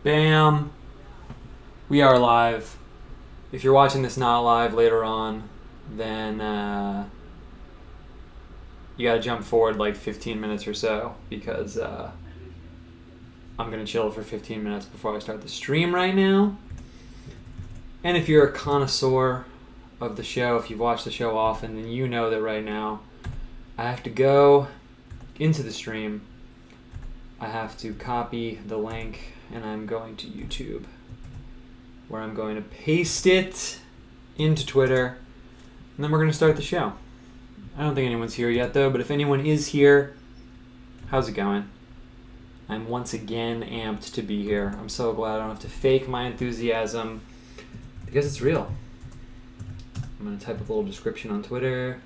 Bam. We are live. If you're watching this not live later on, then you gotta jump forward like 15 minutes or so because I'm gonna chill for 15 minutes before I start the stream right now. And if you're a connoisseur of the show, if you've watched the show often, then you know that right now I have to go into the stream. I have to copy the link and I'm going to YouTube, where I'm going to paste it into Twitter, and then we're going to start the show. I don't think anyone's here yet, though, but if anyone is here, how's it going? I'm once again amped to be here. I'm so glad I don't have to fake my enthusiasm, because it's real. I'm going to type a little description on Twitter.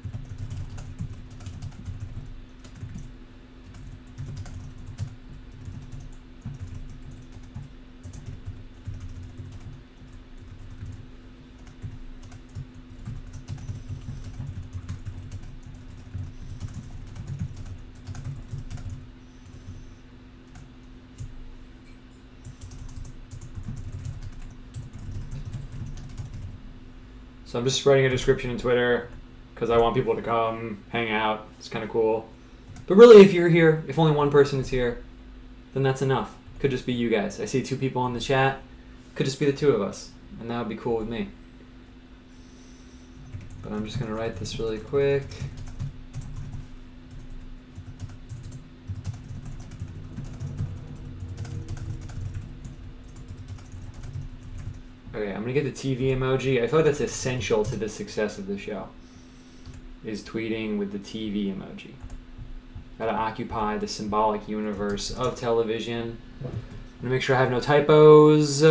So I'm just writing a description in Twitter because I want people to come, hang out. It's kind of cool. But really, if you're here, if only one person is here, then that's enough. Could just be you guys. I see 2 people in the chat. Could just be the 2 of us. And that would be cool with me. But I'm just going to write this really quick. Okay, I'm going to get the TV emoji. I feel like that's essential to the success of the show, is tweeting with the TV emoji. Gotta occupy the symbolic universe of television. I'm going to make sure I have no typos.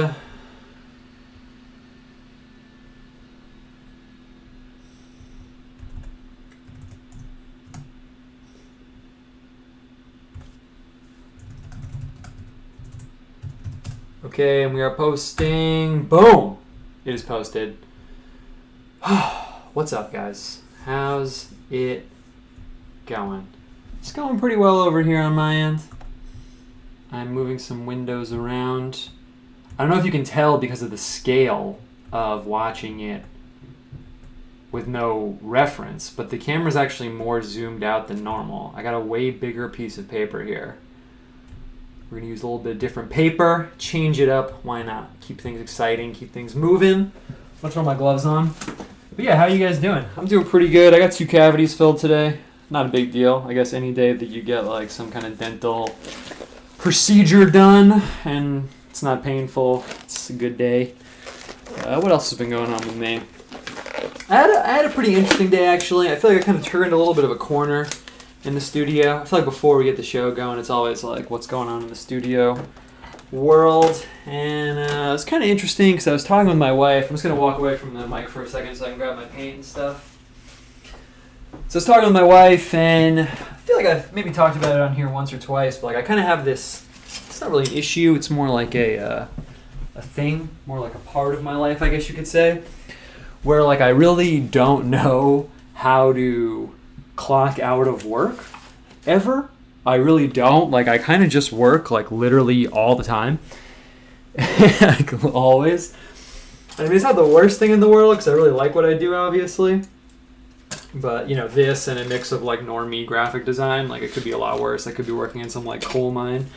Okay, and we are posting. Boom! It is posted. What's up, guys? How's it going? It's going pretty well over here on my end. I'm moving some windows around. I don't know if you can tell because of the scale of watching it with no reference, but the camera's actually more zoomed out than normal. I got a way bigger piece of paper here. We're going to use a little bit of different paper, change it up. Why not? Keep things exciting, keep things moving. Let's throw my gloves on. But yeah, how are you guys doing? I'm doing pretty good. I got 2 cavities filled today. Not a big deal. I guess any day that you get like some kind of dental procedure done and it's not painful, it's a good day. What else has been going on with me? I had a pretty interesting day, actually. I feel like I kind of turned a little bit of a corner in the studio. I feel like before we get the show going, it's always like what's going on in the studio world. And it was kind of interesting because I was talking with my wife. I'm just going to walk away from the mic for a second so I can grab my paint and stuff. So I was talking with my wife, and I feel like I've maybe talked about it on here once or twice, but like I kind of have this, it's not really an issue, it's more like a thing, more like a part of my life, I guess you could say, where like I really don't know how to clock out of work ever. I really don't. Like I kind of just work like literally all the time. Like always. I mean, it's not the worst thing in the world because I really like what I do, obviously. But, you know, this and a mix of like normie graphic design, like it could be a lot worse. I could be working in some like coal mine.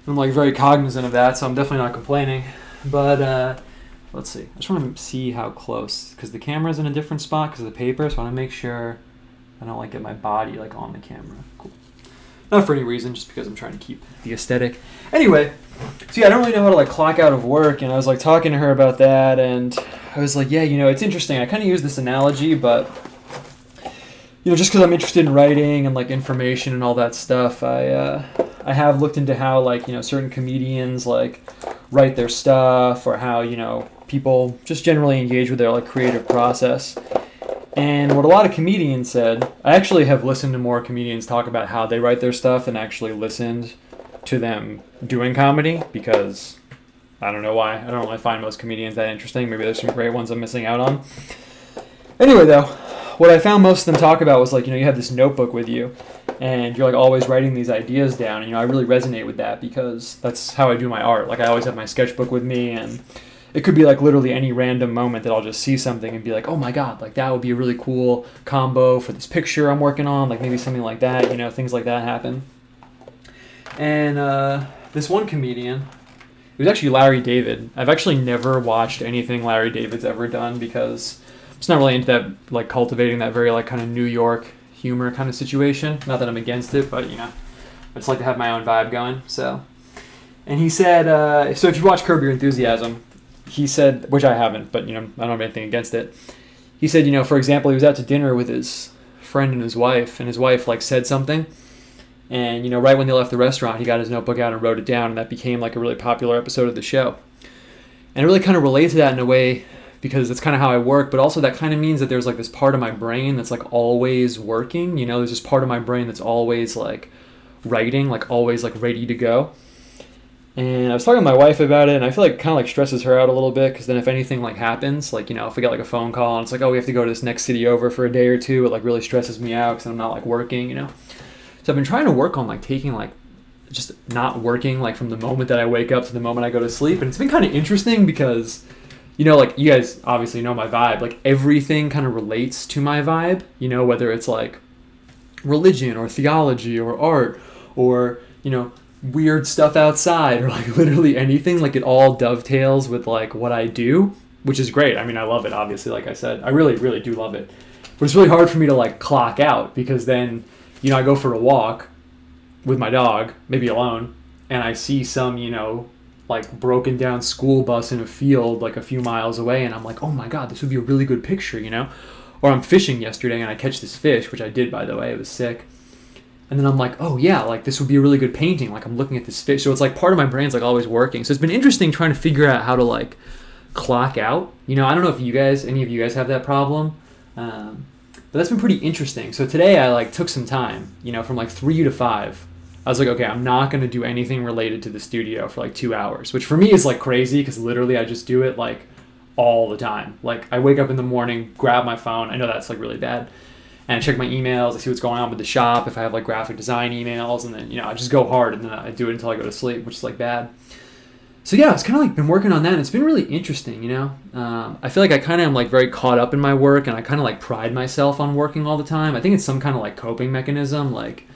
I'm like very cognizant of that, so I'm definitely not complaining. But let's see. I just want to see how close, because the camera's in a different spot because of the paper, so I want to make sure I don't like get my body like on the camera. Cool. Not for any reason, just because I'm trying to keep the aesthetic. Anyway, so yeah, I don't really know how to like clock out of work, and I was like talking to her about that, and I was like, yeah, you know, it's interesting. I kind of use this analogy, but you know, just because I'm interested in writing and like information and all that stuff, I have looked into how like, you know, certain comedians like write their stuff, or how, you know, people just generally engage with their like creative process. And what a lot of comedians said, I actually have listened to more comedians talk about how they write their stuff and actually listened to them doing comedy, because I don't know why. I don't really find most comedians that interesting. Maybe there's some great ones I'm missing out on. Anyway, though, what I found most of them talk about was like, you have this notebook with you and you're like always writing these ideas down. And, I really resonate with that because that's how I do my art. Like I always have my sketchbook with me, and it could be like literally any random moment that I'll just see something and be like, oh my God, like that would be a really cool combo for this picture I'm working on. Like maybe something like that, things like that happen. And this one comedian, it was actually Larry David. I've actually never watched anything Larry David's ever done because I'm just not really into that, like cultivating that very like kind of New York humor kind of situation. Not that I'm against it, but I just like to have my own vibe going. So, and he said, so if you watch Curb Your Enthusiasm, he said, which I haven't, but I don't have anything against it. He said, for example, he was out to dinner with his friend and his wife like said something. And, right when they left the restaurant, he got his notebook out and wrote it down, and that became like a really popular episode of the show. And it really kind of relates to that in a way because that's kind of how I work, but also that kind of means that there's like this part of my brain that's like always working. There's this part of my brain that's always like writing, like always like ready to go. And I was talking to my wife about it, and I feel like it kind of like stresses her out a little bit because then if anything like happens, like, if we get like a phone call and it's like, oh, we have to go to this next city over for a day or two, it like really stresses me out because I'm not like working, So I've been trying to work on like taking like just not working like from the moment that I wake up to the moment I go to sleep. And it's been kind of interesting because, like you guys obviously know my vibe, like everything kind of relates to my vibe, whether it's like religion or theology or art or, weird stuff outside or like literally anything, like it all dovetails with like what I do, which is great. I mean, I love it, obviously, like I said, I really, really do love it. But it's really hard for me to like clock out because then, I go for a walk with my dog, maybe alone, and I see some, like broken down school bus in a field like a few miles away, and I'm like, oh my God, this would be a really good picture, Or I'm fishing yesterday and I catch this fish, which I did, by the way, it was sick. And then I'm like, oh yeah, like this would be a really good painting. Like I'm looking at this fish. So it's like part of my brain's like always working. So it's been interesting trying to figure out how to like clock out. I don't know if any of you guys have that problem. But that's been pretty interesting. So today I like took some time, from like 3 to 5. I was like, okay, I'm not going to do anything related to the studio for like 2 hours, which for me is like crazy because literally I just do it like all the time. Like I wake up in the morning, grab my phone. I know that's like really bad. And I check my emails. I see what's going on with the shop. If I have like graphic design emails, and then, I just go hard and then I do it until I go to sleep, which is like bad. So yeah, it's kind of like been working on that, and it's been really interesting, I feel like I kind of am like very caught up in my work, and I kind of like pride myself on working all the time. I think it's some kind of like coping mechanism. Like,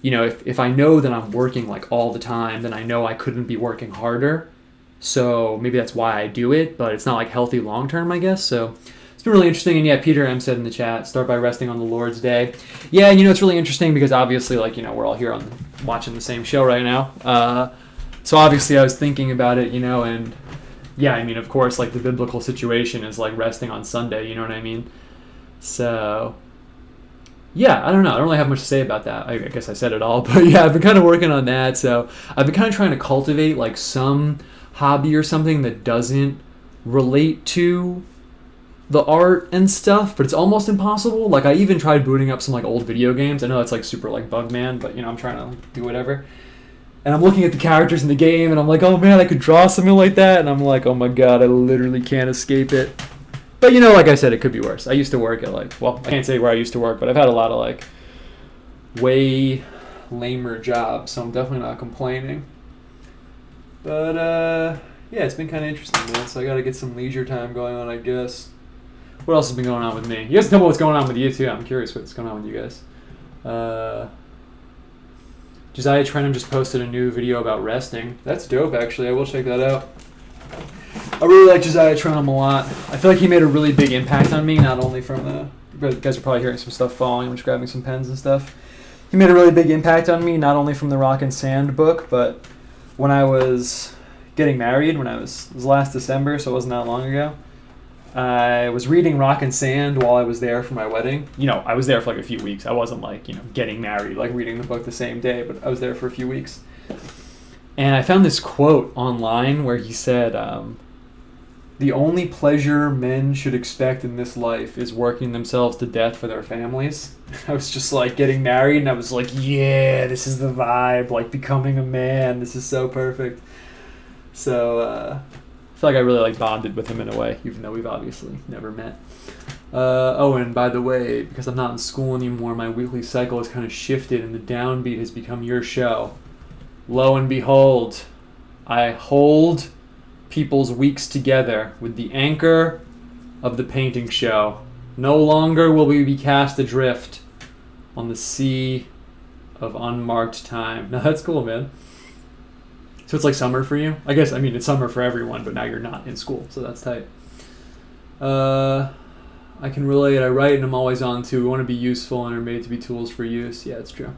if I know that I'm working like all the time, then I know I couldn't be working harder. So maybe that's why I do it, but it's not like healthy long term, I guess. So it's been really interesting. And yeah, Peter M said in the chat, start by resting on the Lord's Day. Yeah, it's really interesting because obviously like, we're all here watching the same show right now. So obviously I was thinking about it, and yeah, I mean, of course, like the biblical situation is like resting on Sunday, you know what I mean? So yeah, I don't know. I don't really have much to say about that. I guess I said it all, but yeah, I've been kind of working on that. So I've been kind of trying to cultivate like some hobby or something that doesn't relate to the art and stuff, but it's almost impossible. Like I even tried booting up some like old video games. I know it's like super like Bugman, but I'm trying to like, do whatever. And I'm looking at the characters in the game, and I'm like, oh man, I could draw something like that. And I'm like, oh my God, I literally can't escape it. But like I said, it could be worse. I used to work at like, well, I can't say where I used to work, but I've had a lot of like way lamer jobs, so I'm definitely not complaining. But yeah, it's been kind of interesting, man. So I got to get some leisure time going on, I guess. What else has been going on with me? You guys tell me what's going on with you too. I'm curious what's going on with you guys. Josiah Trenham just posted a new video about resting. That's dope, actually. I will check that out. I really like Josiah Trenham a lot. I feel like he made a really big impact on me, not only from the... You guys are probably hearing some stuff falling. I'm just grabbing some pens and stuff. He made a really big impact on me, not only from the Rock and Sand book, but when I was getting married, it was last December, so it wasn't that long ago. I was reading Rock and Sand while I was there for my wedding. I was there for like a few weeks. I wasn't like, getting married, like reading the book the same day, but I was there for a few weeks. And I found this quote online where he said, the only pleasure men should expect in this life is working themselves to death for their families. I was just like getting married, and I was like, yeah, this is the vibe, like becoming a man. This is so perfect. So, I feel like I really like bonded with him in a way, even though we've obviously never met. Oh, and by the way, because I'm not in school anymore, my weekly cycle has kind of shifted and the downbeat has become your show. Lo and behold, I hold people's weeks together with the anchor of the painting show. No longer will we be cast adrift on the sea of unmarked time. Now that's cool, man. So it's like summer for you? I guess, I mean, it's summer for everyone, but now you're not in school, so that's tight. I can relate. I write and I'm always on too. We want to be useful and are made to be tools for use. Yeah, it's true.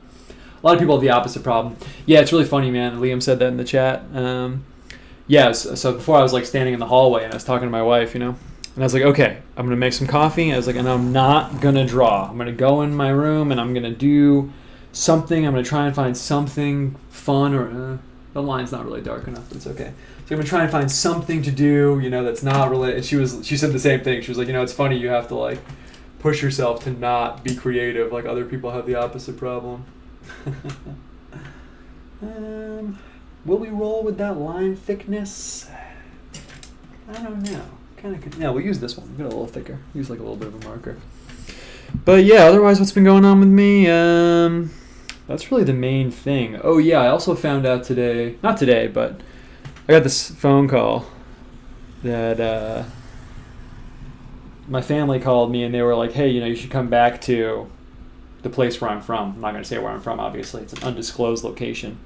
A lot of people have the opposite problem. Yeah, it's really funny, man. Liam said that in the chat. Yeah, so before I was like standing in the hallway and I was talking to my wife, you know, and I was like, okay, I'm going to make some coffee. I was like, and I'm not going to draw. I'm going to go in my room and I'm going to do something. I'm going to try and find something fun or the line's not really dark enough, but it's okay. So I'm going to try and find something to do, you know, that's not really, and she said the same thing. She was like, you know, it's funny you have to like push yourself to not be creative. Like other people have the opposite problem. Will we roll with that line thickness? I don't know. Kind of. Yeah, we'll use this one. Get a little thicker. Use like a little bit of a marker. But yeah, otherwise, what's been going on with me? That's really the main thing. Oh yeah, I also found out today. Not today, but I got this phone call that my family called me and they were like, "Hey, you know, you should come back to the place where I'm from." I'm not going to say where I'm from, obviously. It's an undisclosed location.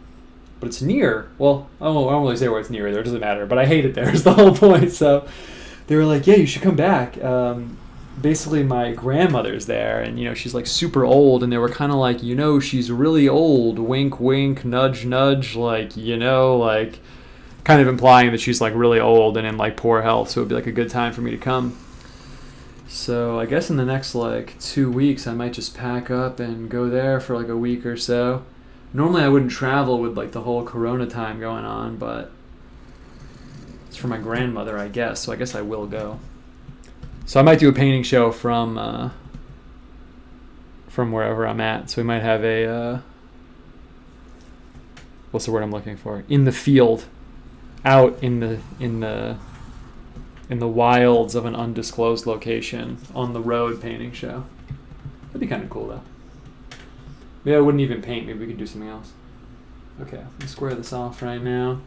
But it's near. Well, I won't really say where it's near there. It doesn't matter. But I hate it there is the whole point. So they were like, yeah, you should come back. Basically, my grandmother's there. And, you know, she's like super old. And they were kind of like, you know, she's really old. Wink, wink, nudge, nudge. Like, you know, like kind of implying that she's like really old and in like poor health. So it would be like a good time for me to come. So I guess in the next like 2 weeks, I might just pack up and go there for like a week or so. Normally I wouldn't travel with like the whole Corona time going on, but it's for my grandmother, I guess. So I guess I will go. So I might do a painting show from wherever I'm at. So we might have a what's the word I'm looking for? In the field, out in the wilds of an undisclosed location on the road painting show. That'd be kind of cool though. Maybe I wouldn't even paint. Maybe we could do something else. Okay, let me square this off right now.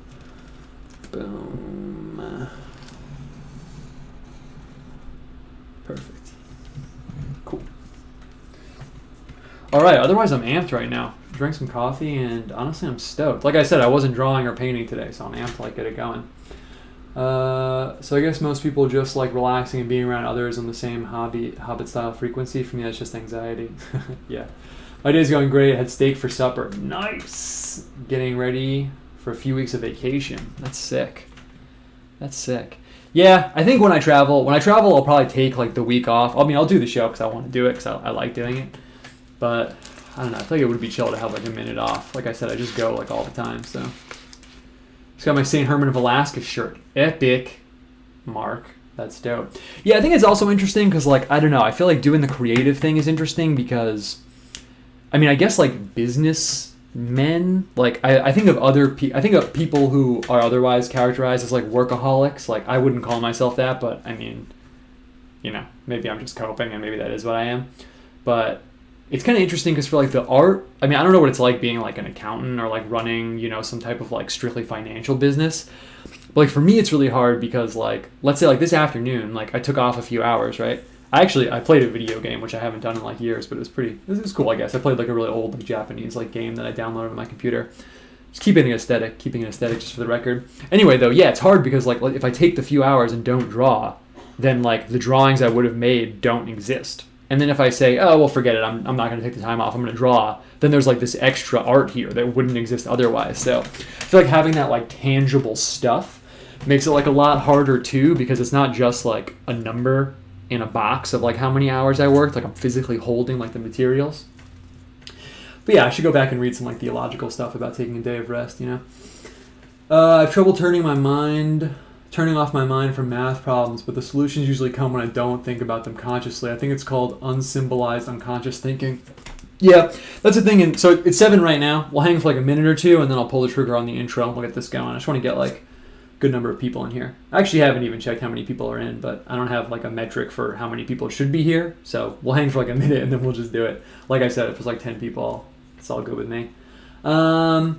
Boom. Perfect. Cool. All right, otherwise I'm amped right now. Drank some coffee and honestly I'm stoked. Like I said, I wasn't drawing or painting today, so I'm amped to like get it going. So I guess most people just like relaxing and being around others on the same Hobbit style frequency. For me, that's just anxiety. Yeah. My day's going great. I had steak for supper. Nice. Getting ready for a few weeks of vacation. That's sick. That's sick. Yeah, I think when I travel, I'll probably take like the week off. I mean, I'll do the show because I want to do it because I like doing it. But I don't know. I feel like it would be chill to have like a minute off. Like I said, I just go like all the time. So just got my St. Herman of Alaska shirt. Epic. Mark. That's dope. Yeah, I think it's also interesting because like, I don't know. I feel like doing the creative thing is interesting because I mean, I guess like business men, like I think of I think of people who are otherwise characterized as like workaholics. Like I wouldn't call myself that, but I mean, you know, maybe I'm just coping and maybe that is what I am. But it's kind of interesting because for like the art, I mean, I don't know what it's like being like an accountant or like running, you know, some type of like strictly financial business. But like for me, it's really hard because like, let's say like this afternoon, like I took off a few hours, right? I played a video game, which I haven't done in like years, but it was cool, I guess. I played like a really old like Japanese like game that I downloaded on my computer. Just keeping it aesthetic just for the record. Anyway, though, yeah, it's hard because like if I take the few hours and don't draw, then like the drawings I would have made don't exist. And then if I say, oh, well, forget it, I'm not going to take the time off, I'm going to draw, then there's like this extra art here that wouldn't exist otherwise. So I feel like having that like tangible stuff makes it like a lot harder too, because it's not just like a number in a box of like how many hours I worked, like I'm physically holding like the materials. But yeah, I should go back and read some like theological stuff about taking a day of rest, you know. I have trouble turning off my mind from math problems, but the solutions usually come when I don't think about them consciously. I think it's called unsymbolized unconscious thinking. Yeah, that's the thing. And so it's 7 right now. We'll hang for like a minute or two, and then I'll pull the trigger on the intro. We'll get this going. I just want to get like good number of people in here. I actually haven't even checked how many people are in, but I don't have like a metric for how many people should be here. So we'll hang for like a minute and then we'll just do it. Like I said, if it's like 10 people, it's all good with me. Oh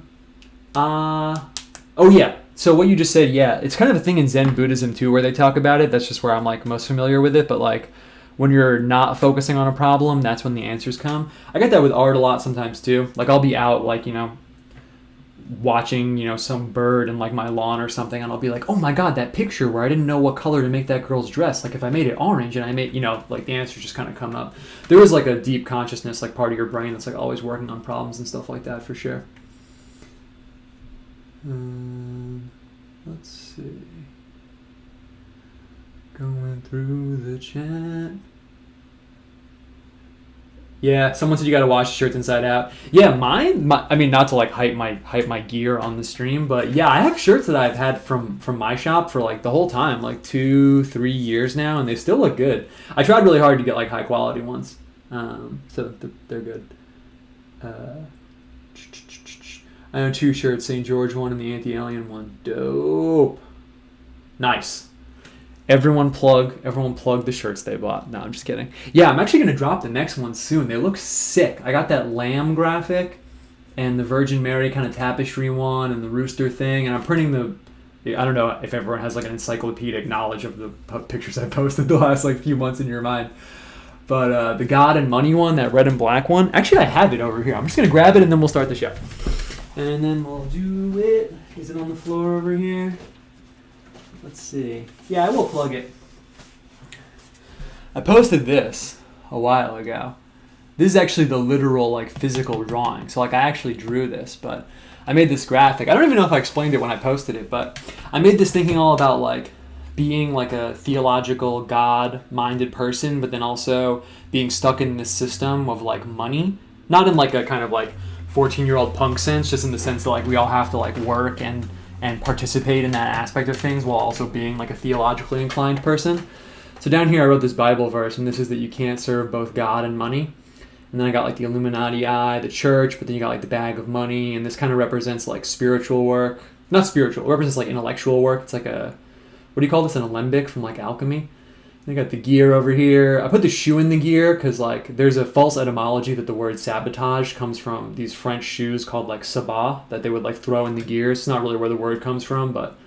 yeah. So what you just said, yeah, it's kind of a thing in Zen Buddhism too, where they talk about it. That's just where I'm like most familiar with it. But like when you're not focusing on a problem, that's when the answers come. I get that with art a lot sometimes too. Like I'll be out like, you know, watching, you know, some bird in like my lawn or something, and I'll be like, oh my god, that picture where I didn't know what color to make that girl's dress, like if I made it orange and I made, you know, like the answers just kind of come up. There is like a deep consciousness, like part of your brain that's like always working on problems and stuff like that for sure. Let's see, going through the chat. Yeah, someone said you got to wash the shirts inside out. Yeah, mine. I mean, not to like hype my gear on the stream, but yeah, I have shirts that I've had from my shop for like the whole time, like 2-3 years now, and they still look good. I tried really hard to get like high quality ones, so they're good. I own 2 shirts, St. George one and the anti-alien one. Dope. Nice. Everyone plug the shirts they bought. No, I'm just kidding. Yeah, I'm actually going to drop the next one soon. They look sick. I got that lamb graphic and the Virgin Mary kind of tapestry one and the rooster thing. And I'm printing I don't know if everyone has like an encyclopedic knowledge of the pictures I posted the last like few months in your mind. But the God and Money one, that red and black one, actually I have it over here. I'm just going to grab it and then we'll start the show. And then we'll do it. Is it on the floor over here? Let's see. Yeah, I will plug it. I posted this a while ago. This is actually the literal, like, physical drawing. So, like, I actually drew this, but I made this graphic. I don't even know if I explained it when I posted it, but I made this thinking all about, like, being, like, a theological, God-minded person, but then also being stuck in this system of, like, money. Not in, like, a kind of, like, 14-year-old punk sense, just in the sense that, like, we all have to, like, work and participate in that aspect of things while also being like a theologically inclined person. So down here I wrote this Bible verse, and this is that you can't serve both God and money. And then I got like the Illuminati eye, the church, but then you got like the bag of money, and this kind of represents like spiritual work. Not spiritual, it represents like intellectual work. It's like a, what do you call this, an alembic from like alchemy. I got the gear over here. I put the shoe in the gear because like there's a false etymology that the word sabotage comes from these French shoes called like sabbat that they would like throw in the gears. It's not really where the word comes from, but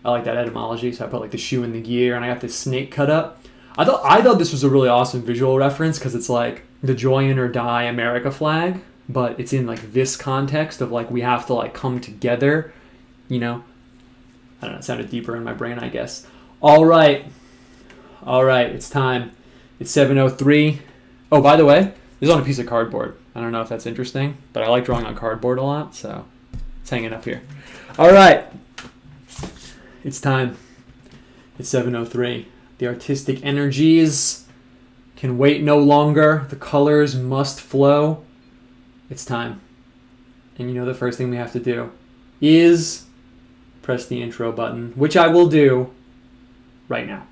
I like that etymology, so I put like the shoe in the gear, and I got this snake cut up. I thought this was a really awesome visual reference because it's like the join or die America flag, but it's in like this context of like we have to like come together, you know. I don't know, it sounded deeper in my brain, I guess. All right, it's time. It's 7:03. Oh, by the way, this is on a piece of cardboard. I don't know if that's interesting, but I like drawing on cardboard a lot, so it's hanging up here. All right, it's time. It's 7:03. The artistic energies can wait no longer. The colors must flow. It's time. And you know the first thing we have to do is press the intro button, which I will do right now.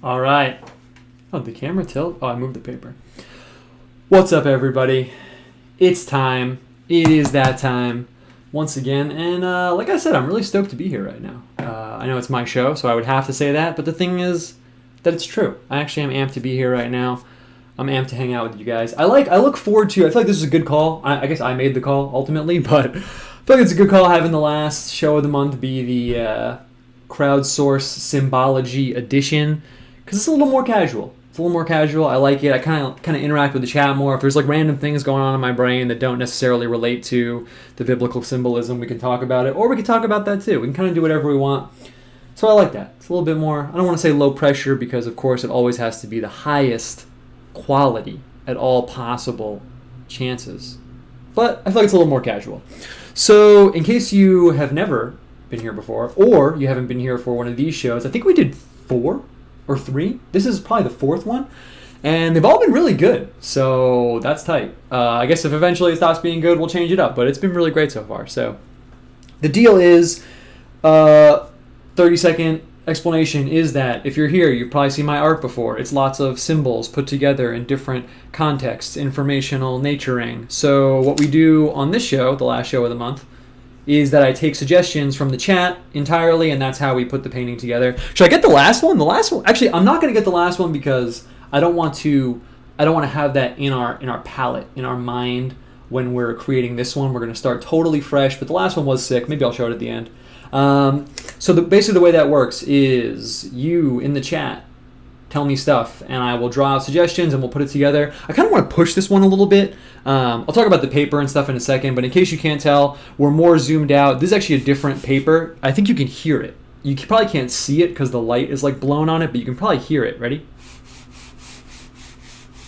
All right. Oh, the camera tilt? Oh, I moved the paper. What's up, everybody? It's time. It is that time once again. And like I said, I'm really stoked to be here right now. I know it's my show, so I would have to say that. But the thing is, that it's true. I actually am amped to be here right now. I'm amped to hang out with you guys. I look forward to, I feel like this is a good call. I guess I made the call ultimately, but I feel like it's a good call having the last show of the month be the Crowdsource Symbology edition, because it's a little more casual. It's a little more casual. I like it. I kind of interact with the chat more. If there's like random things going on in my brain that don't necessarily relate to the biblical symbolism, we can talk about it, or we can talk about that too. We can kind of do whatever we want. So I like that. It's a little bit more, I don't want to say low pressure, because of course it always has to be the highest quality at all possible chances. But I feel like it's a little more casual. So in case you have never been here before, or you haven't been here for one of these shows, I think we did 4 or 3. This is probably the 4th one, and they've all been really good, so that's tight. I guess if eventually it stops being good, we'll change it up, but it's been really great so far. So the deal is, 30-second explanation is that if you're here, you've probably seen my art before. It's lots of symbols put together in different contexts, informational naturing. So what we do on this show, the last show of the month, is that I take suggestions from the chat entirely, and that's how we put the painting together. Should I get the last one? The last one, actually, I'm not going to get the last one because I don't want to have that in our palette, in our mind when we're creating this one. We're going to start totally fresh, but the last one was sick. Maybe I'll show it at the end. So basically the way that works is you in the chat tell me stuff, and I will draw out suggestions, and we'll put it together. I kind of want to push this one a little bit. I'll talk about the paper and stuff in a second, but in case you can't tell, we're more zoomed out. This is actually a different paper. I think you can hear it. You probably can't see it because the light is like blown on it, but you can probably hear it. Ready?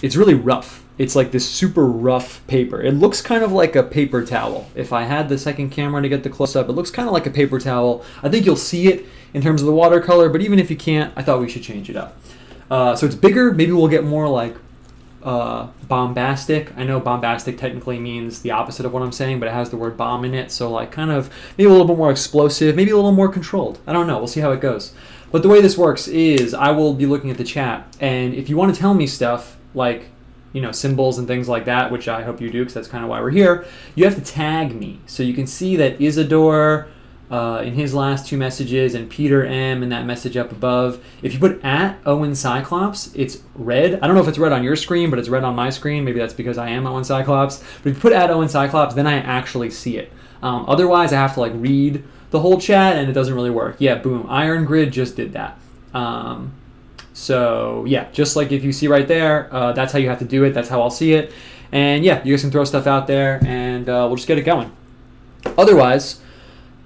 It's really rough. It's like this super rough paper. It looks kind of like a paper towel. If I had the second camera to get the close-up, it looks kind of like a paper towel. I think you'll see it in terms of the watercolor, but even if you can't, I thought we should change it up. So it's bigger. Maybe we'll get more like bombastic. I know bombastic technically means the opposite of what I'm saying, but it has the word bomb in it. So like kind of maybe a little bit more explosive, maybe a little more controlled. I don't know. We'll see how it goes. But the way this works is I will be looking at the chat, and if you want to tell me stuff like, you know, symbols and things like that, which I hope you do because that's kind of why we're here, you have to tag me. So you can see that Isidore in his last 2 messages and Peter M in that message up above. If you put at Owen Cyclops, it's red. I don't know if it's red on your screen, but it's red on my screen. Maybe that's because I am Owen Cyclops. But if you put at Owen Cyclops, then I actually see it. Otherwise, I have to like read the whole chat, and it doesn't really work. Yeah, boom. Iron Grid just did that. So yeah, just like if you see right there, that's how you have to do it. That's how I'll see it. And yeah, you guys can throw stuff out there, and we'll just get it going. Otherwise,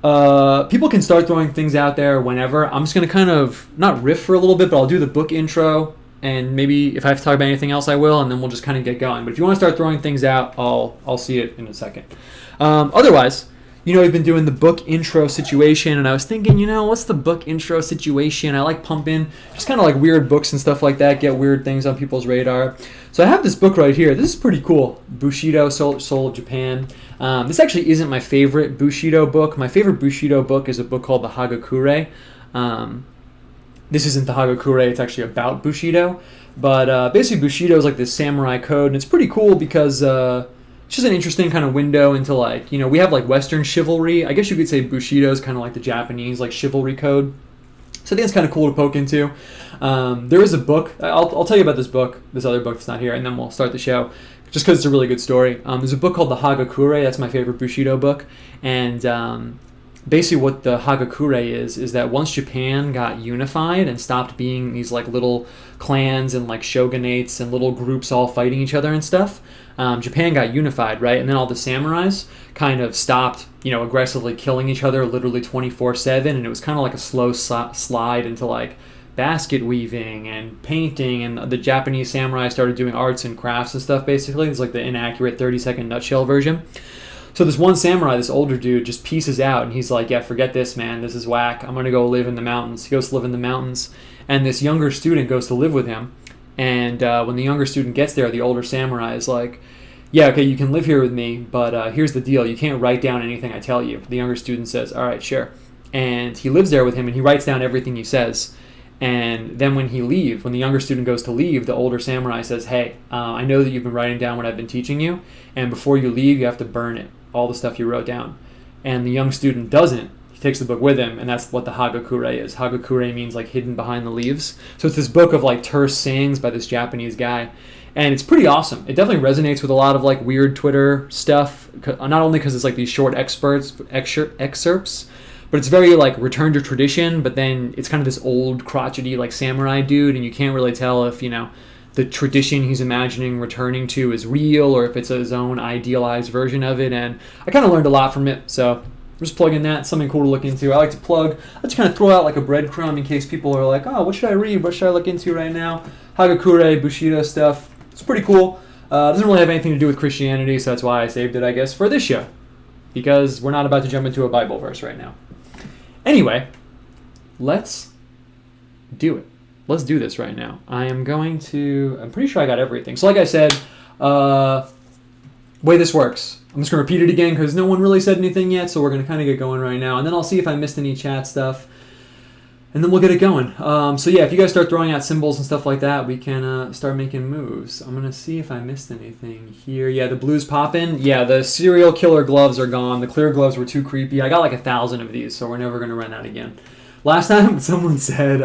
people can start throwing things out there whenever. I'm just going to kind of, not riff for a little bit, but I'll do the book intro, and maybe if I have to talk about anything else, I will, and then we'll just kind of get going. But if you want to start throwing things out, I'll see it in a second. Otherwise, you know, we've been doing the book intro situation, and I was thinking, you know, what's the book intro situation? I like pumping just kind of like weird books and stuff like that, get weird things on people's radar. So I have this book right here. This is pretty cool. Bushido, Soul of Japan. This actually isn't my favorite Bushido book. My favorite Bushido book is a book called the Hagakure. This isn't the Hagakure. It's actually about Bushido. But basically Bushido is like this samurai code, and it's pretty cool because it's just an interesting kind of window into, like, you know, we have like Western chivalry. I guess you could say Bushido is kind of like the Japanese like chivalry code. So I think it's kind of cool to poke into. There is a book. I'll tell you about this book, this other book that's not here, and then we'll start the show, just because it's a really good story. There's a book called the Hagakure. That's my favorite Bushido book. And basically what the Hagakure is that once Japan got unified and stopped being these like little clans and like shogunates and little groups all fighting each other and stuff, Japan got unified, right? And then all the samurais kind of stopped, you know, aggressively killing each other literally 24/7, and it was kind of like a slow slide into like basket weaving and painting, and the Japanese samurai started doing arts and crafts and stuff. Basically, it's like the inaccurate 30-second nutshell version. So this one samurai, this older dude, just pieces out, and he's like, yeah, forget this, man, this is whack, I'm gonna go live in the mountains. He goes to live in the mountains, and this younger student goes to live with him. And when the younger student gets there, the older samurai is like, yeah, okay, you can live here with me, but here's the deal. You can't write down anything I tell you. The younger student says, all right, sure. And he lives there with him, and he writes down everything he says. And then when the younger student goes to leave, the older samurai says, hey, I know that you've been writing down what I've been teaching you, and before you leave, you have to burn it, all the stuff you wrote down. And the young student doesn't. he takes the book with him, and that's what the Hagakure is. Hagakure means like hidden behind the leaves. So it's this book of like terse sayings by this Japanese guy, and it's pretty awesome. It definitely resonates with a lot of like weird Twitter stuff, not only because it's like these short excerpts, but it's very like return to tradition, but then it's kind of this old crotchety like samurai dude, and you can't really tell if, the tradition he's imagining returning to is real or if it's his own idealized version of it. And I kind of learned a lot from it, so I'm just plugging that. Something cool to look into. I like to plug. Let's kind of throw out like a breadcrumb in case people are like, oh, what should I read? What should I look into right now? Hagakure, Bushido stuff. It's pretty cool. Doesn't really have anything to do with Christianity, so that's why I saved it, I guess, for this show, because we're not about to jump into a Bible verse right now. Anyway, let's do it. Let's do this right now. I'm pretty sure I got everything. So like I said, way this works, I'm just going to repeat it again because no one really said anything yet, so we're going to kind of get going right now. And then I'll see if I missed any chat stuff, and then we'll get it going. So yeah, if you guys start throwing out symbols and stuff like that, we can start making moves. I'm going to see if I missed anything here. Yeah, the blue's popping. Yeah, the serial killer gloves are gone. The clear gloves were too creepy. I got like 1,000 of these, so we're never going to run out again. Last time someone said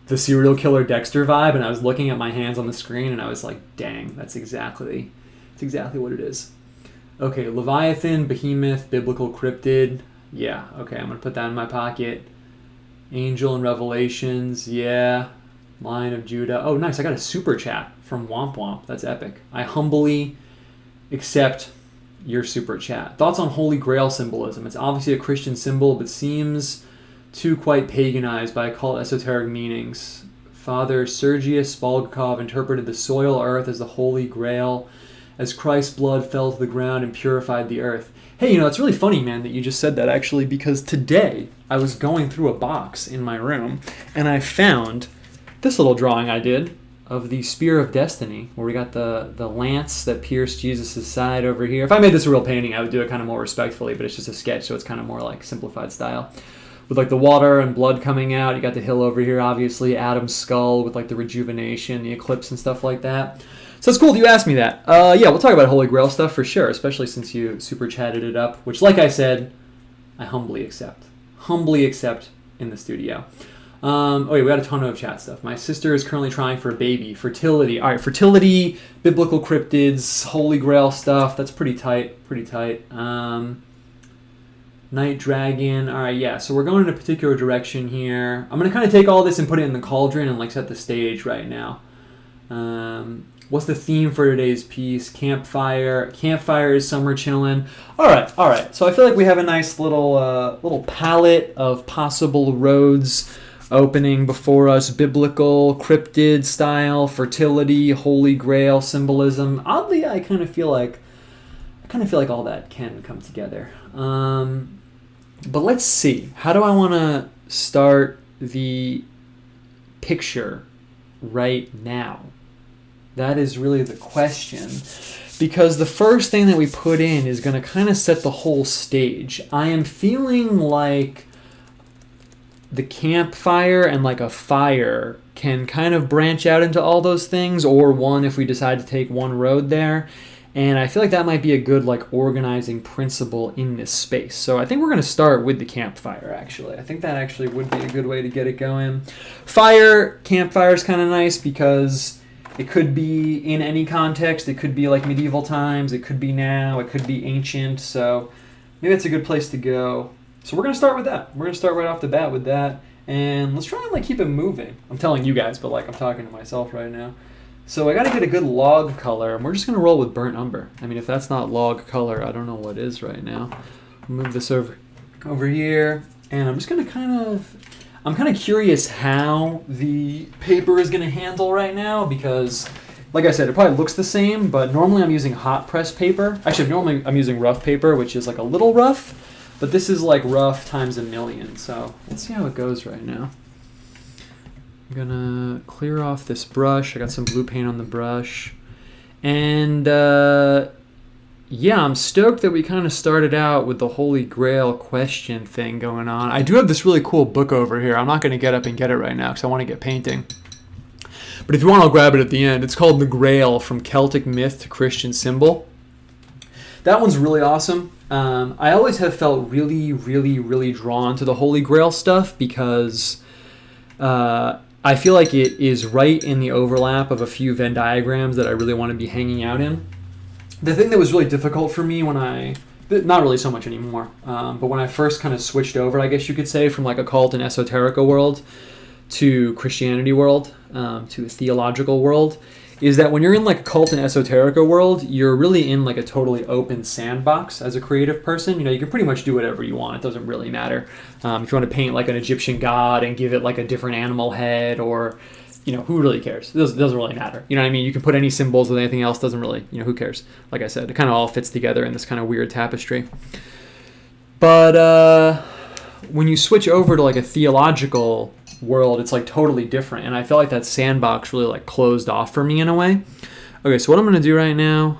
the serial killer Dexter vibe, and I was looking at my hands on the screen, and I was like, dang, that's exactly what it is. Okay, Leviathan, Behemoth, Biblical Cryptid. Yeah, okay, I'm going to put that in my pocket. Angel and Revelations, yeah. Lion of Judah. Oh, nice, I got a super chat from Womp Womp. That's epic. I humbly accept your super chat. Thoughts on Holy Grail symbolism? It's obviously a Christian symbol, but seems too quite paganized by occult esoteric meanings. Father Sergius Bulgakov interpreted the soil earth as the Holy Grail, as Christ's blood fell to the ground and purified the earth. Hey, it's really funny, man, that you just said that, actually, because today I was going through a box in my room, and I found this little drawing I did of the Spear of Destiny, where we got the lance that pierced Jesus' side over here. If I made this a real painting, I would do it kind of more respectfully, but it's just a sketch, so it's kind of more like simplified style. With like the water and blood coming out. You got the hill over here, obviously. Adam's skull with like the rejuvenation, the eclipse and stuff like that. So it's cool that you asked me that. Yeah, we'll talk about Holy Grail stuff for sure, especially since you super chatted it up, which, like I said, I humbly accept. Humbly accept in the studio. Oh, yeah, we got a ton of chat stuff. My sister is currently trying for a baby. Fertility. All right, fertility, biblical cryptids, Holy Grail stuff. That's pretty tight. Pretty tight. Night Dragon. All right, yeah. So we're going in a particular direction here. I'm going to kind of take all this and put it in the cauldron and like set the stage right now. What's the theme for today's piece? Campfire. Campfire is summer chillin'. All right. So I feel like we have a nice little palette of possible roads opening before us. Biblical, cryptid style, fertility, Holy Grail symbolism. Oddly, I kind of feel like all that can come together. But let's see. How do I want to start the picture right now? That is really the question. Because the first thing that we put in is going to kind of set the whole stage. I am feeling like the campfire and like a fire can kind of branch out into all those things, or one if we decide to take one road there. And I feel like that might be a good like organizing principle in this space. So I think we're going to start with the campfire, actually. I think that actually would be a good way to get it going. Campfire is kind of nice because it could be in any context. It could be like medieval times. It could be now. It could be ancient. So maybe that's a good place to go. So we're going to start with that. We're going to start right off the bat with that. And let's try and like keep it moving. I'm telling you guys, but like I'm talking to myself right now. So I got to get a good log color, and we're just going to roll with burnt umber. I mean, if that's not log color, I don't know what is right now. Move this over here, and I'm just going to I'm kind of curious how the paper is going to handle right now, because, like I said, it probably looks the same, but normally I'm using hot press paper. Actually, normally I'm using rough paper, which is like a little rough, but this is like rough times a million. So let's see how it goes right now. I'm gonna clear off this brush. I got some blue paint on the brush. And yeah, I'm stoked that we kind of started out with the Holy Grail question thing going on. I do have this really cool book over here. I'm not gonna get up and get it right now because I want to get painting. But if you want, I'll grab it at the end. It's called The Grail, From Celtic Myth to Christian Symbol. That one's really awesome. I always have felt really, really, really drawn to the Holy Grail stuff because I feel like it is right in the overlap of a few Venn diagrams that I really want to be hanging out in. The thing that was really difficult for me not really so much anymore, but when I first kind of switched over, I guess you could say, from like occult and esoterica world to Christianity world, to a theological world, is that when you're in like a cult and esoterica world, you're really in like a totally open sandbox as a creative person. You can pretty much do whatever you want. It doesn't really matter. If you want to paint like an Egyptian god and give it like a different animal head, or, who really cares? It doesn't really matter. You know what I mean? You can put any symbols with anything else. Doesn't really, who cares? Like I said, it kind of all fits together in this kind of weird tapestry. But when you switch over to like a theological world, it's like totally different, and I felt like that sandbox really like closed off for me in a way. Okay, so what I'm going to do right now,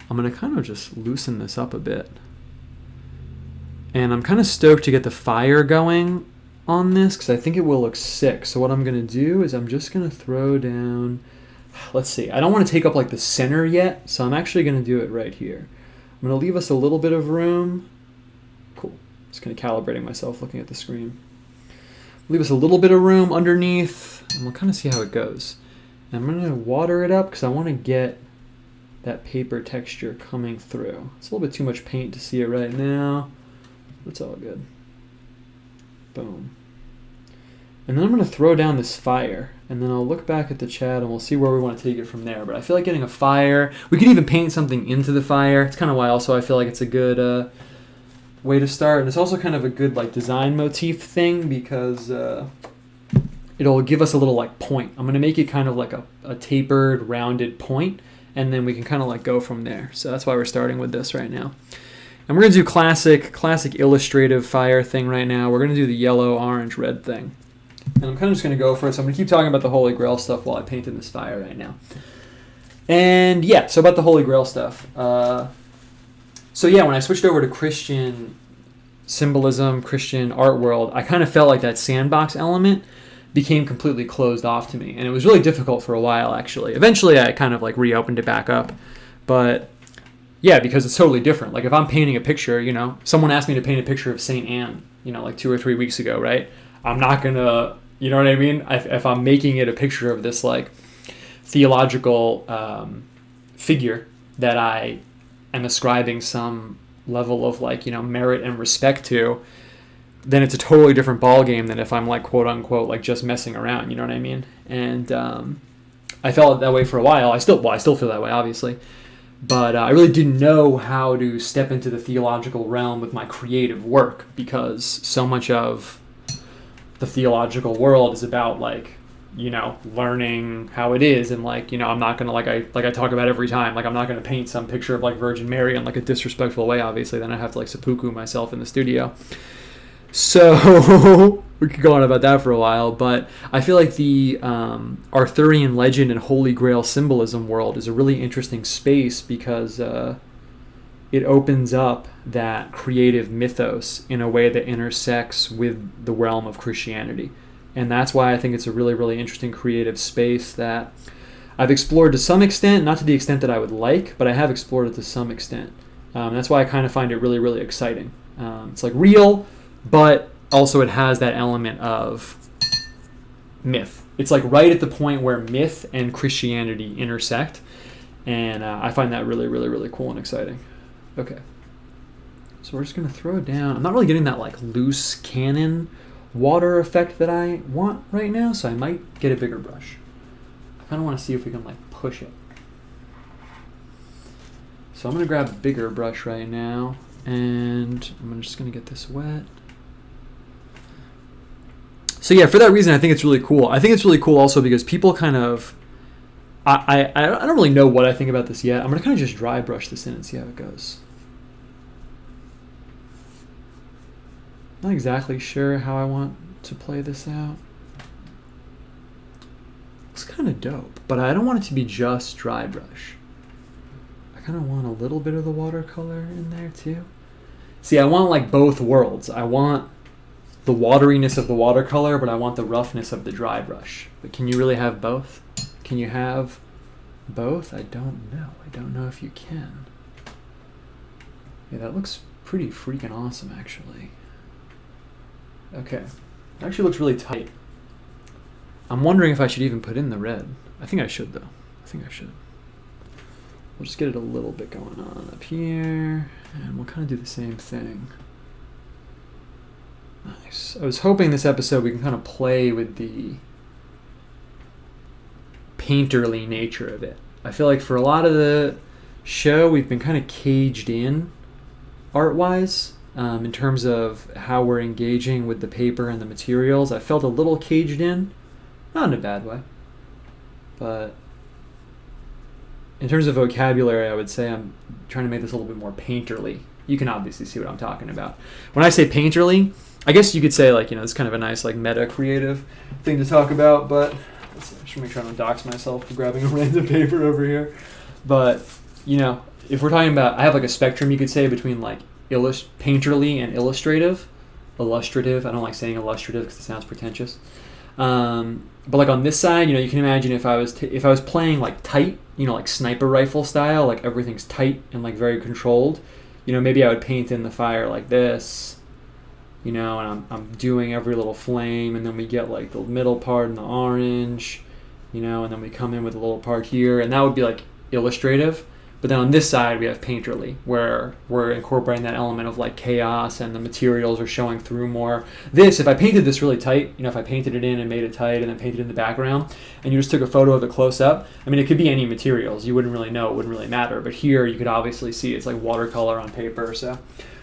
I'm going to kind of just loosen this up a bit, and I'm kind of stoked to get the fire going on this because I think it will look sick. So what I'm going to do is I'm just going to throw down, let's see, I don't want to take up like the center yet, so I'm actually going to do it right here. I'm going to leave us a little bit of room. Cool. Just kind of calibrating myself looking at the screen. Leave us a little bit of room underneath, and we'll kind of see how it goes. And I'm going to water it up because I want to get that paper texture coming through. It's a little bit too much paint to see it right now. It's all good. Boom. And then I'm going to throw down this fire, and then I'll look back at the chat and we'll see where we want to take it from there. But I feel like getting a fire, we could even paint something into the fire. It's kind of why also I feel like it's a good way to start, and it's also kind of a good like design motif thing because it'll give us a little like point. I'm going to make it kind of like a tapered, rounded point, and then we can kind of like go from there. So that's why we're starting with this right now. And we're going to do classic illustrative fire thing right now. We're going to do the yellow, orange, red thing. And I'm kind of just going to go for it. So I'm going to keep talking about the Holy Grail stuff while I paint in this fire right now. And yeah, so about the Holy Grail stuff. So yeah, when I switched over to Christian symbolism, Christian art world, I kind of felt like that sandbox element became completely closed off to me. And it was really difficult for a while, actually. Eventually, I kind of like reopened it back up. But yeah, because it's totally different. Like if I'm painting a picture, someone asked me to paint a picture of St. Anne, like 2 or 3 weeks ago, right? I'm not going to, you know what I mean? If I'm making it a picture of this like theological figure that I am ascribing some level of like, merit and respect to, then it's a totally different ballgame than if I'm like quote unquote like just messing around, you know what I mean? And I felt that way for a while. I still feel that way, obviously. But I really didn't know how to step into the theological realm with my creative work because so much of the theological world is about like, learning how it is, and like, I'm not gonna like I talk about every time, like I'm not gonna paint some picture of like Virgin Mary in like a disrespectful way, obviously, then I have to like seppuku myself in the studio. So we could go on about that for a while, but I feel like the Arthurian legend and Holy Grail symbolism world is a really interesting space because it opens up that creative mythos in a way that intersects with the realm of Christianity. And that's why I think it's a really, really interesting creative space that I've explored to some extent, not to the extent that I would like, but I have explored it to some extent. That's why I kind of find it really, really exciting. It's like real, but also it has that element of myth. It's like right at the point where myth and Christianity intersect, and I find that really, really, really cool and exciting. Okay, so we're just going to throw it down. I'm not really getting that like loose cannon water effect that I want right now, so I might get a bigger brush. I kind of want to see if we can like push it. So I'm going to grab a bigger brush right now, and I'm just going to get this wet. So yeah, for that reason, I think it's really cool. I think it's really cool also because people kind of, I don't really know what I think about this yet. I'm going to kind of just dry brush this in and see how it goes. Not exactly sure how I want to play this out. It's kind of dope, but I don't want it to be just dry brush. I kind of want a little bit of the watercolor in there too. See, I want like both worlds. I want the wateriness of the watercolor, but I want the roughness of the dry brush. But can you really have both? Can you have both? I don't know. I don't know if you can. Yeah, that looks pretty freaking awesome, actually. Okay. It actually looks really tight. I'm wondering if I should even put in the red. I think I should, though. I think I should. We'll just get it a little bit going on up here, and we'll kind of do the same thing. Nice. I was hoping this episode we can kind of play with the painterly nature of it. I feel like for a lot of the show, we've been kind of caged in art-wise in terms of how we're engaging with the paper and the materials. I felt a little caged in, not in a bad way, but in terms of vocabulary, I would say I'm trying to make this a little bit more painterly. You can obviously see what I'm talking about. When I say painterly, I guess you could say, like, you know, it's kind of a nice, like, meta-creative thing to talk about, but I should make sure I don't dox myself for grabbing a random paper over here. But, you know, if we're talking about, I have, like, a spectrum, you could say, between, like, painterly and illustrative. Illustrative. I don't like saying illustrative because it sounds pretentious. But, like, on this side, you know, you can imagine if I was playing, like, tight, you know, like sniper rifle style, like everything's tight and, like, very controlled, you know, maybe I would paint in the fire like this, you know, and I'm doing every little flame, and then we get, like, the middle part in the orange, you know, and then we come in with a little part here, and that would be, like, illustrative. But then on this side, we have painterly, where we're incorporating that element of, like, chaos, and the materials are showing through more. This, if I painted this really tight, you know, if I painted it in and made it tight and then painted in the background, and you just took a photo of it close up, I mean, it could be any materials. You wouldn't really know. It wouldn't really matter. But here, you could obviously see it's like watercolor on paper. So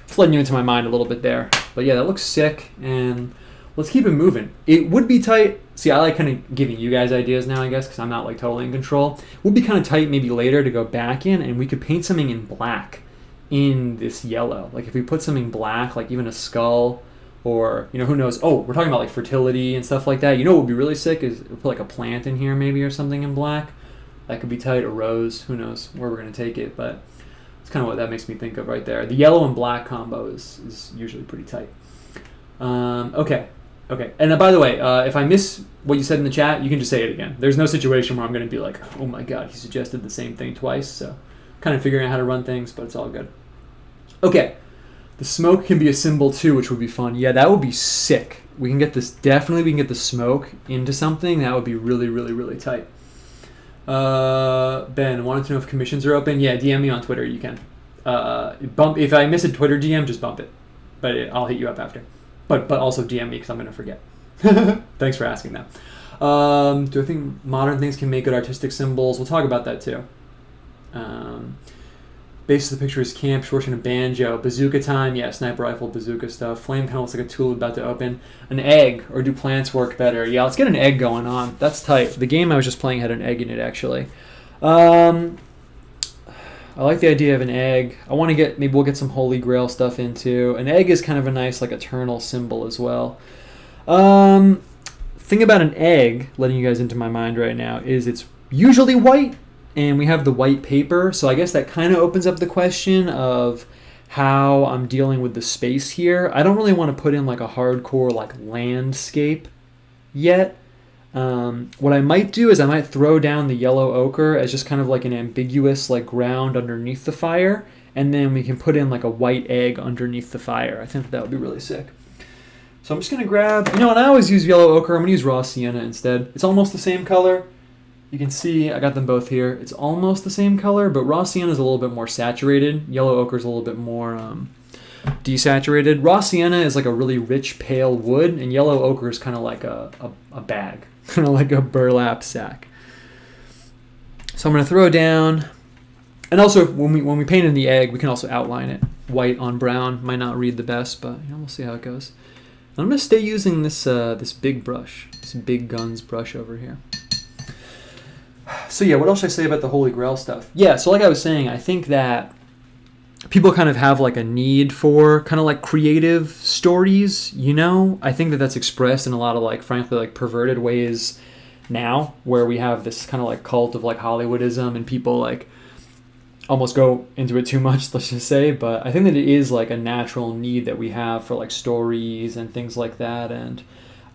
it's letting you into my mind a little bit there. But yeah, that looks sick, and let's keep it moving. It would be tight. See, I like kind of giving you guys ideas now, I guess, because I'm not, like, totally in control. It would be kind of tight maybe later to go back in, and we could paint something in black in this yellow. Like, if we put something black, like even a skull, or, you know, who knows? Oh, we're talking about, like, fertility and stuff like that. You know what would be really sick is put, like, a plant in here maybe or something in black. That could be tight. A rose. Who knows where we're going to take it, but it's kind of what that makes me think of right there. The yellow and black combo is usually pretty tight. Okay, and by the way, if I miss what you said in the chat, you can just say it again. There's no situation where I'm going to be like, oh my god, he suggested the same thing twice, so kind of figuring out how to run things, but it's all good. Okay, the smoke can be a symbol too, which would be fun. Yeah, that would be sick. We can get this, definitely we can get the smoke into something. That would be really, really, really tight. Ben, wanted to know if commissions are open. Yeah, DM me on Twitter, you can. If I miss a Twitter DM, just bump it, but I'll hit you up after. But also DM me because I'm going to forget. Thanks for asking that. Do I think modern things can make good artistic symbols? We'll talk about that too. Base of the picture is camp, shorts and a banjo. Bazooka time, yeah, sniper rifle, bazooka stuff. Flame kind of looks like a tool about to open. An egg, or do plants work better? Yeah, let's get an egg going on. That's tight. The game I was just playing had an egg in it, actually. I like the idea of an egg. I want to get, maybe we'll get some Holy Grail stuff into. An egg is kind of a nice, like, eternal symbol as well. Thing about an egg, letting you guys into my mind right now, is it's usually white, and we have the white paper. So I guess that kind of opens up the question of how I'm dealing with the space here. I don't really want to put in, like, a hardcore, like, landscape yet. What I might do is I might throw down the yellow ochre as just kind of like an ambiguous, like, ground underneath the fire, and then we can put in, like, a white egg underneath the fire. I think that would be really sick. So I'm just going to grab, you know, and I always use yellow ochre. I'm going to use raw sienna instead. It's almost the same color. You can see I got them both here. It's almost the same color, but raw sienna is a little bit more saturated. Yellow ochre is a little bit more desaturated. Raw sienna is like a really rich, pale wood, and yellow ochre is kind of like a bag. Kind of like a burlap sack. So I'm going to throw down, and also when we paint in the egg, we can also outline it. White on brown might not read the best, but, you know, we'll see how it goes. And I'm going to stay using this this big brush, this Big Guns brush over here. So yeah, what else should I say about the Holy Grail stuff? Yeah, so like I was saying, I think that people kind of have, like, a need for kind of, like, creative stories, you know? I think that that's expressed in a lot of, like, frankly, like, perverted ways now, where we have this kind of, like, cult of, like, Hollywoodism, and people, like, almost go into it too much, let's just say. But I think that it is, like, a natural need that we have for, like, stories and things like that. And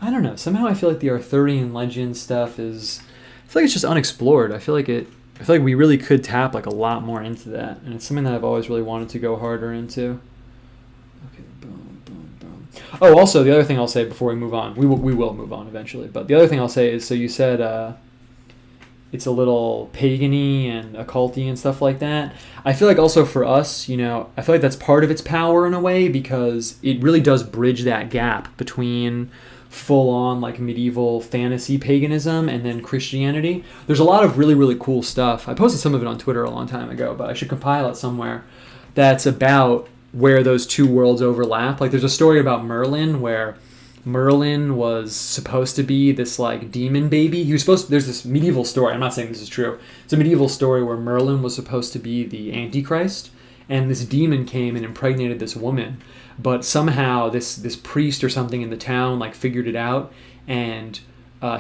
I don't know, somehow I feel like the Arthurian legend stuff is, I feel like it's just unexplored. I feel like we really could tap, like, a lot more into that, and it's something that I've always really wanted to go harder into. Oh, also, the other thing I'll say before we move on, we will move on eventually, but the other thing I'll say is, so you said it's a little pagan-y and occulty and stuff like that. I feel like also for us, I feel like that's part of its power in a way, because it really does bridge that gap between full-on like medieval fantasy paganism and then Christianity. There's a lot of really, really cool stuff. I posted some of it on Twitter a long time ago, but I should compile it somewhere, that's about where those two worlds overlap. Like there's a story about Merlin where Merlin was supposed to be this like demon baby. There's this medieval story, I'm not saying this is true, it's a medieval story where Merlin was supposed to be the Antichrist, and this demon came and impregnated this woman. But somehow this priest or something in the town like figured it out, and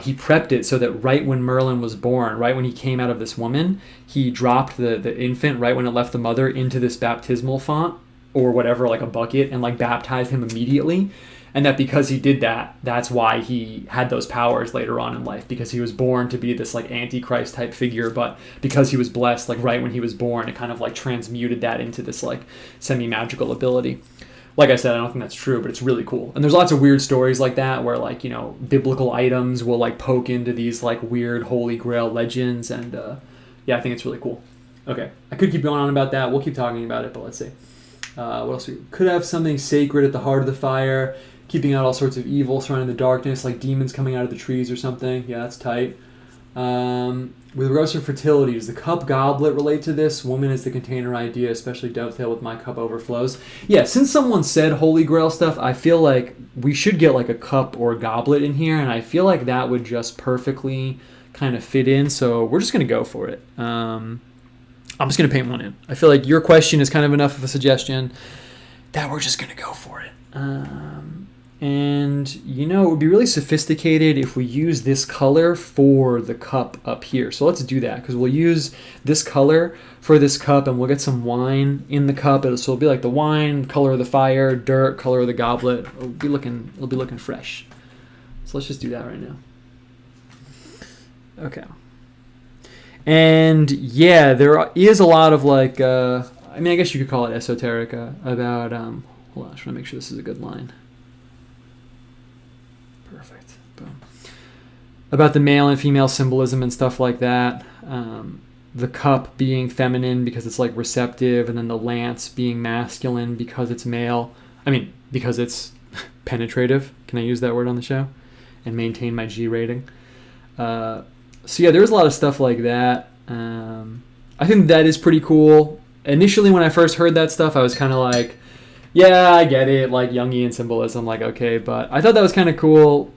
he prepped it so that right when Merlin was born, right when he came out of this woman, he dropped the infant right when it left the mother into this baptismal font or whatever, like a bucket, and like baptized him immediately. And that because he did that, that's why he had those powers later on in life, because he was born to be this like Antichrist type figure, but because he was blessed like right when he was born, it kind of like transmuted that into this like semi-magical ability. Like I said, I don't think that's true, but it's really cool. And there's lots of weird stories like that where like, biblical items will like poke into these like weird Holy Grail legends. And yeah, I think it's really cool. Okay, I could keep going on about that. We'll keep talking about it, but let's see. What else? We could have something sacred at the heart of the fire, keeping out all sorts of evil surrounding the darkness, like demons coming out of the trees or something. Yeah, that's tight. With regards to fertility, does the cup goblet relate to this? Woman is the container idea, especially dovetail with my cup overflows. Yeah, since someone said Holy Grail stuff, I feel like we should get like a cup or a goblet in here, and I feel like that would just perfectly kind of fit in, so we're just going to go for it. I'm just going to paint one in. I feel like your question is kind of enough of a suggestion that we're just going to go for it. And, it would be really sophisticated if we use this color for the cup up here. So let's do that, because we'll use this color for this cup, and we'll get some wine in the cup. So it'll be like the wine, color of the fire, dirt, color of the goblet. It'll be looking fresh. So let's just do that right now. Okay. And yeah, there is a lot of like, I guess you could call it esoterica about, hold on, I just want to make sure this is a good line. Perfect. Boom. About the male and female symbolism and stuff like that. The cup being feminine because it's like receptive, and then the lance being masculine because it's male. Because it's penetrative. Can I use that word on the show? And maintain my G rating. So yeah, there's a lot of stuff like that. I think that is pretty cool. Initially, when I first heard that stuff, I was kind of like, yeah, I get it, like Jungian symbolism, like, okay, but I thought that was kind of cool.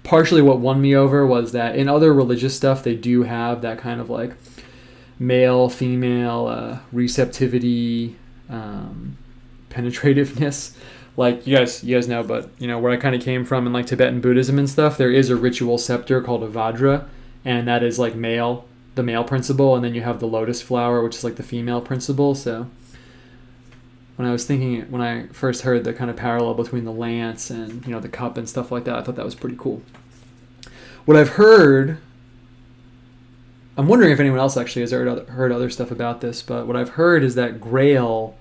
Partially what won me over was that in other religious stuff, they do have that kind of like male, female, receptivity, penetrativeness. Like you guys know, but where I kind of came from in like Tibetan Buddhism and stuff, there is a ritual scepter called a Vajra, and that is like male, the male principle, and then you have the lotus flower, which is like the female principle. So when I first heard the kind of parallel between the lance and the cup and stuff like that, I thought that was pretty cool. What I've heard, I'm wondering if anyone else actually has heard other stuff about this, but what I've heard is that Grail,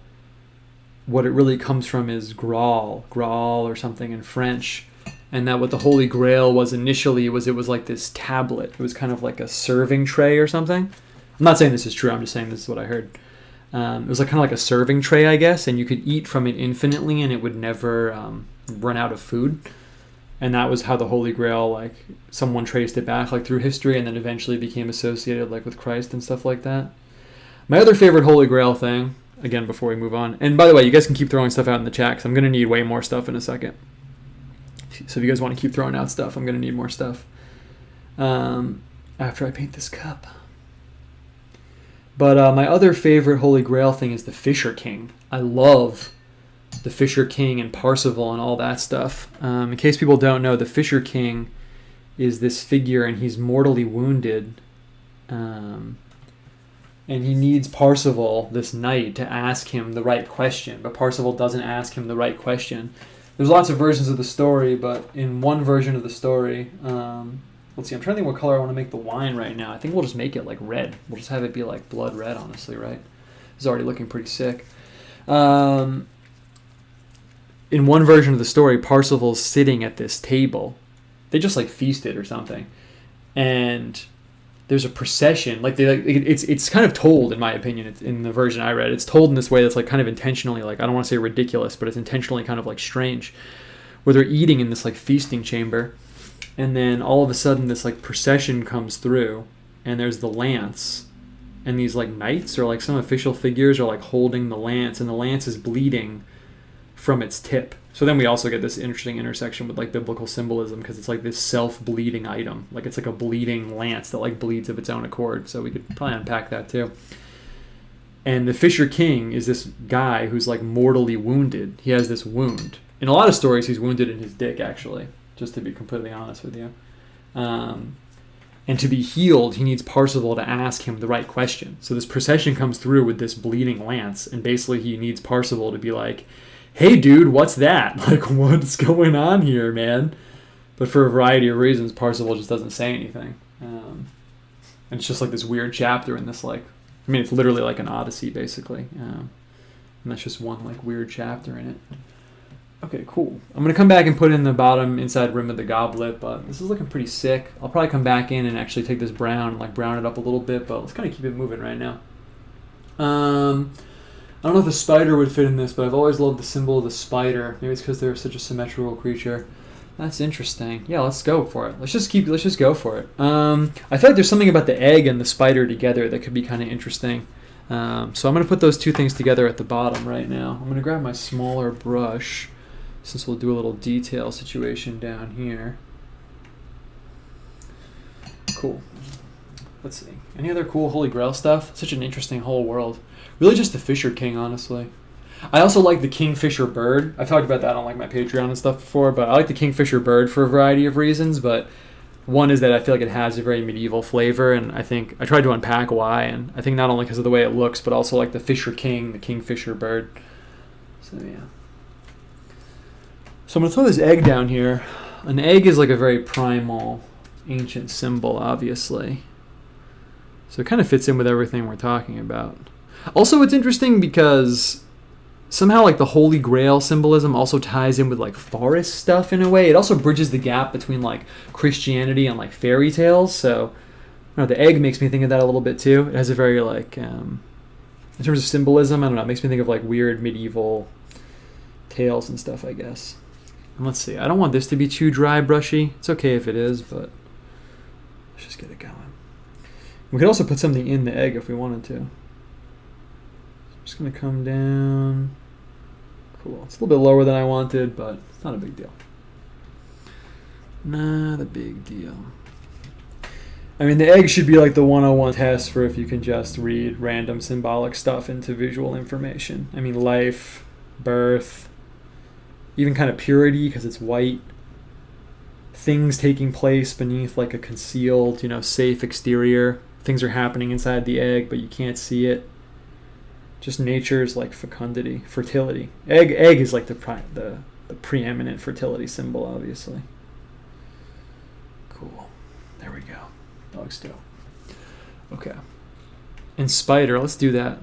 what it really comes from is Graal or something in French, and that what the Holy Grail was initially it was like this tablet. It was kind of like a serving tray or something. I'm not saying this is true, I'm just saying this is what I heard. It was like kind of like a serving tray, I guess, and you could eat from it infinitely and it would never run out of food. And that was how the Holy Grail, like someone traced it back like through history, and then eventually became associated like with Christ and stuff like that. My other favorite Holy Grail thing, again before we move on, and by the way, you guys can keep throwing stuff out in the chat because I'm going to need way more stuff in a second. So if you guys want to keep throwing out stuff, I'm going to need more stuff after I paint this cup. But my other favorite Holy Grail thing is the Fisher King. I love the Fisher King and Parsifal and all that stuff. In case people don't know, the Fisher King is this figure, and he's mortally wounded. And he needs Parsifal, this knight, to ask him the right question. But Parsifal doesn't ask him the right question. There's lots of versions of the story, but in one version of the story... let's see, I'm trying to think what color I want to make the wine right now. I think we'll just make it like red. We'll just have it be like blood red, honestly, right? It's already looking pretty sick. in one version of the story, Parsifal's sitting at this table. They just like feasted or something, and there's a procession. Like it's kind of told, in my opinion, it's in the version I read. It's told in this way that's like kind of intentionally, like I don't want to say ridiculous, but it's intentionally kind of like strange, where they're eating in this like feasting chamber, and then all of a sudden this like procession comes through, and there's the lance, and these like knights or like some official figures are like holding the lance, and the lance is bleeding from its tip. So then we also get this interesting intersection with like biblical symbolism, because it's like this self-bleeding item. Like it's like a bleeding lance that like bleeds of its own accord. So we could probably unpack that too. And the Fisher King is this guy who's like mortally wounded. He has this wound. In a lot of stories, he's wounded in his dick, actually, just to be completely honest with you. And to be healed, he needs Parsifal to ask him the right question. So this procession comes through with this bleeding lance, and basically he needs Parsifal to be like, hey dude, what's that? Like, what's going on here, man? But for a variety of reasons, Parsifal just doesn't say anything. And it's just like this weird chapter in this, like, I mean, it's literally like an Odyssey, basically. And that's just one, like, weird chapter in it. Okay, cool. I'm going to come back and put in the bottom inside rim of the goblet, but this is looking pretty sick. I'll probably come back in and actually take this brown and, like, brown it up a little bit, but let's kind of keep it moving right now. I don't know if the spider would fit in this, but I've always loved the symbol of the spider. Maybe it's because they're such a symmetrical creature. That's interesting. Yeah, let's go for it. Let's just go for it. I feel like there's something about the egg and the spider together that could be kind of interesting. So I'm going to put those two things together at the bottom right now. I'm going to grab my smaller brush, since we'll do a little detail situation down here. Cool. Let's see. Any other cool Holy Grail stuff? Such an interesting whole world. Really just the Fisher King, honestly. I also like the Kingfisher bird. I've talked about that on like my Patreon and stuff before, but I like the Kingfisher bird for a variety of reasons. But one is that I feel like it has a very medieval flavor, and I think I tried to unpack why, and I think not only because of the way it looks, but also like the Fisher King, the Kingfisher bird. So yeah. So I'm going to throw this egg down here. An egg is like a very primal, ancient symbol, obviously. So it kind of fits in with everything we're talking about. Also, it's interesting because somehow like the Holy Grail symbolism also ties in with like forest stuff in a way. It also bridges the gap between like Christianity and like fairy tales. So I don't know, the egg makes me think of that a little bit too. It has a very like, in terms of symbolism, I don't know, it makes me think of like weird medieval tales and stuff, I guess. And let's see, I don't want this to be too dry brushy. It's okay if it is, but let's just get it going. We could also put something in the egg if we wanted to. Just going to come down. Cool. It's a little bit lower than I wanted, but it's not a big deal. Not a big deal. I mean, the egg should be like the 101 test for if you can just read random symbolic stuff into visual information. I mean, life, birth, even kind of purity because it's white. Things taking place beneath like a concealed, safe exterior. Things are happening inside the egg, but you can't see it. Just nature's like fecundity, fertility. Egg is like the preeminent fertility symbol, obviously. Cool. There we go. Dogs too. Okay. And spider, let's do that.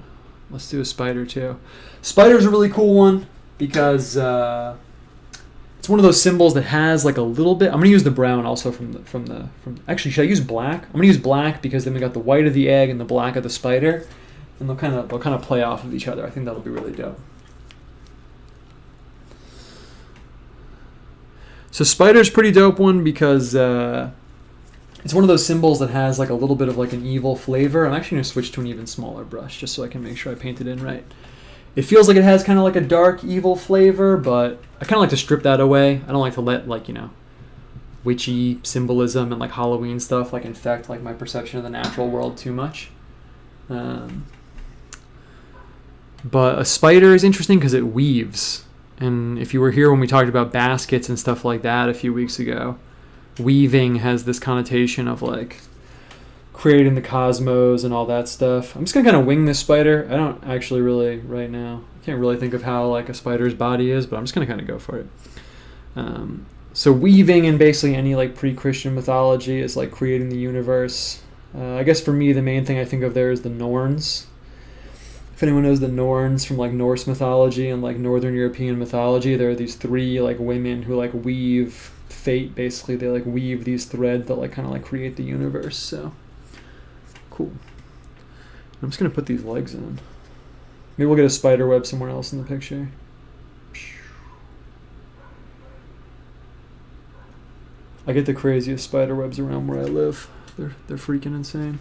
Let's do a spider too. Spider's a really cool one because it's one of those symbols that has like a little bit. I'm gonna use the brown also from. Actually, should I use black? I'm gonna use black because then we got the white of the egg and the black of the spider. And they'll kind of play off of each other. I think that'll be really dope. So spider's pretty dope one because it's one of those symbols that has like a little bit of like an evil flavor. I'm actually going to switch to an even smaller brush just so I can make sure I paint it in right. It feels like it has kind of like a dark evil flavor, but I kind of like to strip that away. I don't like to let like, witchy symbolism and like Halloween stuff like infect like my perception of the natural world too much. But a spider is interesting because it weaves. And if you were here when we talked about baskets and stuff like that a few weeks ago, weaving has this connotation of like creating the cosmos and all that stuff. I'm just going to kind of wing this spider. I don't actually really right now. I can't really think of how like a spider's body is, but I'm just going to kind of go for it. So weaving in basically any like pre-Christian mythology is like creating the universe. I guess for me, the main thing I think of there is the Norns. If anyone knows the Norns from like Norse mythology and like Northern European mythology, there are these three like women who like weave fate. Basically, they like weave these threads that like kind of like create the universe. So cool. I'm just gonna put these legs in. Maybe we'll get a spider web somewhere else in the picture. I get the craziest spider webs around where I live. They're freaking insane.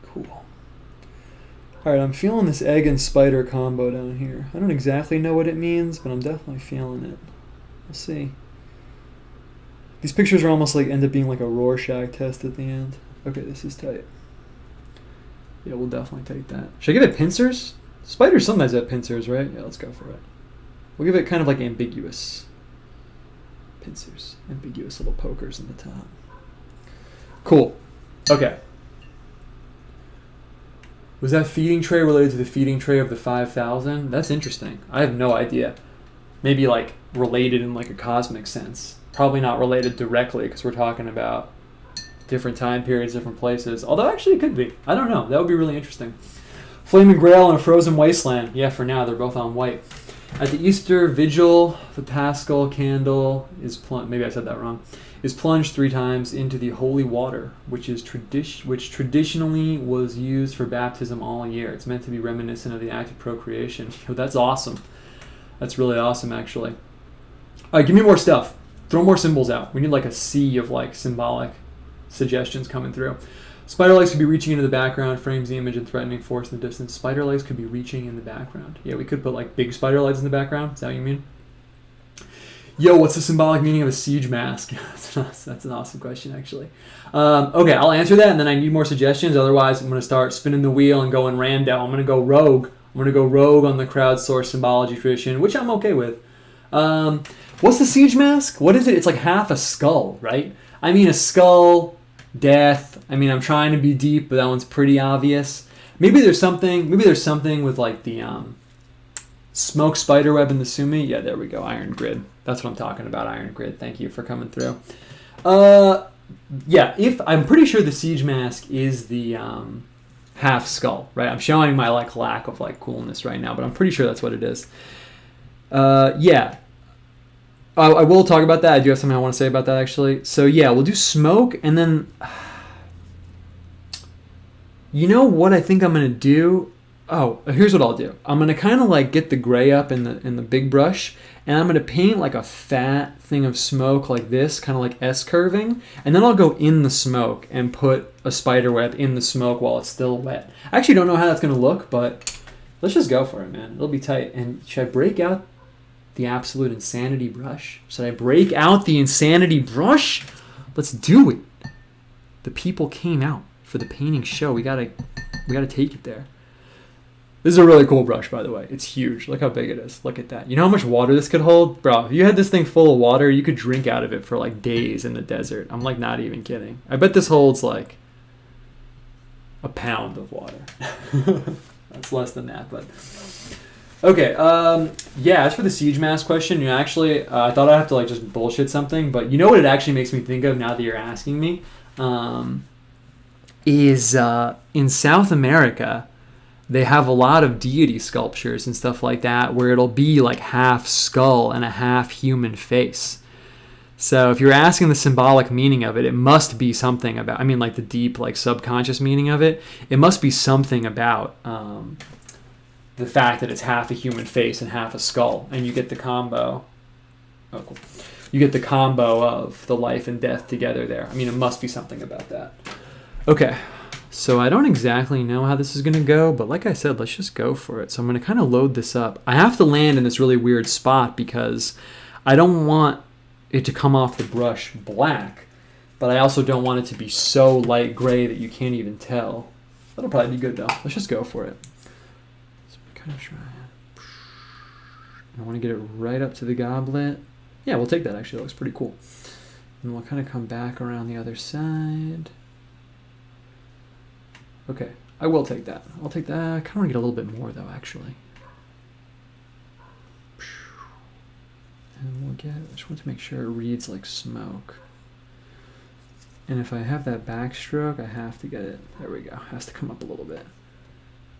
Cool. Alright, I'm feeling this egg and spider combo down here. I don't exactly know what it means, but I'm definitely feeling it. We'll see. These pictures are almost like end up being like a Rorschach test at the end. Okay, this is tight. Yeah, we'll definitely take that. Should I give it pincers? Spiders sometimes have pincers, right? Yeah, let's go for it. We'll give it kind of like ambiguous. Pincers. Ambiguous little pokers in the top. Cool. Okay. Was that feeding tray related to the feeding tray of the 5,000? That's interesting. I have no idea. Maybe like related in like a cosmic sense. Probably not related directly because we're talking about different time periods, different places. Although actually it could be. I don't know. That would be really interesting. Flaming Grail and a Frozen Wasteland. Yeah, for now they're both on white. At the Easter Vigil, the Paschal candle is maybe I said that wrong. Is plunged 3 times into the holy water, which traditionally was used for baptism all year. It's meant to be reminiscent of the act of procreation. Yo, that's awesome. That's really awesome, actually. All right, give me more stuff. Throw more symbols out. We need like a sea of like symbolic suggestions coming through. Spider legs could be reaching into the background, frames the image and threatening force in the distance. Spider legs could be reaching in the background. Yeah, we could put like big spider legs in the background. Is that what you mean? Yo, what's the symbolic meaning of a siege mask? That's an awesome question, actually. Okay, I'll answer that, and then I need more suggestions. Otherwise, I'm going to start spinning the wheel and going rando. I'm going to go rogue. I'm going to go rogue on the crowdsourced symbology tradition, which I'm okay with. What's the siege mask? What is it? It's like half a skull, right? I mean, a skull, death. I mean, I'm trying to be deep, but that one's pretty obvious. Maybe there's something with like the smoke spiderweb in the Sumi. Yeah, there we go. Iron grid. That's what I'm talking about. Iron grid. Thank you for coming through. Yeah, I'm pretty sure the siege mask is the half skull, right? I'm showing my like lack of like coolness right now, but I'm pretty sure that's what it is. Yeah. I will talk about that. I do have something I want to say about that, actually. So, yeah, we'll do smoke, and then... You know what I think I'm going to do? Oh, here's what I'll do. I'm going to kind of, like, get the gray up in the big brush, and I'm going to paint, like, a fat thing of smoke like this, kind of like S-curving, and then I'll go in the smoke and put a spider web in the smoke while it's still wet. I actually don't know how that's going to look, but let's just go for it, man. It'll be tight. And should I break out the absolute insanity brush? Should I break out the insanity brush? Let's do it. The people came out for the painting show. We gotta take it there. This is a really cool brush, by the way. It's huge. Look how big it is. Look at that. You know how much water this could hold? Bro, if you had this thing full of water, you could drink out of it for like days in the desert. I'm like not even kidding. I bet this holds like a pound of water. That's less than that, but... Okay, yeah, as for the siege mask question, actually, I thought I'd have to like just bullshit something, but you know what it actually makes me think of now that you're asking me? Is in South America, they have a lot of deity sculptures and stuff like that where it'll be like half skull and a half human face. So if you're asking the symbolic meaning of it, it must be something about, I mean like the deep like subconscious meaning of it, it must be something about... the fact that it's half a human face and half a skull, and you get the combo. Oh, cool. You get the combo of the life and death together there. I mean, it must be something about that. Okay, so I don't exactly know how this is going to go, but like I said, let's just go for it. So I'm going to kind of load this up. I have to land in this really weird spot because I don't want it to come off the brush black, but I also don't want it to be so light gray that you can't even tell. That'll probably be good, though. Let's just go for it. I want to get it right up to the goblet. Yeah, we'll take that, actually. That looks pretty cool. And we'll kind of come back around the other side. Okay, I will take that. I'll take that. I kind of want to get a little bit more, though, actually. And we'll get... I just want to make sure it reads like smoke. And if I have that backstroke, I have to get it... There we go. It has to come up a little bit.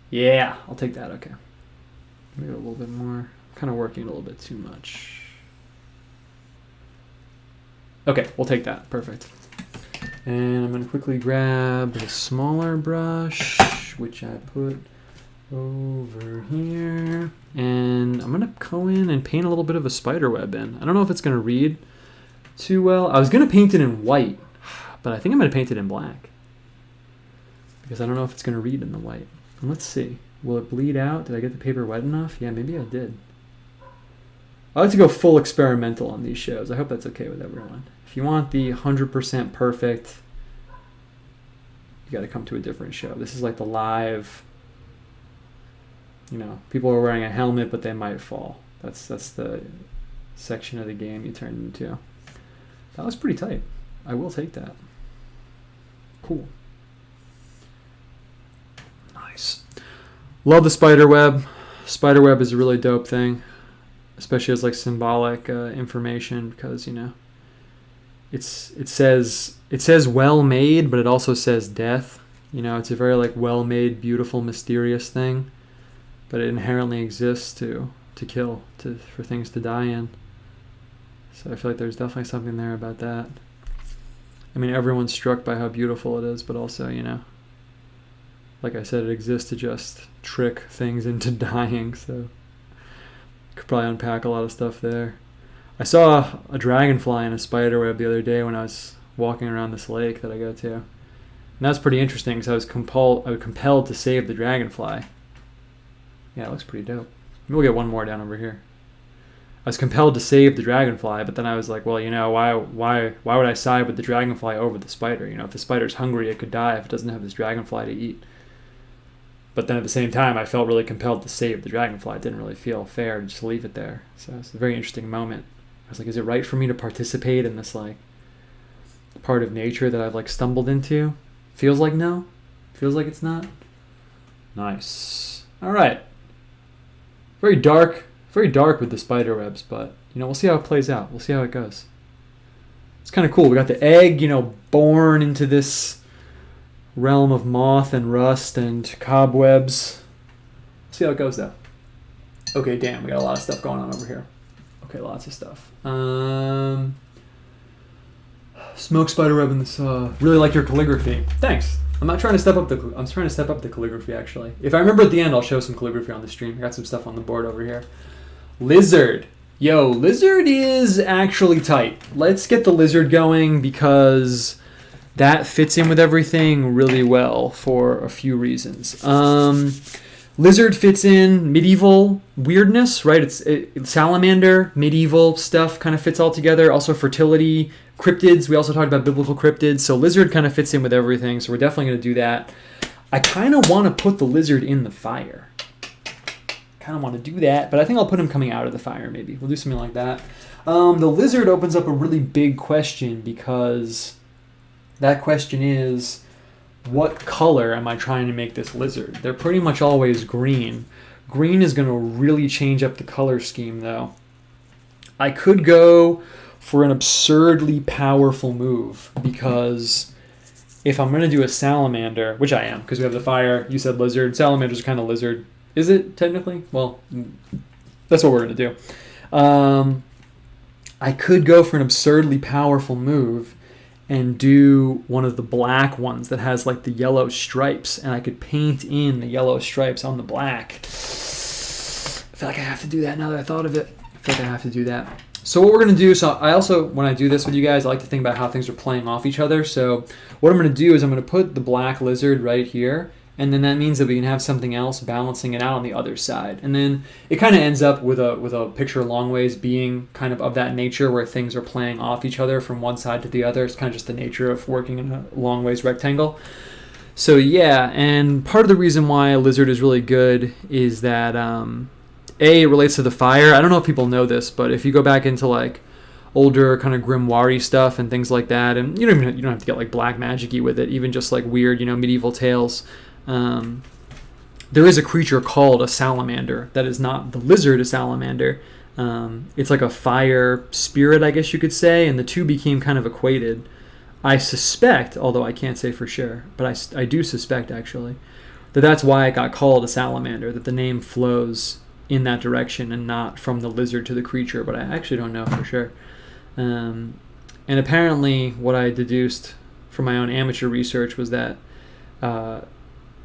Yeah, I'll take that. Okay. Maybe a little bit more. I'm kind of working a little bit too much. Okay, we'll take that. Perfect. And I'm going to quickly grab the smaller brush, which I put over here. And I'm going to go in and paint a little bit of a spider web in. I don't know if it's going to read too well. I was going to paint it in white, but I think I'm going to paint it in black, because I don't know if it's going to read in the white. And let's see. Will it bleed out? Did I get the paper wet enough? Yeah, maybe I did. I like to go full experimental on these shows. I hope that's okay with everyone. If you want the 100% perfect, you got to come to a different show. This is like the live, you know, people are wearing a helmet, but they might fall. That's the section of the game you turn into. That was pretty tight. I will take that. Cool. Nice. Love the spider web. Spider web is a really dope thing, especially as like symbolic information, because, you know, it says well made, but it also says death. You know, it's a very like well made, beautiful, mysterious thing, but it inherently exists to kill, for things to die in. So I feel like there's definitely something there about that. I mean, everyone's struck by how beautiful it is, but also, you know, like I said, it exists to just trick things into dying, so could probably unpack a lot of stuff there. I saw a dragonfly in a spider web the other day when I was walking around this lake that I go to. And that's pretty interesting, because I was compelled to save the dragonfly. Yeah, it looks pretty dope. Maybe we'll get one more down over here. I was compelled to save the dragonfly, but then I was like, well, you know, why would I side with the dragonfly over the spider? You know, if the spider's hungry, it could die if it doesn't have this dragonfly to eat. But then at the same time, I felt really compelled to save the dragonfly. It didn't really feel fair to just leave it there. So it's a very interesting moment. I was like, is it right for me to participate in this like part of nature that I've like stumbled into? Feels like no. Feels like it's not. Nice. All right. Very dark with the spider webs, but, you know, we'll see how it plays out. We'll see how it goes. It's kind of cool. We got the egg, you know, born into this realm of moth and rust and cobwebs. See how it goes, though. Okay, damn, we got a lot of stuff going on over here. Okay, lots of stuff. Smoke spider web in this. Really like your calligraphy. Thanks. I'm trying to step up the calligraphy, actually. If I remember at the end, I'll show some calligraphy on the stream. I got some stuff on the board over here. Lizard. Yo, lizard is actually tight. Let's get the lizard going, because that fits in with everything really well for a few reasons. Lizard fits in medieval weirdness, right? It's salamander, medieval stuff kind of fits all together. Also fertility, cryptids. We also talked about biblical cryptids. So lizard kind of fits in with everything. So we're definitely going to do that. I kind of want to put the lizard in the fire. Kind of want to do that, but I think I'll put him coming out of the fire maybe. We'll do something like that. The lizard opens up a really big question, because that question is, what color am I trying to make this lizard? They're pretty much always green. Green is going to really change up the color scheme, though. I could go for an absurdly powerful move, because if I'm going to do a salamander, which I am, because we have the fire, you said lizard, salamanders are kind of lizard. Is it technically? Well, that's what we're going to do. I could go for an absurdly powerful move and do one of the black ones that has like the yellow stripes, and I could paint in the yellow stripes on the black. I feel like I have to do that now that I thought of it. I feel like I have to do that. So what we're going to do, so I also, when I do this with you guys, I like to think about how things are playing off each other. So what I'm going to do is I'm going to put the black lizard right here, and then that means that we can have something else balancing it out on the other side. And then it kind of ends up with a picture long ways being kind of that nature, where things are playing off each other from one side to the other. It's kind of just the nature of working in a long ways rectangle. So yeah, and part of the reason why a lizard is really good is that it relates to the fire. I don't know if people know this, but if you go back into like older kind of grimoire stuff and things like that, and you don't have to get like black magic-y with it, even just like weird, medieval tales. There is a creature called a salamander that is not the lizard, a salamander. It's like a fire spirit, I guess you could say, and the two became kind of equated. I suspect, although I can't say for sure, but I do suspect actually, that's why it got called a salamander, that the name flows in that direction and not from the lizard to the creature, but I actually don't know for sure. And apparently what I deduced from my own amateur research was that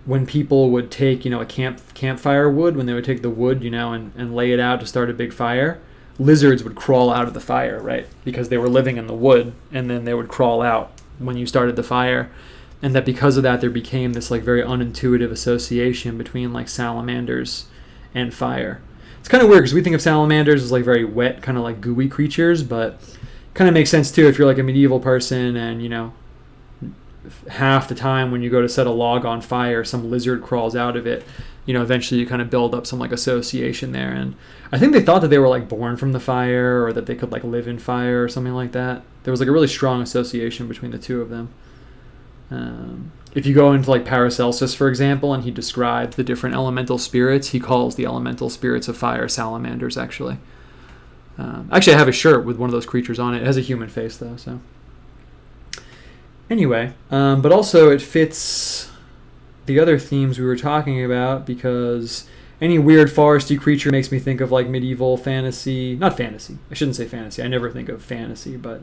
when people would take, a campfire wood, when they would take the wood, and lay it out to start a big fire, lizards would crawl out of the fire, right? Because they were living in the wood, and then they would crawl out when you started the fire. And that because of that, there became this like very unintuitive association between like salamanders and fire. It's kind of weird because we think of salamanders as like very wet, kind of like gooey creatures, but kind of makes sense too if you're like a medieval person and, half the time when you go to set a log on fire, some lizard crawls out of it. Eventually you kind of build up some like association there. And I think they thought that they were like born from the fire or that they could like live in fire or something like that. There was like a really strong association between the two of them. If you go into like Paracelsus, for example, and he describes the different elemental spirits, he calls the elemental spirits of fire salamanders, actually. Actually, I have a shirt with one of those creatures on it. It has a human face, though, so... Anyway, but also it fits the other themes we were talking about, because any weird foresty creature makes me think of like medieval fantasy. Not fantasy. I shouldn't say fantasy. I never think of fantasy, but,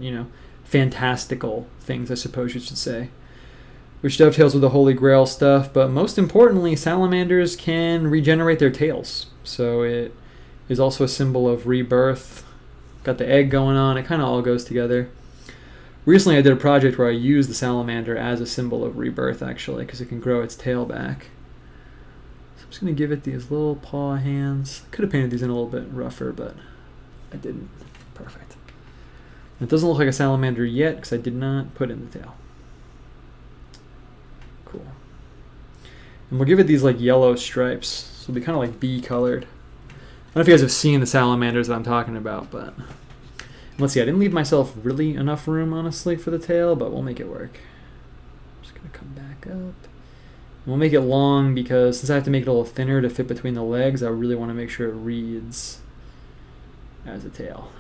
fantastical things, I suppose you should say. Which dovetails with the Holy Grail stuff, but most importantly, salamanders can regenerate their tails. So it is also a symbol of rebirth. Got the egg going on. It kind of all goes together. Recently, I did a project where I used the salamander as a symbol of rebirth, actually, because it can grow its tail back. So I'm just going to give it these little paw hands. I could have painted these in a little bit rougher, but I didn't. Perfect. It doesn't look like a salamander yet, because I did not put in the tail. Cool. And we'll give it these like yellow stripes. So it'll be kind of like bee colored. I don't know if you guys have seen the salamanders that I'm talking about, but let's see. I didn't leave myself really enough room, honestly, for the tail, but we'll make it work. I'm just going to come back up. And we'll make it long because since I have to make it a little thinner to fit between the legs, I really want to make sure it reads as a tail.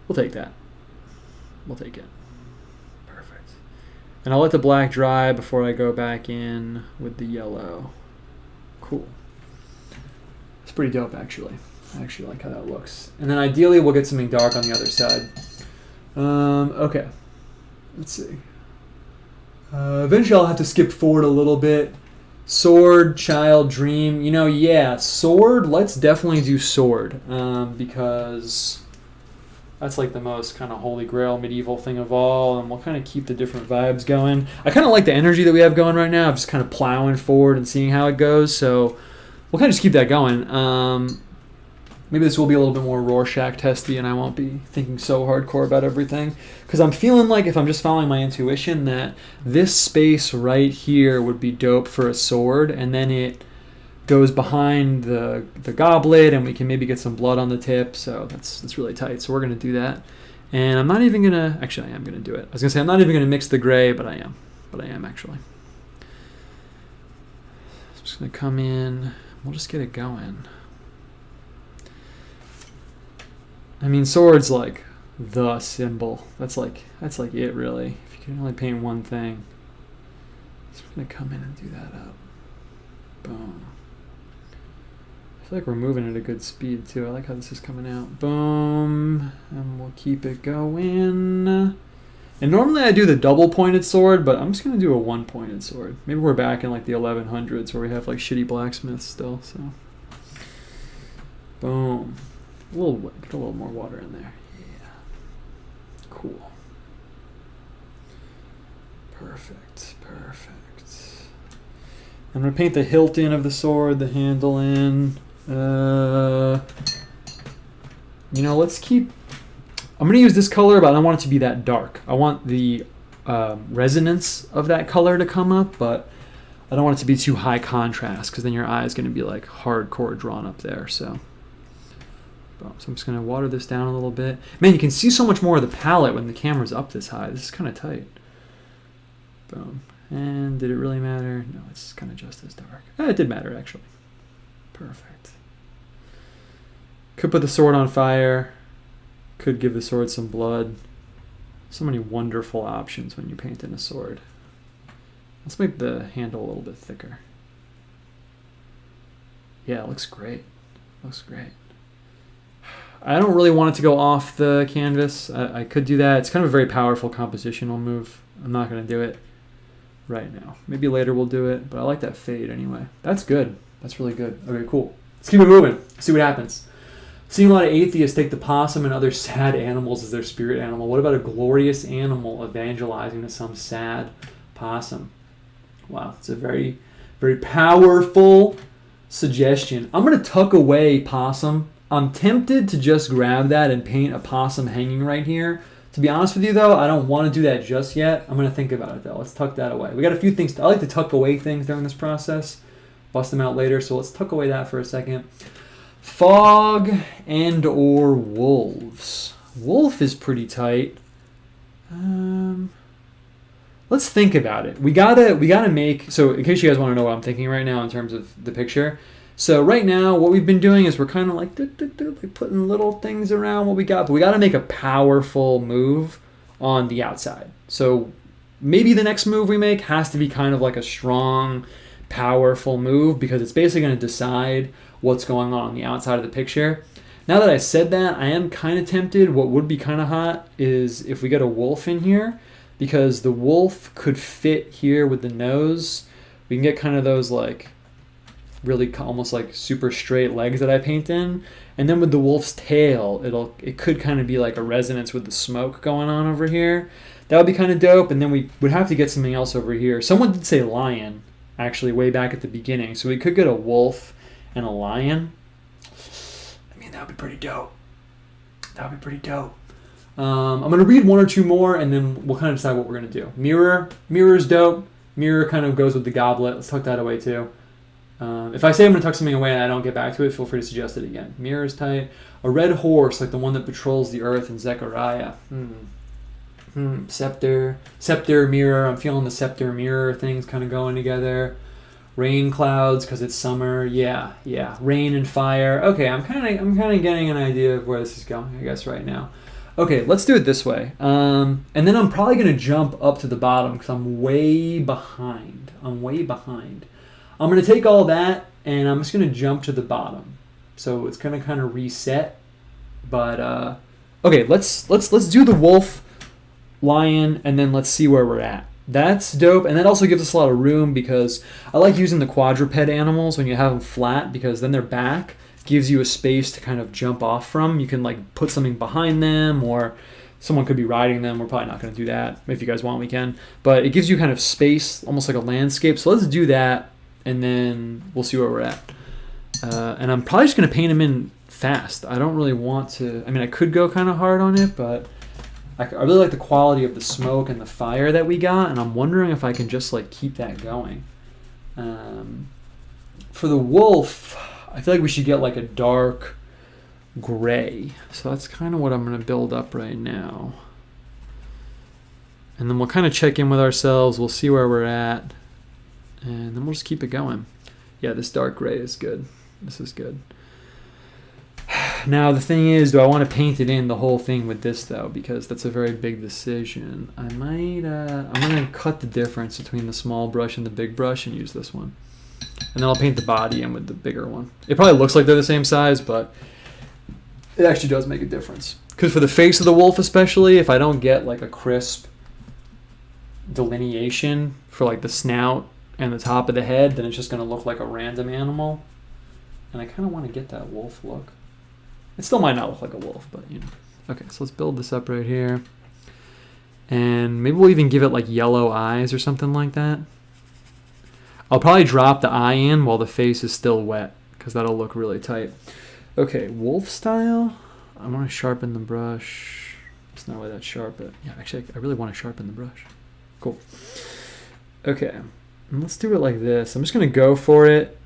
We'll take that. We'll take it. And I'll let the black dry before I go back in with the yellow. Cool. It's pretty dope, actually. I actually like how that looks. And then ideally, we'll get something dark on the other side. Okay. Let's see. Eventually, I'll have to skip forward a little bit. Sword, child, dream. Yeah, sword. Let's definitely do sword. Because... that's like the most kind of holy grail medieval thing of all, and we'll kind of keep the different vibes going. I kind of like the energy that we have going right now, just kind of plowing forward and seeing how it goes, so we'll kind of just keep that going. Maybe this will be a little bit more Rorschach testy, and I won't be thinking so hardcore about everything, because I'm feeling like if I'm just following my intuition that this space right here would be dope for a sword, and then it goes behind the goblet, and we can maybe get some blood on the tip, so that's really tight. So we're going to do that. And I'm not even going to... actually, I am going to do it. I was going to say I'm not even going to mix the gray, but I am. But I am, actually. I'm just going to come in. We'll just get it going. I mean, sword's like the symbol. That's like it, really. If you can only paint one thing. So we're going to come in and do that up. Boom. I feel like we're moving at a good speed, too. I like how this is coming out. Boom. And we'll keep it going. And normally I do the double-pointed sword, but I'm just going to do a one-pointed sword. Maybe we're back in like the 1100s where we have like shitty blacksmiths still, so. Boom. Put a little more water in there. Yeah. Cool. Perfect. I'm going to paint the hilt in of the sword, the handle in. Let's keep... I'm going to use this color, but I don't want it to be that dark. I want the resonance of that color to come up, but I don't want it to be too high contrast, because then your eye is going to be like hardcore drawn up there. So I'm just going to water this down a little bit. Man, you can see so much more of the palette when the camera's up this high. This is kind of tight. Boom. And did it really matter? No, it's kind of just as dark. It did matter, actually. Perfect. Could put the sword on fire. Could give the sword some blood. So many wonderful options when you paint in a sword. Let's make the handle a little bit thicker. Yeah, it looks great. Looks great. I don't really want it to go off the canvas. I could do that. It's kind of a very powerful compositional move. I'm not going to do it right now. Maybe later we'll do it, but I like that fade anyway. That's good. That's really good. Okay, cool. Let's keep it moving. See what happens. Seeing a lot of atheists take the possum and other sad animals as their spirit animal. What about a glorious animal evangelizing to some sad possum? Wow, it's a very, very powerful suggestion. I'm going to tuck away possum. I'm tempted to just grab that and paint a possum hanging right here. To be honest with you, though, I don't want to do that just yet. I'm going to think about it, though. Let's tuck that away. We got a few things. I like to tuck away things during this process. Bust them out later, so let's tuck away that for a second. Fog and or wolves. Wolf is pretty tight. Let's think about it. We gotta make, so in case you guys want to know what I'm thinking right now in terms of the picture. So right now, what we've been doing is we're kind of like putting little things around what we got, but we got to make a powerful move on the outside. So maybe the next move we make has to be kind of like a strong, powerful move because it's basically going to decide what's going on the outside of the picture. Now that I said that, I am kind of tempted. What would be kind of hot is if we get a wolf in here, because the wolf could fit here with the nose. We can get kind of those like really almost like super straight legs that I paint in, and then with the wolf's tail it could kind of be like a resonance with the smoke going on over here. That would be kind of dope. And then we would have to get something else over here. Someone did say lion actually way back at the beginning, so we could get a wolf and a lion. I mean, that would be pretty dope. That would be pretty dope. I'm going to read one or two more and then we'll kind of decide what we're going to do. Mirror's dope. Mirror kind of goes with the goblet. Let's tuck that away too. If I say I'm going to tuck something away and I don't get back to it, feel free to suggest it again. Mirror is tight. A red horse, like the one that patrols the earth in Zechariah. Scepter, mirror. I'm feeling the scepter, mirror things kind of going together. Rain clouds because it's summer. Yeah. Rain and fire. Okay, I'm kind of getting an idea of where this is going, I guess, right now. Okay, let's do it this way. And then I'm probably going to jump up to the bottom because I'm way behind. I'm going to take all that and I'm just going to jump to the bottom. So it's going to kind of reset. But okay, let's do the wolf, lion, and then let's see where we're at. That's dope, and that also gives us a lot of room because I like using the quadruped animals when you have them flat because then their back gives you a space to kind of jump off from. You can like put something behind them or someone could be riding them. We're probably not going to do that. If you guys want, we can. But it gives you kind of space, almost like a landscape. So let's do that, and then we'll see where we're at. And I'm probably just going to paint them in fast. I don't really want to... I mean, I could go kind of hard on it, but I really like the quality of the smoke and the fire that we got, and I'm wondering if I can just like keep that going. For the wolf, I feel like we should get like a dark gray. So that's kind of what I'm going to build up right now. And then we'll kind of check in with ourselves. We'll see where we're at. And then we'll just keep it going. Yeah, this dark gray is good. This is good. Now the thing is, do I want to paint it in the whole thing with this though? Because that's a very big decision. I'm going to cut the difference between the small brush and the big brush and use this one. And then I'll paint the body in with the bigger one. It probably looks like they're the same size, but it actually does make a difference. Because for the face of the wolf especially, if I don't get like a crisp delineation for like the snout and the top of the head, then it's just going to look like a random animal. And I kind of want to get that wolf look. It still might not look like a wolf, but you know. Okay, so let's build this up right here. And maybe we'll even give it like yellow eyes or something like that. I'll probably drop the eye in while the face is still wet, because that'll look really tight. Okay, wolf style. I want to sharpen the brush. It's not really that sharp, but yeah, actually I really want to sharpen the brush. Cool. Okay, and let's do it like this. I'm just going to go for it.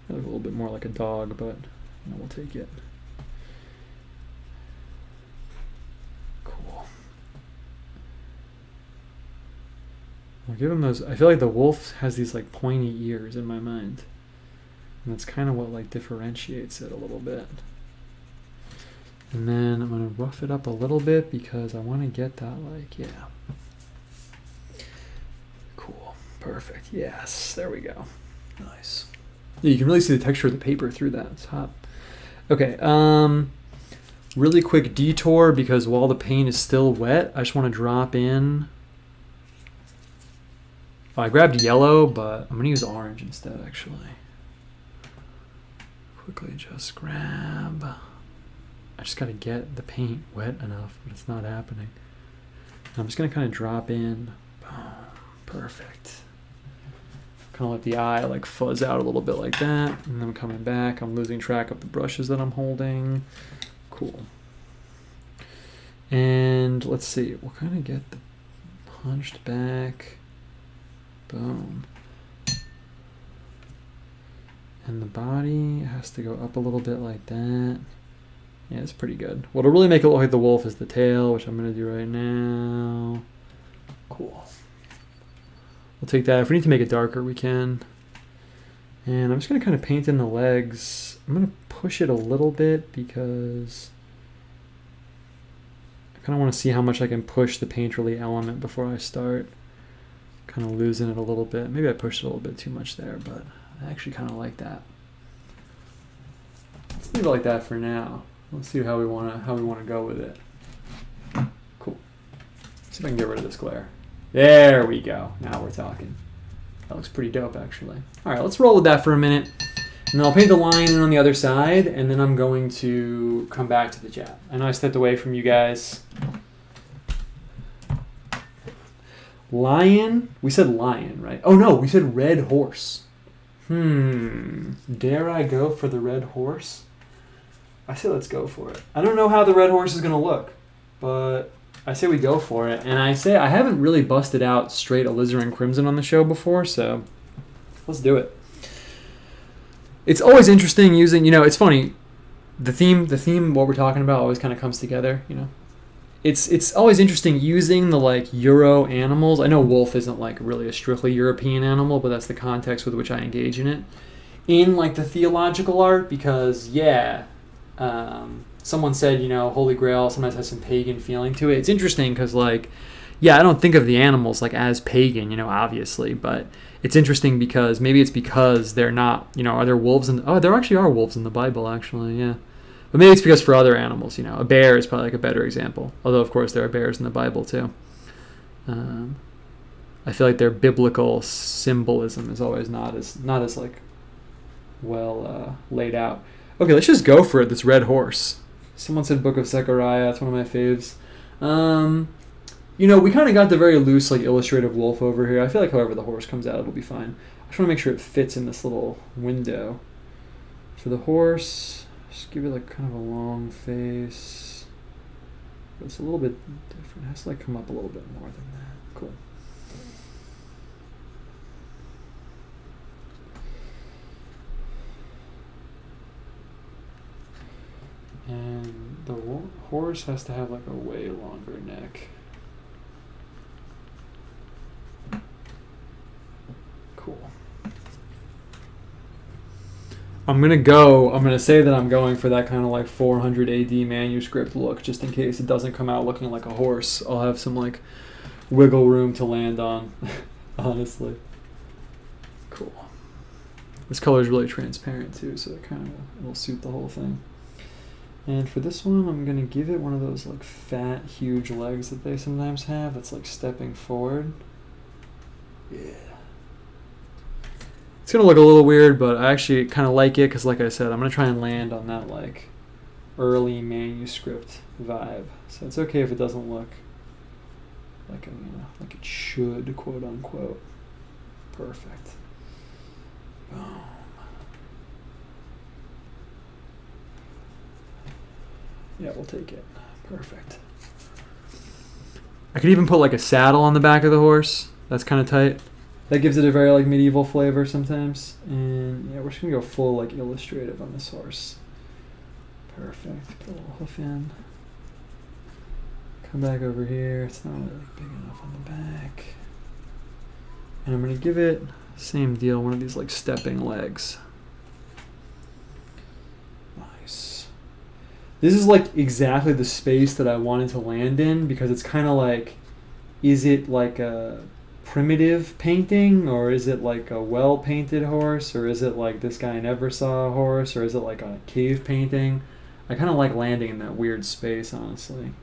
Look a little bit more like a dog, but you know, we'll take it. Cool. I'll give him those. I feel like the wolf has these like pointy ears in my mind, and that's kind of what like differentiates it a little bit. And then I'm going to rough it up a little bit because I want to get that, like, yeah. Cool. Perfect. Yes. There we go. Nice. Yeah, you can really see the texture of the paper through that. It's hot. Okay. Really quick detour because while the paint is still wet, I just want to drop in. Oh, I grabbed yellow, but I'm going to use orange instead, actually. Quickly just grab. I just got to get the paint wet enough, but it's not happening. And I'm just going to kind of drop in. Boom. Perfect. Kind of let the eye like fuzz out a little bit like that. And then I'm coming back. I'm losing track of the brushes that I'm holding. Cool. And let's see. We'll kind of get the punched back. Boom. And the body has to go up a little bit like that. Yeah, it's pretty good. What'll really make it look like the wolf is the tail, which I'm going to do right now. Cool. We'll take that. If we need to make it darker, we can. And I'm just going to kind of paint in the legs. I'm going to push it a little bit because I kind of want to see how much I can push the painterly element before I start. Kind of losing it a little bit. Maybe I pushed it a little bit too much there, but I actually kind of like that. Let's leave it like that for now. Let's see how we want to go with it. Cool. See if I can get rid of this glare. There we go. Now we're talking. That looks pretty dope, actually. All right, let's roll with that for a minute. And then I'll paint the line in on the other side, and then I'm going to come back to the chat. I know I stepped away from you guys. Lion? We said lion, right? Oh, no, we said red horse. Dare I go for the red horse? I say let's go for it. I don't know how the red horse is going to look, but I say we go for it. And I say I haven't really busted out straight alizarin crimson on the show before, so let's do it. It's always interesting using, it's funny. The theme, what we're talking about always kind of comes together, It's always interesting using the like Euro animals. I know wolf isn't like really a strictly European animal, but that's the context with which I engage in it. In like the theological art, because someone said, Holy Grail sometimes has some pagan feeling to it. It's interesting because like, I don't think of the animals like as pagan, obviously, but it's interesting because maybe it's because they're not, are there wolves there actually are wolves in the Bible, actually, yeah. But maybe it's because for other animals, a bear is probably like a better example. Although, of course, there are bears in the Bible, too. I feel like their biblical symbolism is always not as like well laid out. Okay, let's just go for it, this red horse. Someone said Book of Zechariah. That's one of my faves. We kind of got the very loose, like, illustrative wolf over here. I feel like however the horse comes out, it'll be fine. I just want to make sure it fits in this little window. For the horse... Just give it like kind of a long face. But it's a little bit different. It has to like come up a little bit more than that. Cool. And the horse has to have like a way longer neck. Cool. I'm going to say that I'm going for that kind of like 400 AD manuscript look, just in case it doesn't come out looking like a horse. I'll have some like wiggle room to land on, honestly. Cool. This color is really transparent too, so it'll suit the whole thing. And for this one, I'm going to give it one of those like fat, huge legs that they sometimes have that's like stepping forward. Yeah. It's going to look a little weird, but I actually kind of like it because, like I said, I'm going to try and land on that, like, early manuscript vibe. So it's okay if it doesn't look like it should, quote unquote. Perfect. Boom. Yeah, we'll take it. Perfect. I could even put, like, a saddle on the back of the horse. That's kind of tight. That gives it a very like medieval flavor sometimes. And yeah, we're just gonna go full like illustrative on this horse. Perfect. Put a little hoof in. Come back over here. It's not really big enough on the back. And I'm gonna give it same deal, one of these like stepping legs. Nice. This is like exactly the space that I wanted to land in, because it's kind of like, is it like a primitive painting, or is it like a well-painted horse, or is it like this guy never saw a horse, or is it like a cave painting? I kind of like landing in that weird space, honestly.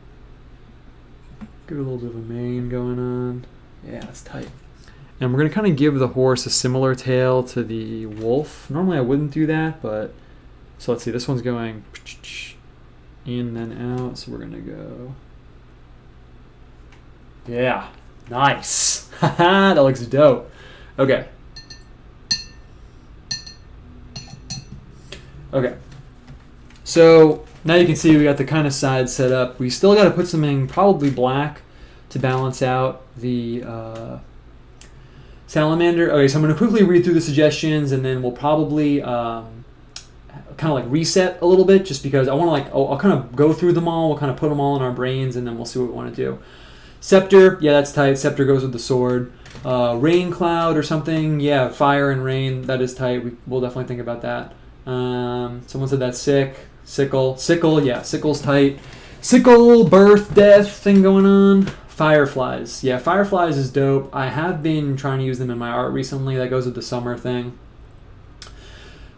Get a little bit of a mane going on. Yeah, that's tight. And we're going to kind of give the horse a similar tail to the wolf. Normally I wouldn't do that, but... So let's see, this one's going in then out, so we're going to go... Yeah, nice. Haha, that looks dope. Okay. Okay. So now you can see we got the kind of side set up. We still got to put something probably black to balance out the salamander. Okay, so I'm going to quickly read through the suggestions, and then we'll probably kind of like reset a little bit, just because I want to like, I'll kind of go through them all. We'll kind of put them all in our brains, and then we'll see what we want to do. Scepter, yeah, that's tight. Scepter goes with the sword. Rain cloud or something, yeah, fire and rain, that is tight. We'll definitely think about that. Someone said that's sick. Sickle, yeah, sickle's tight. Sickle, birth, death thing going on. Fireflies, yeah, fireflies is dope. I have been trying to use them in my art recently. That goes with the summer thing.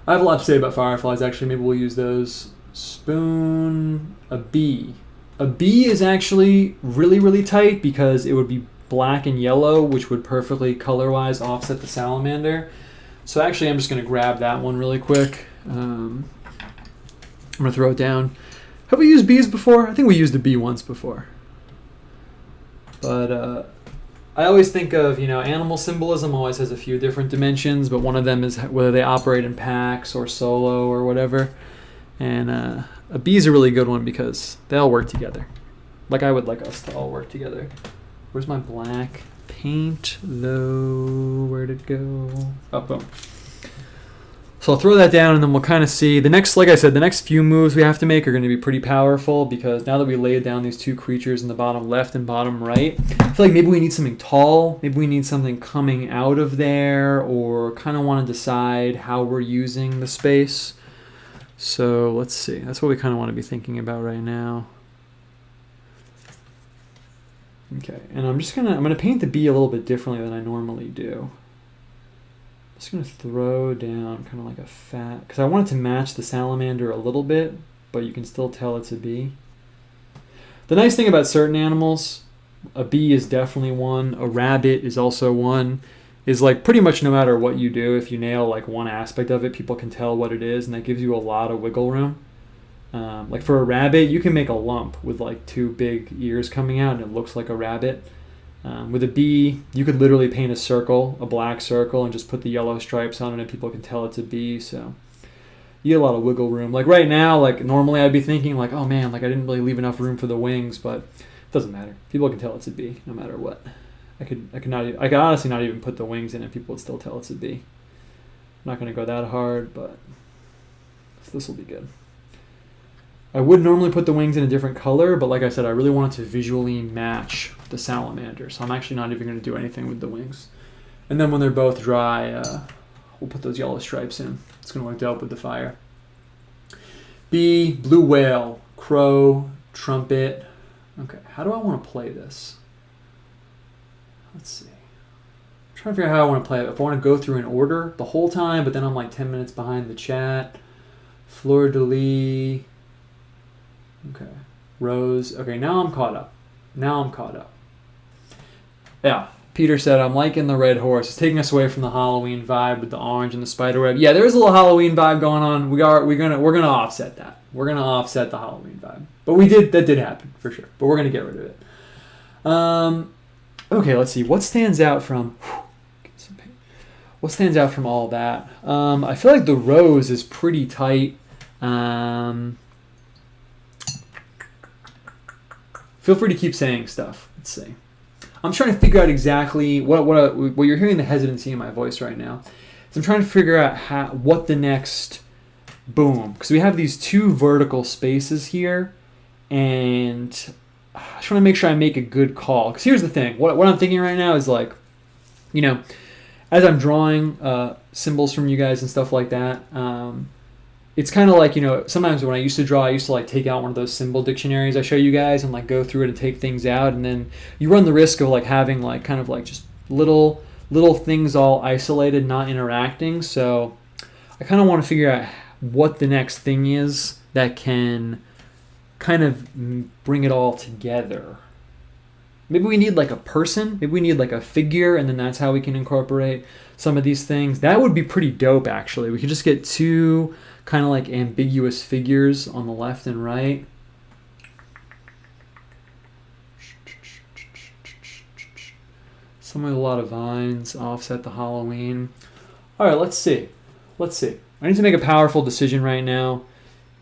I have a lot to say about fireflies, actually. Maybe we'll use those. Spoon, a bee. A bee is actually really, really tight, because it would be black and yellow, which would perfectly color-wise offset the salamander. So actually, I'm just going to grab that one really quick. I'm going to throw it down. Have we used bees before? I think we used a bee once before. But I always think of, animal symbolism always has a few different dimensions, but one of them is whether they operate in packs or solo or whatever. And a bee's a really good one because they all work together. Like I would like us to all work together. Where's my black paint, though? Where'd it go? Oh, boom. So I'll throw that down, and then we'll kind of see. The next, like I said, the next few moves we have to make are going to be pretty powerful, because now that we laid down these two creatures in the bottom left and bottom right, I feel like maybe we need something tall. Maybe we need something coming out of there, or kind of want to decide how we're using the space. So let's see. That's what we kind of want to be thinking about right now. Okay, and I'm gonna paint the bee a little bit differently than I normally do. I'm just gonna throw down kind of like a fat, because I want it to match the salamander a little bit, but you can still tell it's a bee. The nice thing about certain animals, a bee is definitely one, a rabbit is also one, is like pretty much no matter what you do, if you nail like one aspect of it, people can tell what it is, and that gives you a lot of wiggle room. Like for a rabbit, you can make a lump with like two big ears coming out, and it looks like a rabbit. With a bee, you could literally paint a circle, a black circle, and just put the yellow stripes on it, and people can tell it's a bee. So you get a lot of wiggle room. Like right now, like normally I'd be thinking like, oh man, like I didn't really leave enough room for the wings, but it doesn't matter. People can tell it's a bee no matter what. I could honestly not even put the wings in, and people would still tell it's a bee. I'm not going to go that hard, but this will be good. I would normally put the wings in a different color, but like I said, I really wanted to visually match the salamander, so I'm actually not even going to do anything with the wings. And then when they're both dry, we'll put those yellow stripes in. It's going to look dope with the fire. Bee, blue whale, crow, trumpet. Okay, how do I want to play this? Let's see. I'm trying to figure out how I want to play it. If I want to go through in order the whole time, but then I'm like 10 minutes behind the chat. Fleur de lis. Okay. Rose. Okay, now I'm caught up. Yeah. Peter said, I'm liking the red horse. It's taking us away from the Halloween vibe with the orange and the spider web. Yeah, there's a little Halloween vibe going on. We're gonna offset that. We're gonna offset the Halloween vibe. But that did happen for sure. But we're gonna get rid of it. Okay, let's see. What stands out from all that? I feel like the rose is pretty tight. Feel free to keep saying stuff. Let's see. I'm trying to figure out exactly what you're hearing, the hesitancy in my voice right now. So I'm trying to figure out what the next boom, because we have these two vertical spaces here, and I just want to make sure I make a good call. Because here's the thing. What I'm thinking right now is like, as I'm drawing symbols from you guys and stuff like that, it's kind of like, you know, sometimes when I used to draw, I used to like take out one of those symbol dictionaries I show you guys and like go through it and take things out, and then you run the risk of like having like kind of like just little things all isolated, not interacting. So I kind of want to figure out what the next thing is that can kind of bring it all together. Maybe we need like a person, maybe we need like a figure, and then that's how we can incorporate some of these things. That would be pretty dope, actually. We could just get two kind of like ambiguous figures on the left and right. Some with a lot of vines offset the Halloween. All right, let's see. I need to make a powerful decision right now.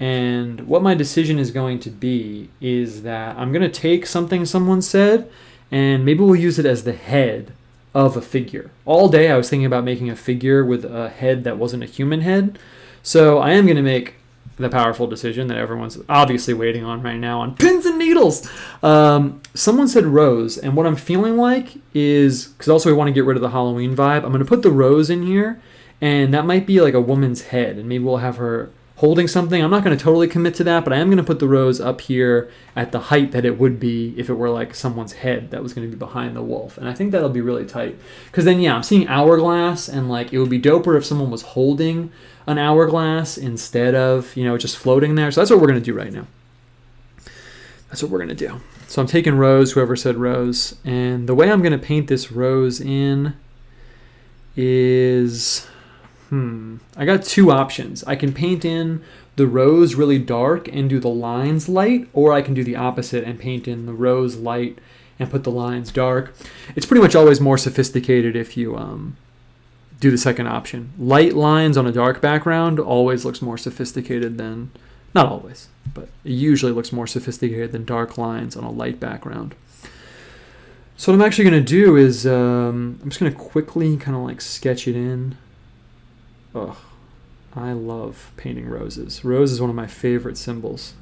And what my decision is going to be is that I'm going to take something someone said, and maybe we'll use it as the head of a figure. All day I was thinking about making a figure with a head that wasn't a human head. So I am going to make the powerful decision that everyone's obviously waiting on right now on pins and needles. Someone said rose, and what I'm feeling like is, because also we want to get rid of the Halloween vibe, I'm going to put the rose in here, and that might be like a woman's head, and maybe we'll have her holding something. I'm not going to totally commit to that, but I am going to put the rose up here at the height that it would be if it were like someone's head that was going to be behind the wolf. And I think that'll be really tight. Because then, yeah, I'm seeing hourglass, and like it would be doper if someone was holding an hourglass instead of, you know, just floating there. So that's what we're going to do right now. So I'm taking rose, whoever said rose. And the way I'm going to paint this rose in is... I got two options. I can paint in the rose really dark and do the lines light, or I can do the opposite and paint in the rose light and put the lines dark. It's pretty much always more sophisticated if you do the second option. Light lines on a dark background always looks more sophisticated than, not always, but it usually looks more sophisticated than dark lines on a light background. So what I'm actually going to do is I'm just going to quickly kind of like sketch it in. Oh, I love painting roses. Rose is one of my favorite symbols.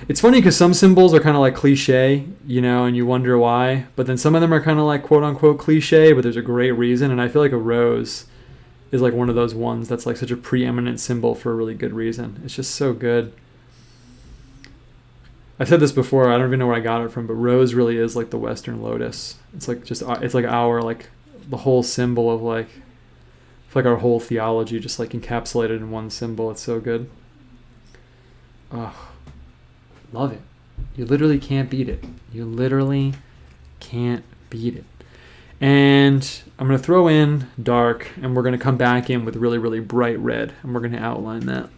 It's funny because some symbols are kind of like cliche, you know, and you wonder why. But then some of them are kind of like quote-unquote cliche, but there's a great reason. And I feel like a rose is like one of those ones that's like such a preeminent symbol for a really good reason. It's just so good. I've said this before. I don't even know where I got it from, but rose really is like the Western lotus. It's like just, it's like our, like the whole symbol of like, like our whole theology just like encapsulated in one symbol. It's so good. Oh, love it. You literally can't beat it. And I'm going to throw in dark, and we're going to come back in with really, really bright red, and we're going to outline that.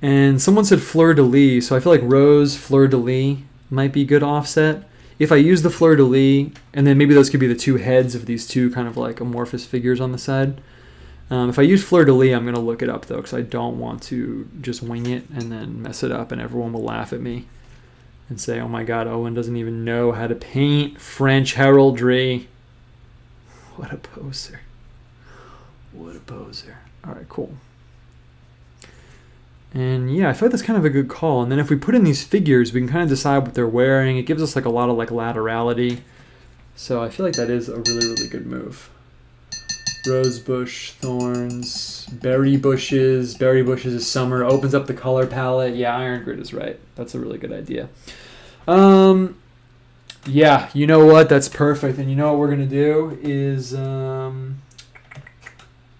And someone said fleur-de-lis, so I feel like rose, fleur-de-lis might be good offset. If I use the fleur-de-lis, and then maybe those could be the two heads of these two kind of like amorphous figures on the side. If I use fleur-de-lis, I'm going to look it up though, because I don't want to just wing it and then mess it up, and everyone will laugh at me and say, oh my god, Owen doesn't even know how to paint French heraldry. What a poser. All right, cool. And yeah, I feel like that's kind of a good call. And then if we put in these figures, we can kind of decide what they're wearing. It gives us like a lot of like laterality. So I feel like that is a really, really good move. Rose bush, thorns, berry bushes. Berry bushes is summer. Opens up the color palette. Yeah, iron grid is right. That's a really good idea. Yeah, you know what? That's perfect. And you know what we're going to do is I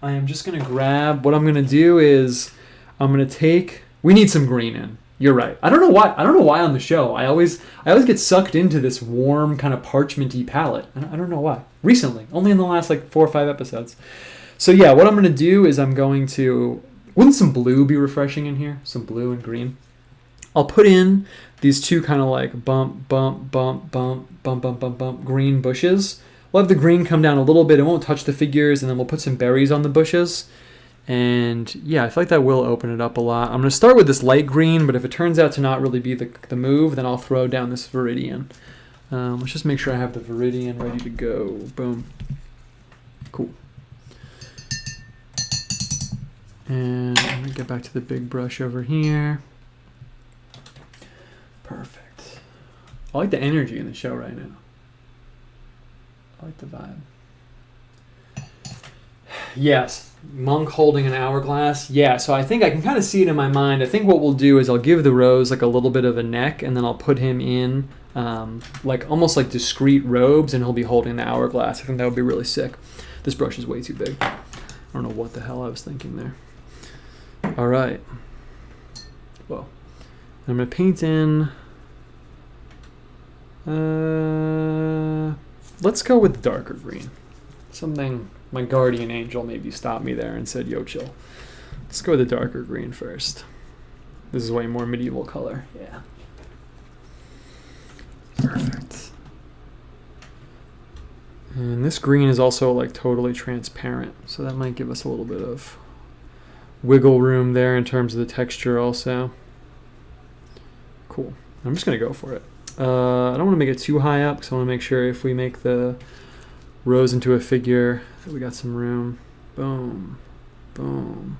am just going to grab, what I'm going to do is I'm going to take, we need some green in. You're right. I don't know why on the show I always get sucked into this warm kind of parchmenty palette. I don't know why. Recently, only in the last like 4 or 5 episodes. So yeah, what I'm going to do is I'm going to, wouldn't some blue be refreshing in here? Some blue and green. I'll put in these two kind of like bump green bushes. We'll have the green come down a little bit. It won't touch the figures, and then we'll put some berries on the bushes. And yeah, I feel like that will open it up a lot. I'm going to start with this light green, but if it turns out to not really be the move, then I'll throw down this Viridian. Let's just make sure I have the Viridian ready to go. Boom. Cool. And I'm going to get back to the big brush over here. Perfect. I like the energy in the show right now. I like the vibe. Yes. Monk holding an hourglass. Yeah, so I think I can kind of see it in my mind. I think what we'll do is I'll give the rose like a little bit of a neck, and then I'll put him in like almost like discreet robes, and he'll be holding the hourglass. I think that would be really sick. This brush is way too big. I don't know what the hell I was thinking there. All right. Well, I'm going to paint in... let's go with darker green. Something... My guardian angel maybe stopped me there and said, yo, chill. Let's go with the darker green first. This is way more medieval color. Yeah. Perfect. And this green is also like totally transparent, so that might give us a little bit of wiggle room there in terms of the texture also. Cool. I'm just going to go for it. I don't want to make it too high up because I want to make sure if we make the rose into a figure that we got some room. Boom, boom,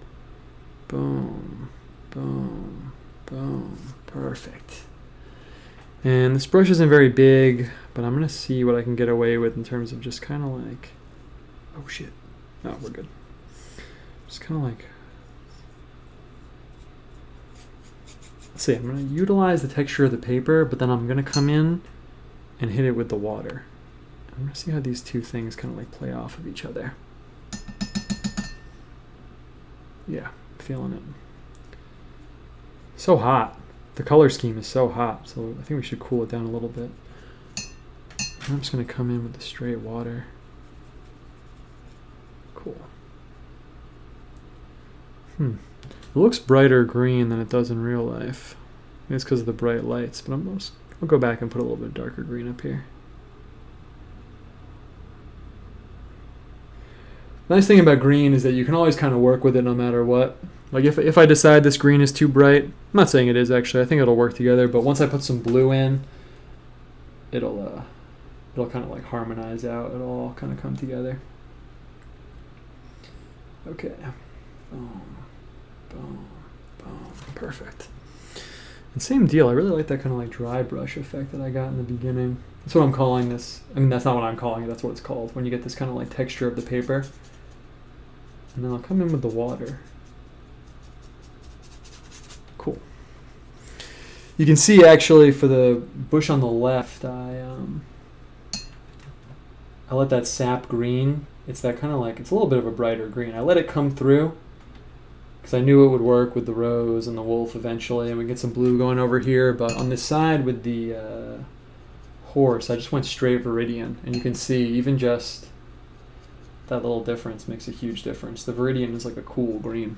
boom, boom, boom. Perfect. And this brush isn't very big, but I'm going to see what I can get away with in terms of just kind of like... Oh, shit. No, we're good. Just kind of like... Let's see, I'm going to utilize the texture of the paper, but then I'm going to come in and hit it with the water. I'm going to see how these two things kind of like play off of each other. Yeah, feeling it. So hot. The color scheme is so hot, so I think we should cool it down a little bit. I'm just going to come in with the straight water. Cool. It looks brighter green than it does in real life. Maybe it's because of the bright lights, but I'll go back and put a little bit darker green up here. The nice thing about green is that you can always kind of work with it no matter what. Like if I decide this green is too bright, I'm not saying it is actually, I think it'll work together, but once I put some blue in, it'll kind of like harmonize out, it'll all kind of come together. Okay. Boom, boom, boom, perfect. And same deal, I really like that kind of like dry brush effect that I got in the beginning. That's what I'm calling this. I mean, that's not what I'm calling it, that's what it's called, when you get this kind of like texture of the paper. And then I'll come in with the water. Cool. You can see actually for the bush on the left, I let that sap green. It's that kind of like, it's a little bit of a brighter green. I let it come through because I knew it would work with the rose and the wolf eventually, and we get some blue going over here. But on this side with the horse, I just went straight Viridian, and you can see even just that little difference makes a huge difference. The Viridian is like a cool green.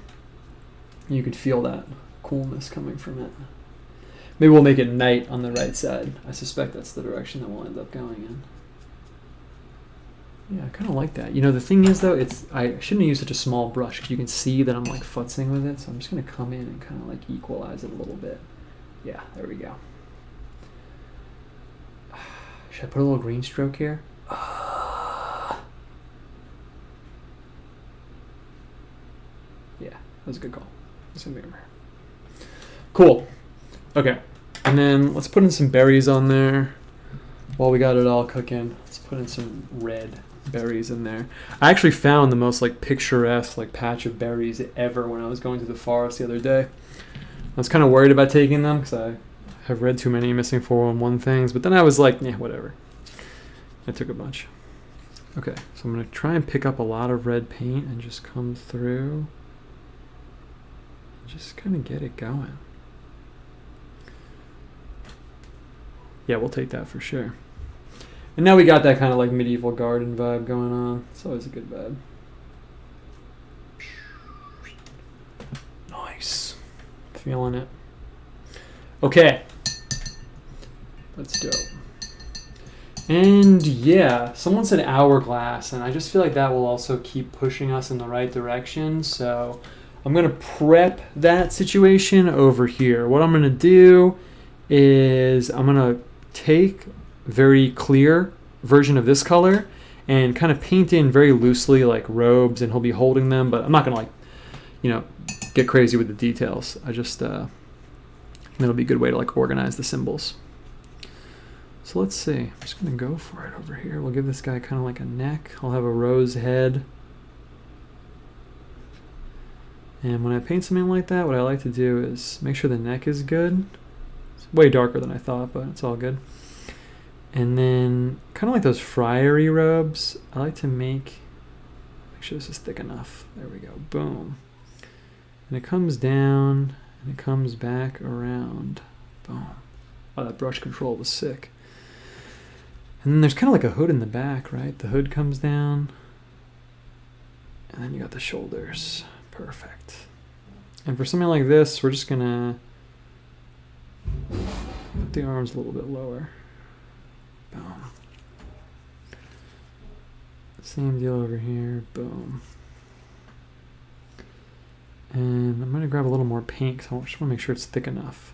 You could feel that coolness coming from it. Maybe we'll make it night on the right side. I suspect that's the direction that we'll end up going in. Yeah, I kind of like that. You know, the thing is though, I shouldn't have used such a small brush because you can see that I'm like futzing with it. So I'm just going to come in and kind of like equalize it a little bit. Yeah, there we go. Should I put a little green stroke here? Yeah, that was a good call. Cool. Okay. And then let's put in some berries on there while we got it all cooking. Let's put in some red berries in there. I actually found the most like picturesque like patch of berries ever when I was going to the forest the other day. I was kind of worried about taking them because I have read too many missing 411 things, but then I was like, yeah, whatever. I took a bunch. Okay, so I'm going to try and pick up a lot of red paint and just come through. Just kind of get it going. Yeah, we'll take that for sure. And now we got that kind of like medieval garden vibe going on. It's always a good vibe. Nice. Feeling it. Okay. Let's do it. And yeah, someone said hourglass, and I just feel like that will also keep pushing us in the right direction. So I'm going to prep that situation over here. What I'm going to do is I'm going to take very clear version of this color and kind of paint in very loosely like robes, and he'll be holding them, but I'm not going to like, you know, get crazy with the details. I just, that'll be a good way to like organize the symbols. So let's see, I'm just going to go for it over here. We'll give this guy kind of like a neck. I'll have a rose head. And when I paint something like that, what I like to do is make sure the neck is good. It's way darker than I thought, but it's all good. And then, kind of like those friary robes, I like to make sure this is thick enough. There we go, boom. And it comes down, and it comes back around, boom. Oh, that brush control was sick. And then there's kind of like a hood in the back, right? The hood comes down, and then you got the shoulders. Perfect. And for something like this, we're just gonna put the arms a little bit lower. Boom. Same deal over here. Boom. And I'm gonna grab a little more paint because I just want to make sure it's thick enough.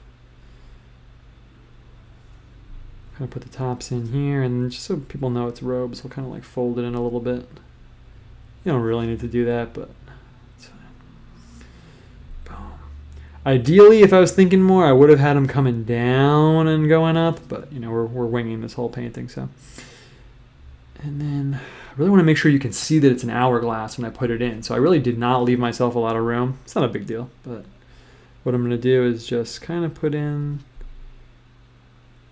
Kind of put the tops in here, and just so people know it's robes, we'll kind of like fold it in a little bit. You don't really need to do that, but it's fine. Boom. Ideally, if I was thinking more, I would have had them coming down and going up, but you know, we're winging this whole painting, so. And then I really want to make sure you can see that it's an hourglass when I put it in. So I really did not leave myself a lot of room. It's not a big deal, but what I'm going to do is just kind of put in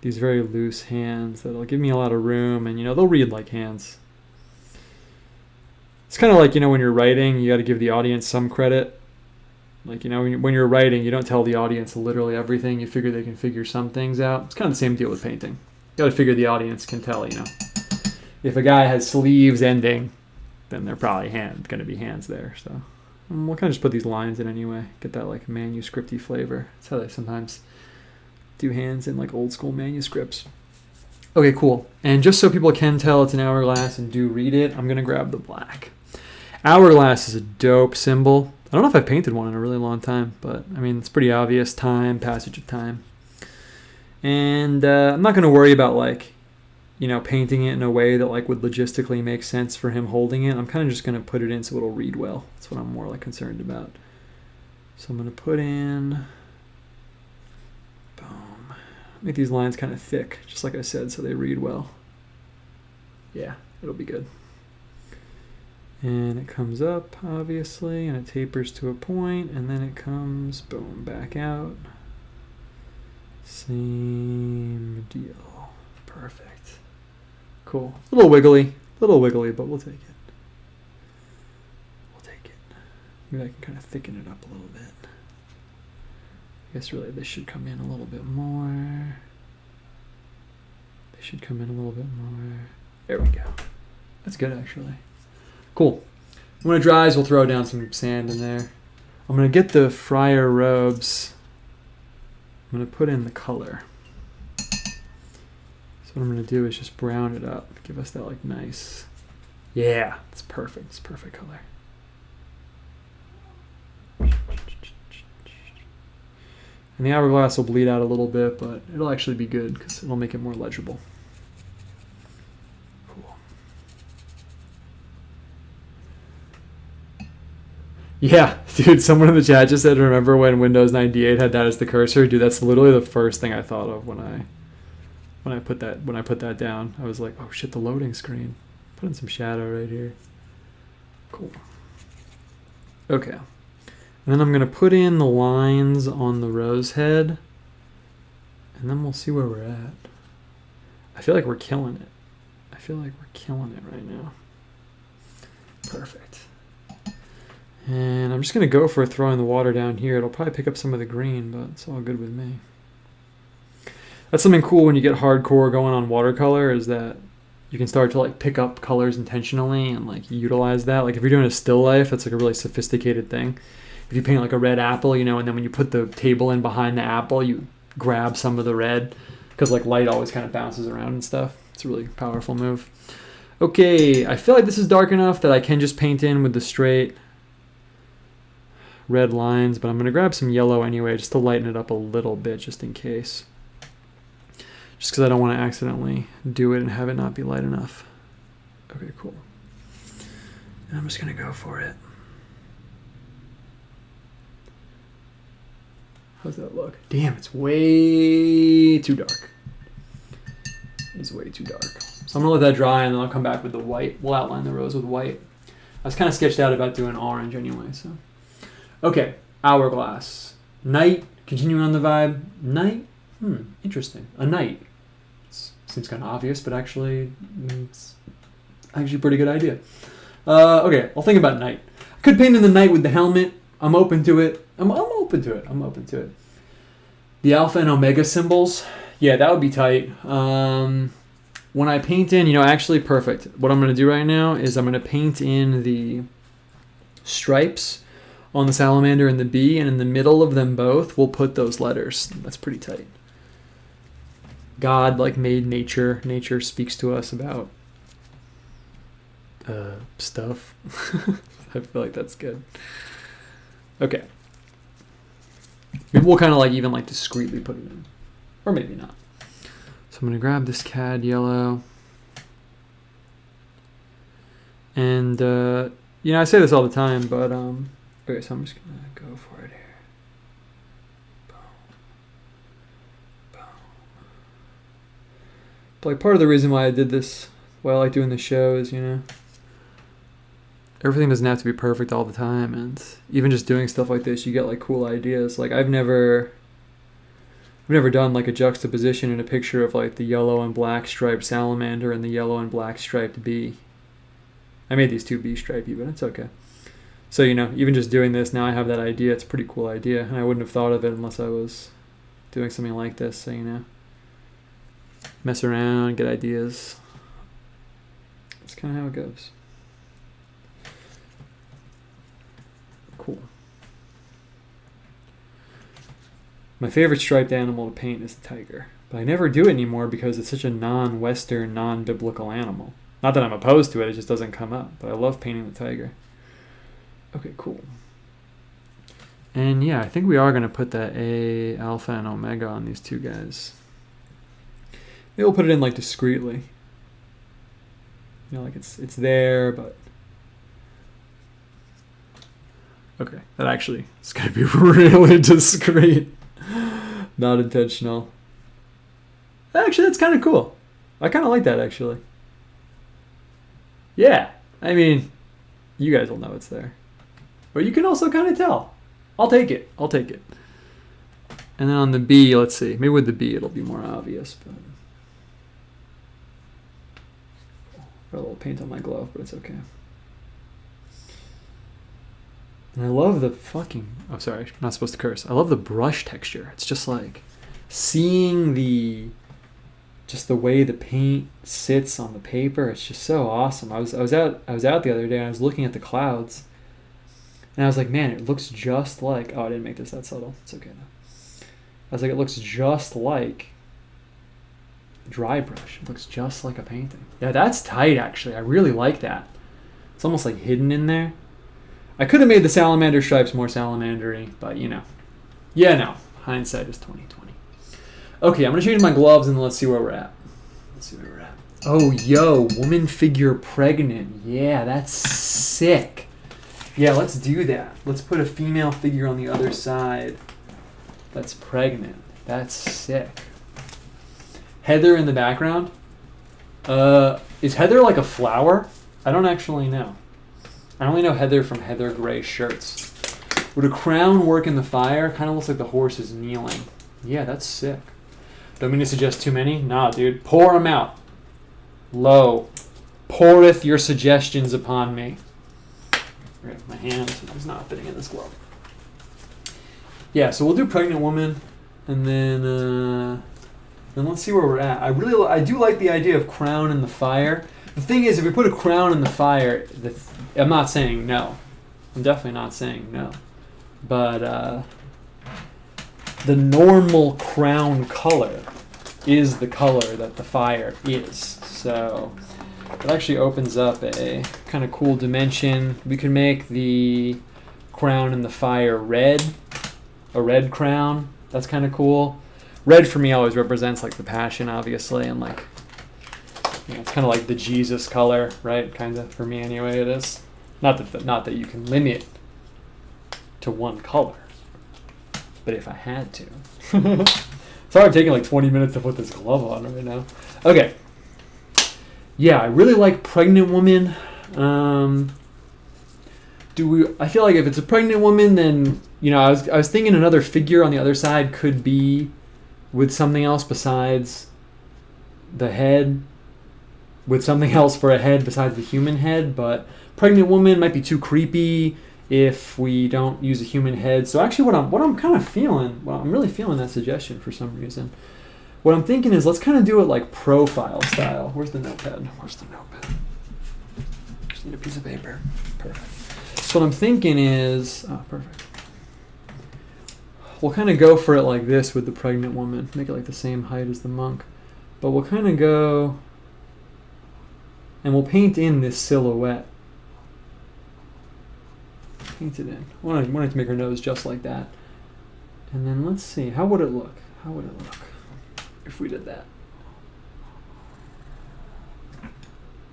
these very loose hands that'll give me a lot of room, and you know, they'll read like hands. It's kind of like, you know, when you're writing, you got to give the audience some credit. Like, you know, when you're writing, you don't tell the audience literally everything. You figure they can figure some things out. It's kind of the same deal with painting. You got to figure the audience can tell, you know. If a guy has sleeves ending, then they're probably going to be hands there. So we'll kind of just put these lines in anyway. Get that like manuscripty flavor. That's how they sometimes do hands in like old school manuscripts. Okay, cool. And just so people can tell it's an hourglass and do read it, I'm going to grab the black. Hourglass is a dope symbol. I don't know if I've painted one in a really long time, but I mean, it's pretty obvious. Time, passage of time. And I'm not going to worry about like, you know, painting it in a way that like would logistically make sense for him holding it. I'm kind of just going to put it in so it'll read well. That's what I'm more like concerned about. So I'm going to put in, boom, make these lines kind of thick, just like I said, so they read well. Yeah, it'll be good. And it comes up, obviously, and it tapers to a point, and then it comes, boom, back out. Same deal. Perfect. Cool. A little wiggly, but we'll take it. We'll take it. Maybe I can kind of thicken it up a little bit. I guess really this should come in a little bit more. They should come in a little bit more. There we go. That's good, actually. Cool. When it dries, we'll throw down some sand in there. I'm going to get the friar robes. I'm going to put in the color. So what I'm going to do is just brown it up. Give us that like nice. Yeah, it's perfect. It's perfect color. And the hourglass will bleed out a little bit, but it'll actually be good because it'll make it more legible. Cool. Yeah, dude, someone in the chat just said, remember when Windows 98 had that as the cursor? Dude, that's literally the first thing I thought of when I put that down. I was like, oh shit, the loading screen. Put in some shadow right here. Cool. Okay. And then I'm going to put in the lines on the rose head. And then we'll see where we're at. I feel like we're killing it. I feel like we're killing it right now. Perfect. And I'm just going to go for throwing the water down here. It'll probably pick up some of the green, but it's all good with me. That's something cool when you get hardcore going on watercolor, is that you can start to like pick up colors intentionally and like utilize that. Like if you're doing a still life, that's like a really sophisticated thing. If you paint like a red apple, you know, and then when you put the table in behind the apple, you grab some of the red because like light always kind of bounces around and stuff. It's a really powerful move. Okay, I feel like this is dark enough that I can just paint in with the straight red lines, but I'm going to grab some yellow anyway just to lighten it up a little bit just in case. Just because I don't want to accidentally do it and have it not be light enough. Okay, cool. And I'm just going to go for it. How's that look? Damn, it's way too dark. It's way too dark. So I'm going to let that dry and then I'll come back with the white. We'll outline the rose with white. I was kind of sketched out about doing orange anyway, so. Okay, Hourglass. Night, continuing on the vibe. Night? Interesting. A knight. Seems kind of obvious, but actually, it's actually a pretty good idea. Okay, I'll think about night. I could paint in the night with the helmet. I'm open to it. I'm open to it. The alpha and omega symbols. Yeah, that would be tight. When I paint in, actually perfect. What I'm going to do right now is I'm going to paint in the stripes on the salamander and the bee, and in the middle of them both, we'll put those letters. That's pretty tight. God made nature. Nature speaks to us about stuff. I feel like that's good. Okay. Maybe we'll kind of even discreetly put it in. Or maybe not. So I'm going to grab this Cad Yellow. And, I say this all the time, but, okay, so I'm just going to go for it here. Boom. Boom. But, part of the reason why I did this, why I like doing the show is, everything doesn't have to be perfect all the time, and even just doing stuff like this, you get cool ideas. I've never done a juxtaposition in a picture of the yellow and black striped salamander and the yellow and black striped bee. I made these two bee stripey, but it's okay. So even just doing this, now I have that idea. It's a pretty cool idea, and I wouldn't have thought of it unless I was doing something like this. So mess around, get ideas. That's kind of how it goes. Cool. My favorite striped animal to paint is the tiger, but I never do it anymore because it's such a non-Western, non-biblical animal. Not that I'm opposed to it, it just doesn't come up, but I love painting the tiger. Okay, cool. And yeah, I think we are going to put that A, alpha, and omega on these two guys. Maybe we'll put it in discreetly. It's there, but... Okay, that actually is going to be really discreet. Not intentional. Actually, that's kind of cool. I kind of like that, actually. Yeah, I mean, you guys will know it's there. But you can also kind of tell. I'll take it. And then on the B, let's see. Maybe with the B, it'll be more obvious. But got a little paint on my glove, but it's okay. And I love the fucking... Oh, sorry. I'm not supposed to curse. I love the brush texture. It's just seeing just the way the paint sits on the paper. It's just so awesome. I was out the other day and I was looking at the clouds. And I was like, man, it looks just like... Oh, I didn't make this that subtle. It's okay though. I was like, it looks just like dry brush. It looks just like a painting. Yeah, that's tight, actually. I really like that. It's almost hidden in there. I could have made the salamander stripes more salamandery, but Yeah, no. Hindsight is 20/20. Okay, I'm going to change my gloves and let's see where we're at. Oh, yo, woman figure pregnant. Yeah, that's sick. Yeah, let's do that. Let's put a female figure on the other side that's pregnant. That's sick. Heather in the background. Is Heather a flower? I don't actually know. I only know Heather from Hagakurei shirts. Would a crown work in the fire? Kind of looks like the horse is kneeling. Yeah, that's sick. Don't mean to suggest too many. Nah, dude. Pour them out. Lo, poureth your suggestions upon me. Okay, my hand is not fitting in this glove. Yeah, so we'll do pregnant woman, and then let's see where we're at. I do like the idea of crown in the fire. The thing is, if we put a crown in the fire, I'm not saying no. I'm definitely not saying no. But the normal crown color is the color that the fire is. So it actually opens up a kind of cool dimension. We could make the crown in the fire red, a red crown. That's kind of cool. Red for me always represents the passion, obviously, and it's kind of the Jesus color, right? Kind of for me anyway. It is not that you can limit to one color, but if I had to. Sorry, I'm taking 20 minutes to put this glove on right now. Okay. Yeah, I really like pregnant woman. Do I feel like if it's a pregnant woman, then, you know, I was thinking another figure on the other side could be with something else besides the head, with something else for a head besides the human head, but pregnant woman might be too creepy if we don't use a human head. So actually what I'm kind of feeling, well, I'm really feeling that suggestion for some reason. What I'm thinking is let's kind of do it like profile style. Where's the notepad? Where's the notepad? Just need a piece of paper. Perfect. So what I'm thinking is, oh, perfect. We'll kind of go for it like this with the pregnant woman. Make it like the same height as the monk. But we'll kind of go, and we'll paint in this silhouette. Paint it in. I wanted to make her nose just like that. And then let's see, how would it look? How would it look if we did that?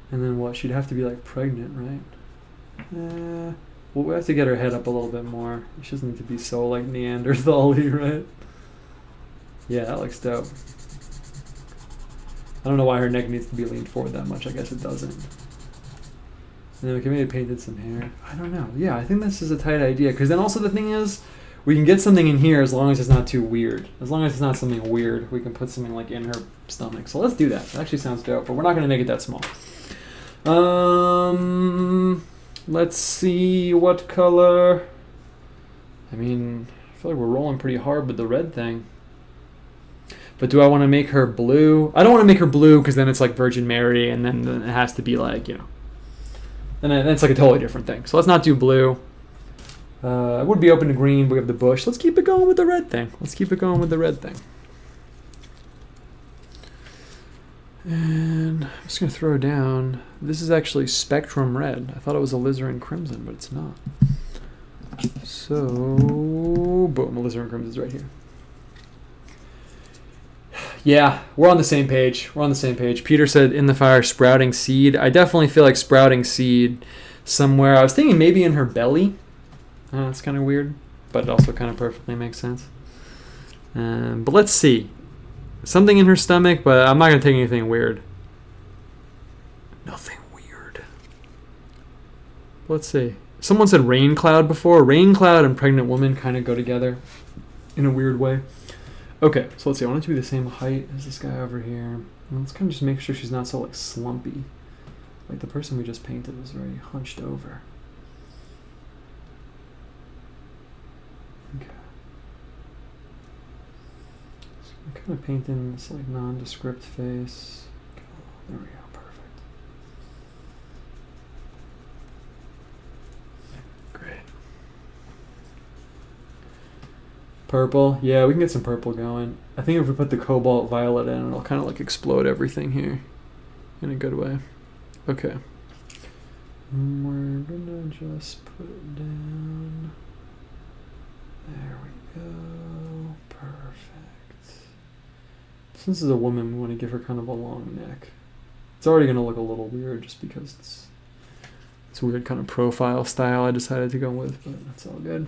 And then what? She'd have to be like pregnant, right? Well, we have to get her head up a little bit more. She doesn't need to be so like Neanderthal-y, right? Yeah, that looks dope. I don't know why her neck needs to be leaned forward that much. I guess it doesn't. And then we can maybe paint in some hair. I don't know. Yeah, I think this is a tight idea. Because then also the thing is, we can get something in here as long as it's not too weird. As long as it's not something weird, we can put something like in her stomach. So let's do that. It actually sounds dope, but we're not going to make it that small. Let's see what color. I mean, I feel like we're rolling pretty hard with the red thing. But do I want to make her blue? I don't want to make her blue because then it's like Virgin Mary, and then it has to be like, you know. And then it's like a totally different thing. So let's not do blue. I would be open to green, but we have the bush. Let's keep it going with the red thing. Let's keep it going with the red thing. And I'm just going to throw down. This is actually Spectrum Red. I thought it was alizarin crimson, but it's not. So, boom, alizarin crimson is right here. Yeah, we're on the same page. We're on the same page. Peter said in the fire, sprouting seed. I definitely feel like sprouting seed somewhere. I was thinking maybe in her belly. It's kind of weird, but it also kind of perfectly makes sense. But let's see. Something in her stomach, but I'm not going to take anything weird. Nothing weird. Let's see. Someone said rain cloud before. Rain cloud and pregnant woman kind of go together in a weird way. Okay, so let's see. I want it to be the same height as this guy over here. And let's kind of just make sure she's not so like slumpy. Like the person we just painted was very hunched over. Okay. So I'm kind of painting this like nondescript face. There we go. Perfect. Great. Purple. Yeah, we can get some purple going. I think if we put the cobalt violet in, it'll kind of like explode everything here in a good way. Okay. And we're gonna just put it down. There we go. Perfect. Since it's a woman, we want to give her kind of a long neck. It's already gonna look a little weird just because it's a weird kind of profile style I decided to go with, but that's all good.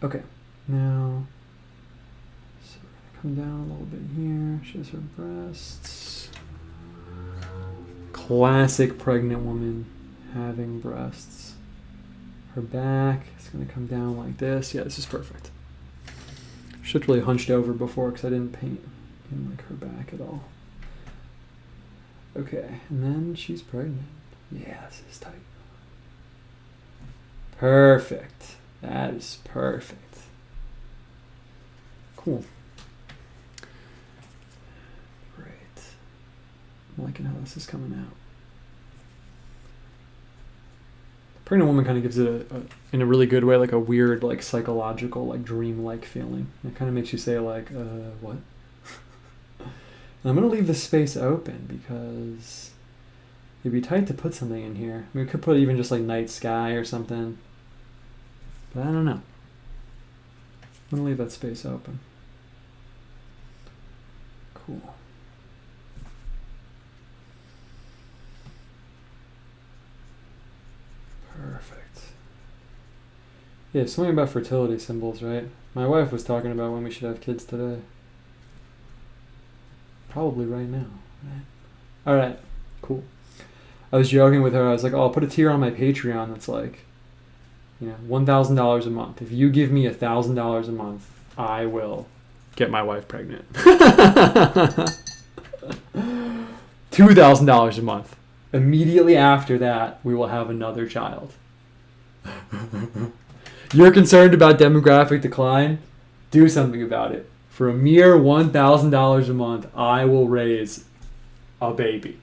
Okay. Now, so we're going to come down a little bit here. She has her breasts. Classic pregnant woman having breasts. Her back is going to come down like this. Yeah, this is perfect. She looked really hunched over before because I didn't paint in like her back at all. Okay, and then she's pregnant. Yeah, this is tight. Perfect. That is perfect. Cool. Great. I'm liking how this is coming out. Pregnant woman kind of gives it in a really good way, like a weird, like psychological, like dream-like feeling. It kind of makes you say like, what? And I'm going to leave this space open because it'd be tight to put something in here. I mean, we could put even just like night sky or something. But I don't know. I'm going to leave that space open. Cool. Perfect. Yeah, something about fertility symbols, right? My wife was talking about when we should have kids today. Probably right now, right? Alright, cool. I was joking with her. I was like, oh, I'll put a tier on my Patreon that's like You know, $1,000 a month. If you give me $1,000 a month, I will get my wife pregnant. $2,000 a month. Immediately after that, we will have another child. You're concerned about demographic decline? Do something about it. For a mere $1,000 a month, I will raise a baby.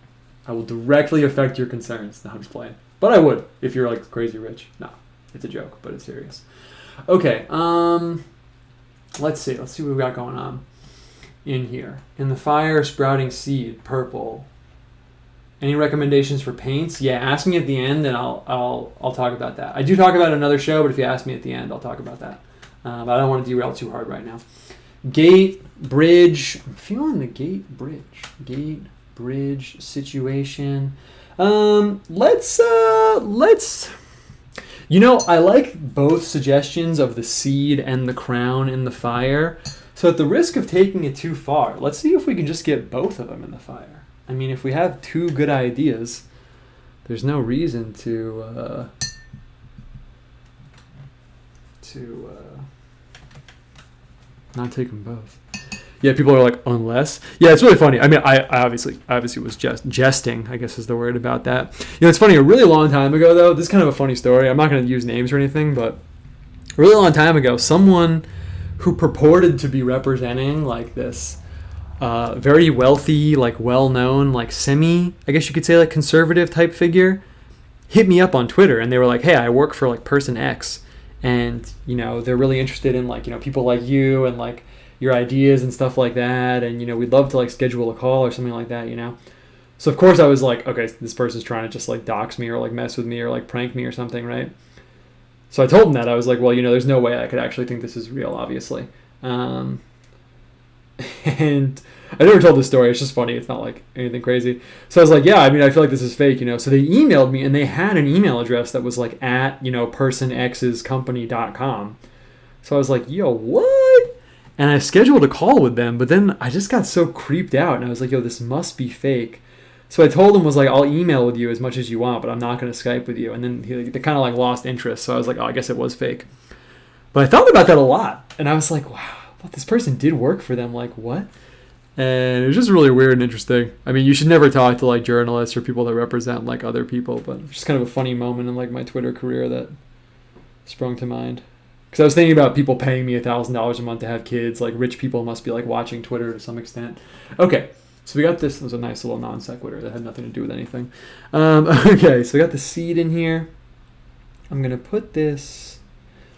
I will directly affect your concerns. No, I'm just playing. But I would, if you're like crazy rich. No, it's a joke, but it's serious. Okay, let's see what we got going on in here. In the fire sprouting seed, purple. Any recommendations for paints? Yeah, ask me at the end and I'll talk about that. I do talk about another show, but if you ask me at the end, I'll talk about that. But I don't want to derail too hard right now. Gate, bridge. I'm feeling the gate, bridge. Gate, bridge situation. Let's you know, I like both suggestions of the seed and the crown in the fire. So at the risk of taking it too far, let's see if we can just get both of them in the fire. I mean, if we have two good ideas, there's no reason to not take them both. Yeah, people are like, unless. Yeah, it's really funny. I mean, I obviously was just jesting, I guess is the word about that. You know, it's funny, a really long time ago, though, this is kind of a funny story. I'm not going to use names or anything, but a really long time ago, someone who purported to be representing, like, this very wealthy, like, well-known, like, I guess you could say, like, conservative type figure, hit me up on Twitter, and they were like, hey, I work for, like, person X, and, you know, they're really interested in, like, you know, people like you, and, like, your ideas and stuff like that, and, you know, we'd love to, like, schedule a call or something like that, you know? So, of course, I was like, okay, this person's trying to just, like, dox me or, like, mess with me or, like, prank me or something, right? So I told him that. I was like, well, you know, there's no way I could actually think this is real, obviously. And I never told this story. It's just funny. It's not, like, anything crazy. So I was like, yeah, I mean, I feel like this is fake, you know? So they emailed me, and they had an email address that was, like, at, you know, personxscompany.com. So I was like, yo, what? And I scheduled a call with them, but then I just got so creeped out, and I was like, yo, this must be fake. So I told him, was like, I'll email with you as much as you want, but I'm not going to Skype with you. And then they kind of, like, lost interest, so I was like, oh, I guess it was fake. But I thought about that a lot, and I was like, wow, but this person did work for them, like, what? And it was just really weird and interesting. I mean, you should never talk to, like, journalists or people that represent, like, other people, but it's just kind of a funny moment in, like, my Twitter career that sprung to mind. Because I was thinking about people paying me $1,000 a month to have kids. Like, rich people must be, like, watching Twitter to some extent. Okay, so we got this. It was a nice little non sequitur that had nothing to do with anything. Okay, so we got the seed in here. I'm going to put this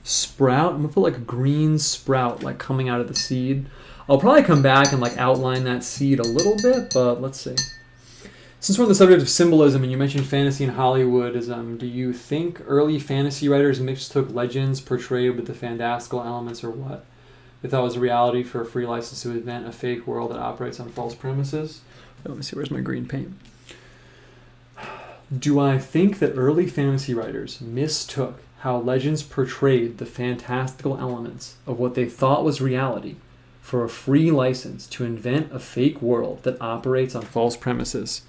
sprout. I'm going to put, like, a green sprout, like, coming out of the seed. I'll probably come back and, like, outline that seed a little bit, but let's see. Since we're on the subject of symbolism and you mentioned fantasy and Hollywoodism, do you think early fantasy writers mistook legends portrayed with the fantastical elements or what? They thought it was a reality for a free license to invent a fake world that operates on false premises? Let me see, where's my green paint? Do I think that early fantasy writers mistook how legends portrayed the fantastical elements of what they thought was reality for a free license to invent a fake world that operates on false premises?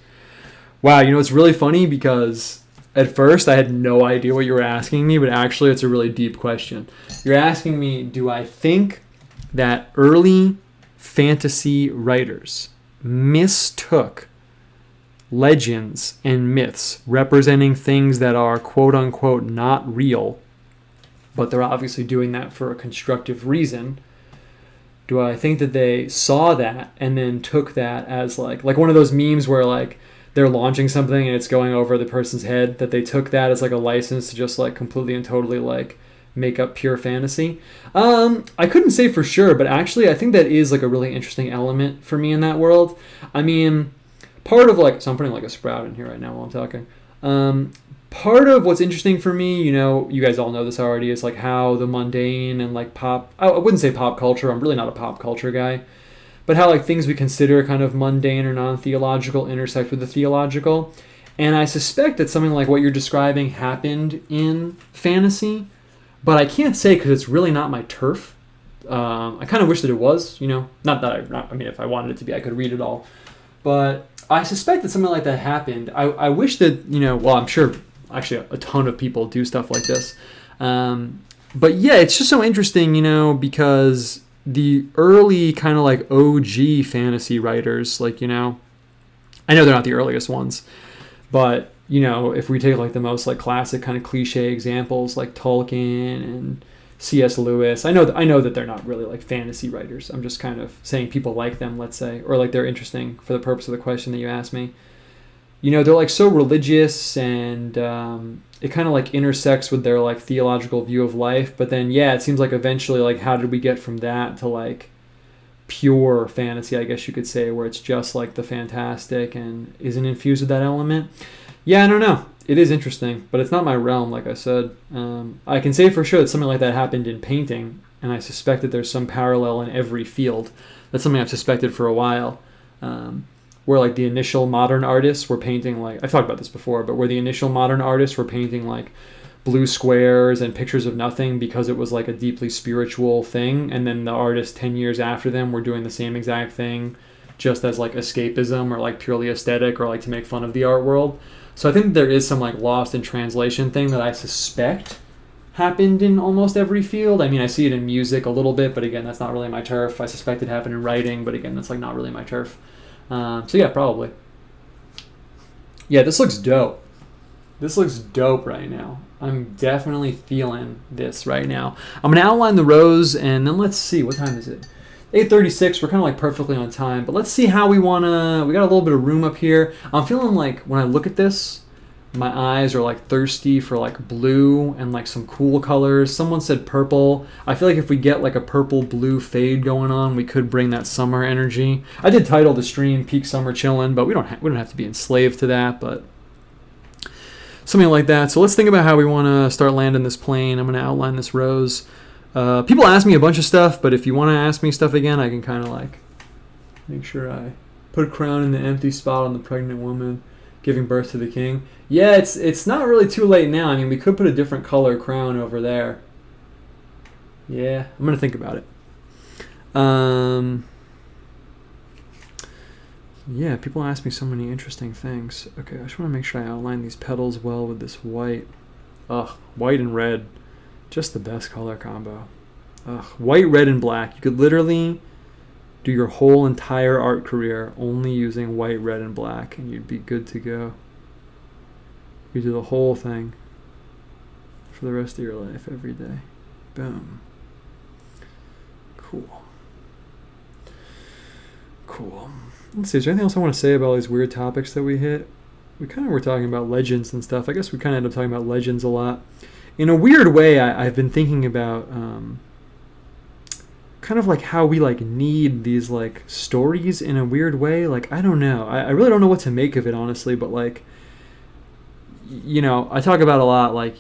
Wow, you know, it's really funny because at first I had no idea what you were asking me, but actually it's a really deep question. You're asking me, do I think that early fantasy writers mistook legends and myths representing things that are quote-unquote not real, but they're obviously doing that for a constructive reason? Do I think that they saw that and then took that as like one of those memes where, like, they're launching something and it's going over the person's head, that they took that as, like, a license to just, like, completely and totally, like, make up pure fantasy? I couldn't say for sure, but actually I think that is, like, a really interesting element for me in that world. I mean, part of, like, so I'm putting, like, a sprout in here right now while I'm talking. Part of what's interesting for me, you know, you guys all know this already, is, like, how the mundane and, like, I wouldn't say pop culture, I'm really not a pop culture guy, but how, like, things we consider kind of mundane or non-theological intersect with the theological. And I suspect that something like what you're describing happened in fantasy, but I can't say because it's really not my turf. I kind of wish that it was, you know, I mean, if I wanted it to be, I could read it all. But I suspect that something like that happened. I wish that, you know, well, I'm sure actually a ton of people do stuff like this. But yeah, it's just so interesting, you know, because the early kind of like OG fantasy writers, like, you know, I know they're not the earliest ones, but, you know, if we take like the most like classic kind of cliche examples like Tolkien and C.S. Lewis, I know that they're not really like fantasy writers. I'm just kind of saying people like them, let's say, or like they're interesting for the purpose of the question that you asked me. You know, they're like so religious, and it kind of like intersects with their like theological view of life. But then, yeah, it seems like eventually, like, how did we get from that to like pure fantasy, I guess you could say, where it's just like the fantastic and isn't infused with that element? Yeah, I don't know. It is interesting, but it's not my realm, like I said. I can say for sure that something like that happened in painting, and I suspect that there's some parallel in every field. That's something I've suspected for a while. Where like the initial modern artists were painting, like, I've talked about this before, but where the initial modern artists were painting like blue squares and pictures of nothing because it was like a deeply spiritual thing, and then the artists 10 years after them were doing the same exact thing just as like escapism or like purely aesthetic or like to make fun of the art world. So I think there is some like lost in translation thing that I suspect happened in almost every field. I mean, I see it in music a little bit, but again, that's not really my turf. I suspect it happened in writing, but again, that's like not really my turf. So yeah, probably. Yeah, this looks dope. This looks dope right now. I'm definitely feeling this right now. I'm going to outline the rows, and then let's see. What time is it? 8:36. We're kind of like perfectly on time. But let's see how we want to... We got a little bit of room up here. I'm feeling like when I look at this, my eyes are like thirsty for like blue and like some cool colors. Someone said purple. I feel like if we get like a purple blue fade going on, we could bring that summer energy. I did title the stream Peak Summer Chillin', but we don't have to be enslaved to that, but something like that. So let's think about how we want to start landing this plane. I'm going to outline this rose. People ask me a bunch of stuff, but if you want to ask me stuff again, I can kind of like make sure I put a crown in the empty spot on the pregnant woman giving birth to the king. Yeah, it's not really too late now. I mean, we could put a different color crown over there. Yeah, I'm going to think about it. Yeah, people ask me so many interesting things. Okay, I just want to make sure I outline these petals well with this white. Ugh, white and red. Just the best color combo. Ugh, white, red, and black. You could literally do your whole entire art career only using white, red, and black, and you'd be good to go. You do the whole thing for the rest of your life, every day. Boom. Cool. Cool. Let's see, is there anything else I want to say about all these weird topics that we hit? We kind of were talking about legends and stuff. I guess we kind of end up talking about legends a lot. In a weird way, I've been thinking about kind of like how we like need these like stories in a weird way. Like, I don't know. I really don't know what to make of it, honestly, but like, you know, I talk about a lot, like,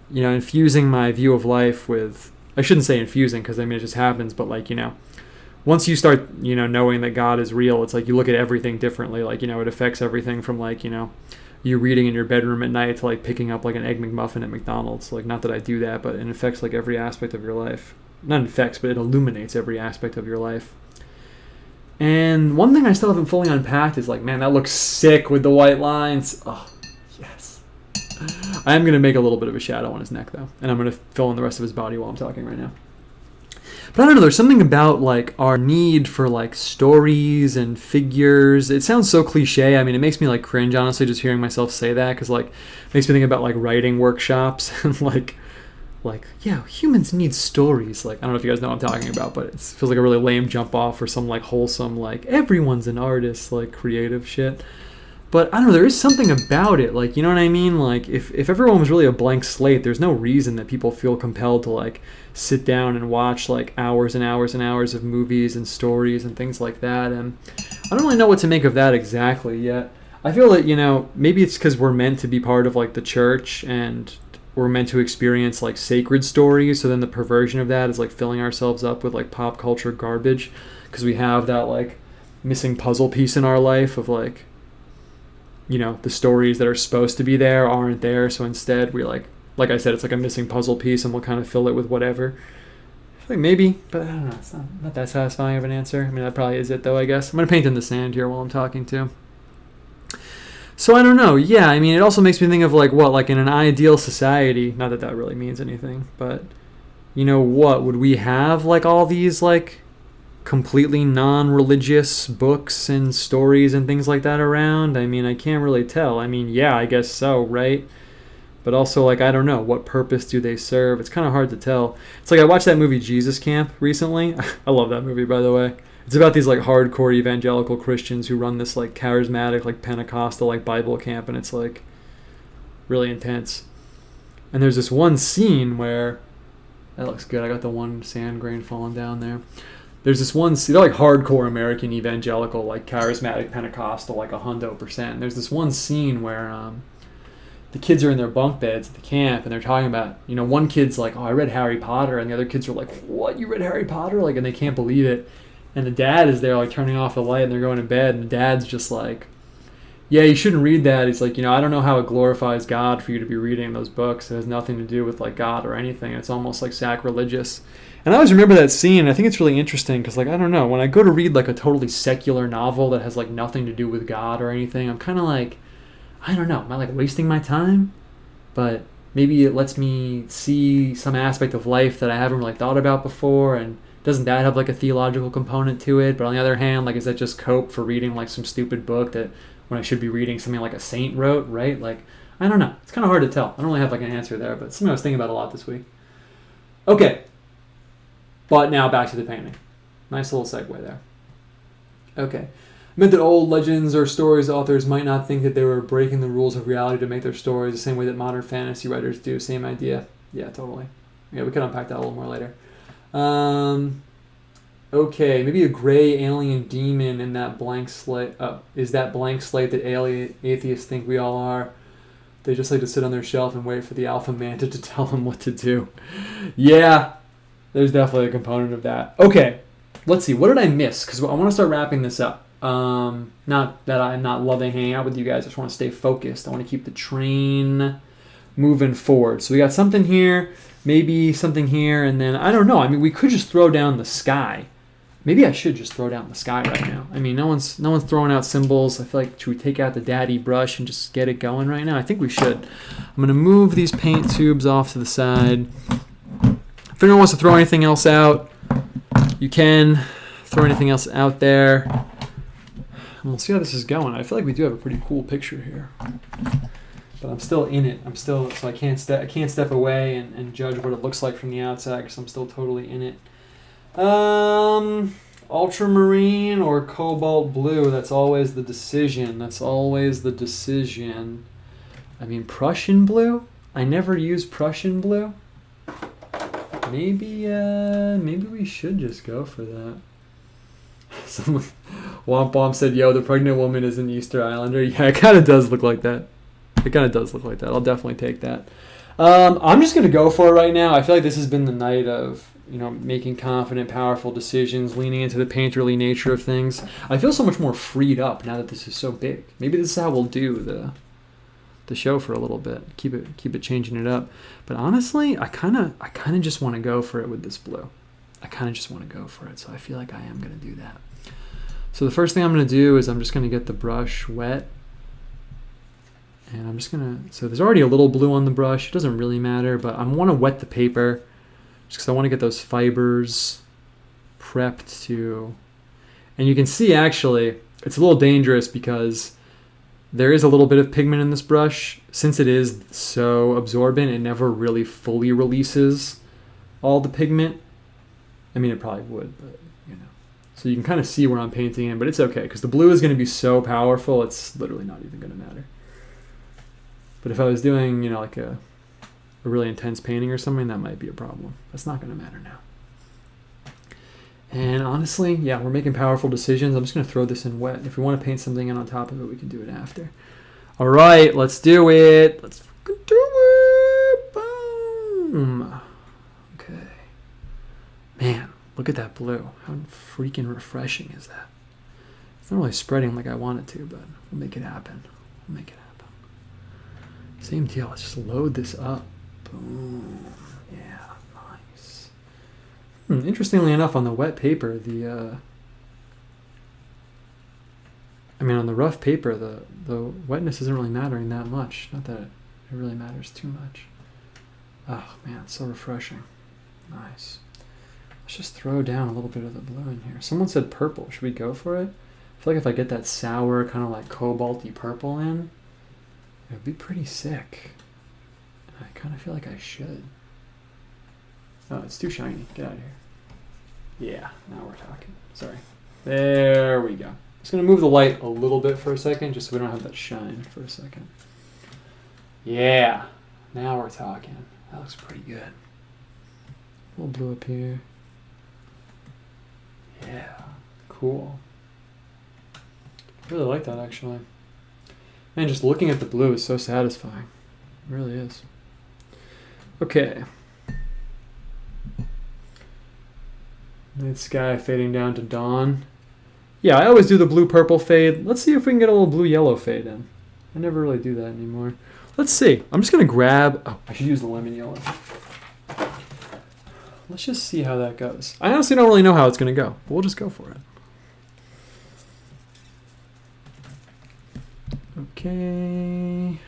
you know, infusing my view of life with, I shouldn't say infusing because I mean it just happens, but like, you know, once you start, you know, knowing that God is real, it's like you look at everything differently. Like, you know, it affects everything from like, you know, you reading in your bedroom at night to like picking up like an Egg McMuffin at McDonald's. Like, not that I do that, but it affects like every aspect of your life. Not affects, but it illuminates every aspect of your life. And one thing I still haven't fully unpacked is like, man, that looks sick with the white lines. Oh, yes. I am going to make a little bit of a shadow on his neck, though. And I'm going to fill in the rest of his body while I'm talking right now. But I don't know, there's something about like our need for like stories and figures. It sounds so cliche. I mean, it makes me like cringe, honestly, just hearing myself say that, because like it makes me think about like writing workshops and like, yeah, humans need stories. Like, I don't know if you guys know what I'm talking about, but it feels like a really lame jump off for some like wholesome, like everyone's an artist, like creative shit. But I don't know, there is something about it. Like, you know what I mean? Like, if everyone was really a blank slate, there's no reason that people feel compelled to like sit down and watch like hours and hours and hours of movies and stories and things like that. And I don't really know what to make of that exactly yet. I feel that, you know, maybe it's because we're meant to be part of like the church and we're meant to experience like sacred stories. So then the perversion of that is like filling ourselves up with like pop culture garbage because we have that like missing puzzle piece in our life of like, you know, the stories that are supposed to be there aren't there. So instead we like I said, it's like a missing puzzle piece and we'll kind of fill it with whatever. I think maybe, but I don't know. It's not that satisfying of an answer. I mean, that probably is it though, I guess. I'm going to paint in the sand here while I'm talking too. So I don't know. Yeah, I mean, it also makes me think of like what, like in an ideal society. Not that that really means anything, but you know what? Would we have like all these like completely non-religious books and stories and things like that around? I mean, I can't really tell. I mean, yeah, I guess so, right? But also, like, I don't know. What purpose do they serve? It's kind of hard to tell. It's like I watched that movie Jesus Camp recently. I love that movie, by the way. It's about these, like, hardcore evangelical Christians who run this, like, charismatic, like, Pentecostal, like, Bible camp. And it's, like, really intense. And there's this one scene where... That looks good. I got the one sand grain falling down there. There's this one scene. They're, like, hardcore American evangelical, like, charismatic Pentecostal, like, 100%. And there's this one scene where... the kids are in their bunk beds at the camp, and they're talking about, you know, one kid's like, oh, I read Harry Potter, and the other kids are like, what, you read Harry Potter? Like, and they can't believe it. And the dad is there, like, turning off the light, and they're going to bed, and the dad's just like, yeah, you shouldn't read that. He's like, you know, I don't know how it glorifies God for you to be reading those books. It has nothing to do with, like, God or anything. It's almost, like, sacrilegious. And I always remember that scene. I think it's really interesting because, like, I don't know, when I go to read, like, a totally secular novel that has, like, nothing to do with God or anything, I'm kind of like, I don't know, am I like wasting my time? But maybe it lets me see some aspect of life that I haven't really thought about before, and doesn't that have like a theological component to it? But on the other hand, like, is that just cope for reading like some stupid book that when I should be reading something like a saint wrote, right? Like, I don't know. It's kind of hard to tell. I don't really have like an answer there, but something I was thinking about a lot this week. Okay. But now back to the painting. Nice little segue there. Okay. Meant that old legends or stories authors might not think that they were breaking the rules of reality to make their stories the same way that modern fantasy writers do. Same idea. Yeah, totally. Yeah, we could unpack that a little more later. Okay, maybe a gray alien demon in that blank slate. Is that blank slate that alien atheists think we all are? They just like to sit on their shelf and wait for the alpha manta to tell them what to do. Yeah, there's definitely a component of that. Okay, let's see. What did I miss? Because I want to start wrapping this up. Not that I'm not loving hanging out with you guys. I just want to stay focused. I want to keep the train moving forward. So we got something here, maybe something here, and then I don't know. I mean, we could just throw down the sky. Maybe I should just throw down the sky right now. I mean, no one's throwing out symbols. I feel like, should we take out the daddy brush and just get it going right now? I think we should. I'm going to move these paint tubes off to the side. If anyone wants to throw anything else out, you can throw anything else out there. And we'll see how this is going. I feel like we do have a pretty cool picture here. But I'm still in it. So I can't step away and judge what it looks like from the outside because I'm still totally in it. Ultramarine or cobalt blue, that's always the decision. I mean, Prussian blue? I never use Prussian blue. Maybe we should just go for that. Someone, Womp Womp said, yo, the pregnant woman is an Easter Islander. Yeah, it kind of does look like that. I'll definitely take that. I'm just going to go for it right now. I feel like this has been the night of, you know, making confident, powerful decisions, leaning into the painterly nature of things. I feel so much more freed up now that this is so big. Maybe this is how we'll do the show for a little bit. Keep it changing it up. But honestly, I kind of just want to go for it with this blue. So I feel like I am going to do that. So the first thing I'm going to do is I'm just going to get the brush wet. And I'm just going to... So there's already a little blue on the brush. It doesn't really matter, but I want to wet the paper just because I want to get those fibers prepped to... And you can see, actually, it's a little dangerous because there is a little bit of pigment in this brush. Since it is so absorbent, it never really fully releases all the pigment. I mean, it probably would, but, you know. So you can kind of see where I'm painting in, but it's okay, because the blue is going to be so powerful, it's literally not even going to matter. But if I was doing, you know, like a really intense painting or something, that might be a problem. That's not going to matter now. And honestly, yeah, we're making powerful decisions. I'm just going to throw this in wet. If we want to paint something in on top of it, we can do it after. All right, let's do it. Let's do it. Boom. Okay. Man, look at that blue. How freaking refreshing is that? It's not really spreading like I want it to, but we'll make it happen. Same deal. Let's just load this up. Boom. Yeah, nice. Interestingly enough, on the wet paper, the I mean, on the rough paper, the wetness isn't really mattering that much. Not that it really matters too much. Oh man, it's so refreshing. Nice. Let's just throw down a little bit of the blue in here. Someone said purple. Should we go for it? I feel like if I get that sour, kind of like cobalty purple in, it would be pretty sick. I kind of feel like I should. Oh, it's too shiny. Get out of here. Yeah, now we're talking. Sorry. There we go. Just going to move the light a little bit for a second, just so we don't have that shine for a second. Yeah, now we're talking. That looks pretty good. A little blue up here. Yeah, cool. I really like that, actually. Man, just looking at the blue is so satisfying. It really is. Okay. Night sky fading down to dawn. Yeah, I always do the blue-purple fade. Let's see if we can get a little blue-yellow fade in. I never really do that anymore. Let's see. I'm just going to grab... Oh, I should use the lemon yellow. Let's just see how that goes. I honestly don't really know how it's going to go, but we'll just go for it. Okay.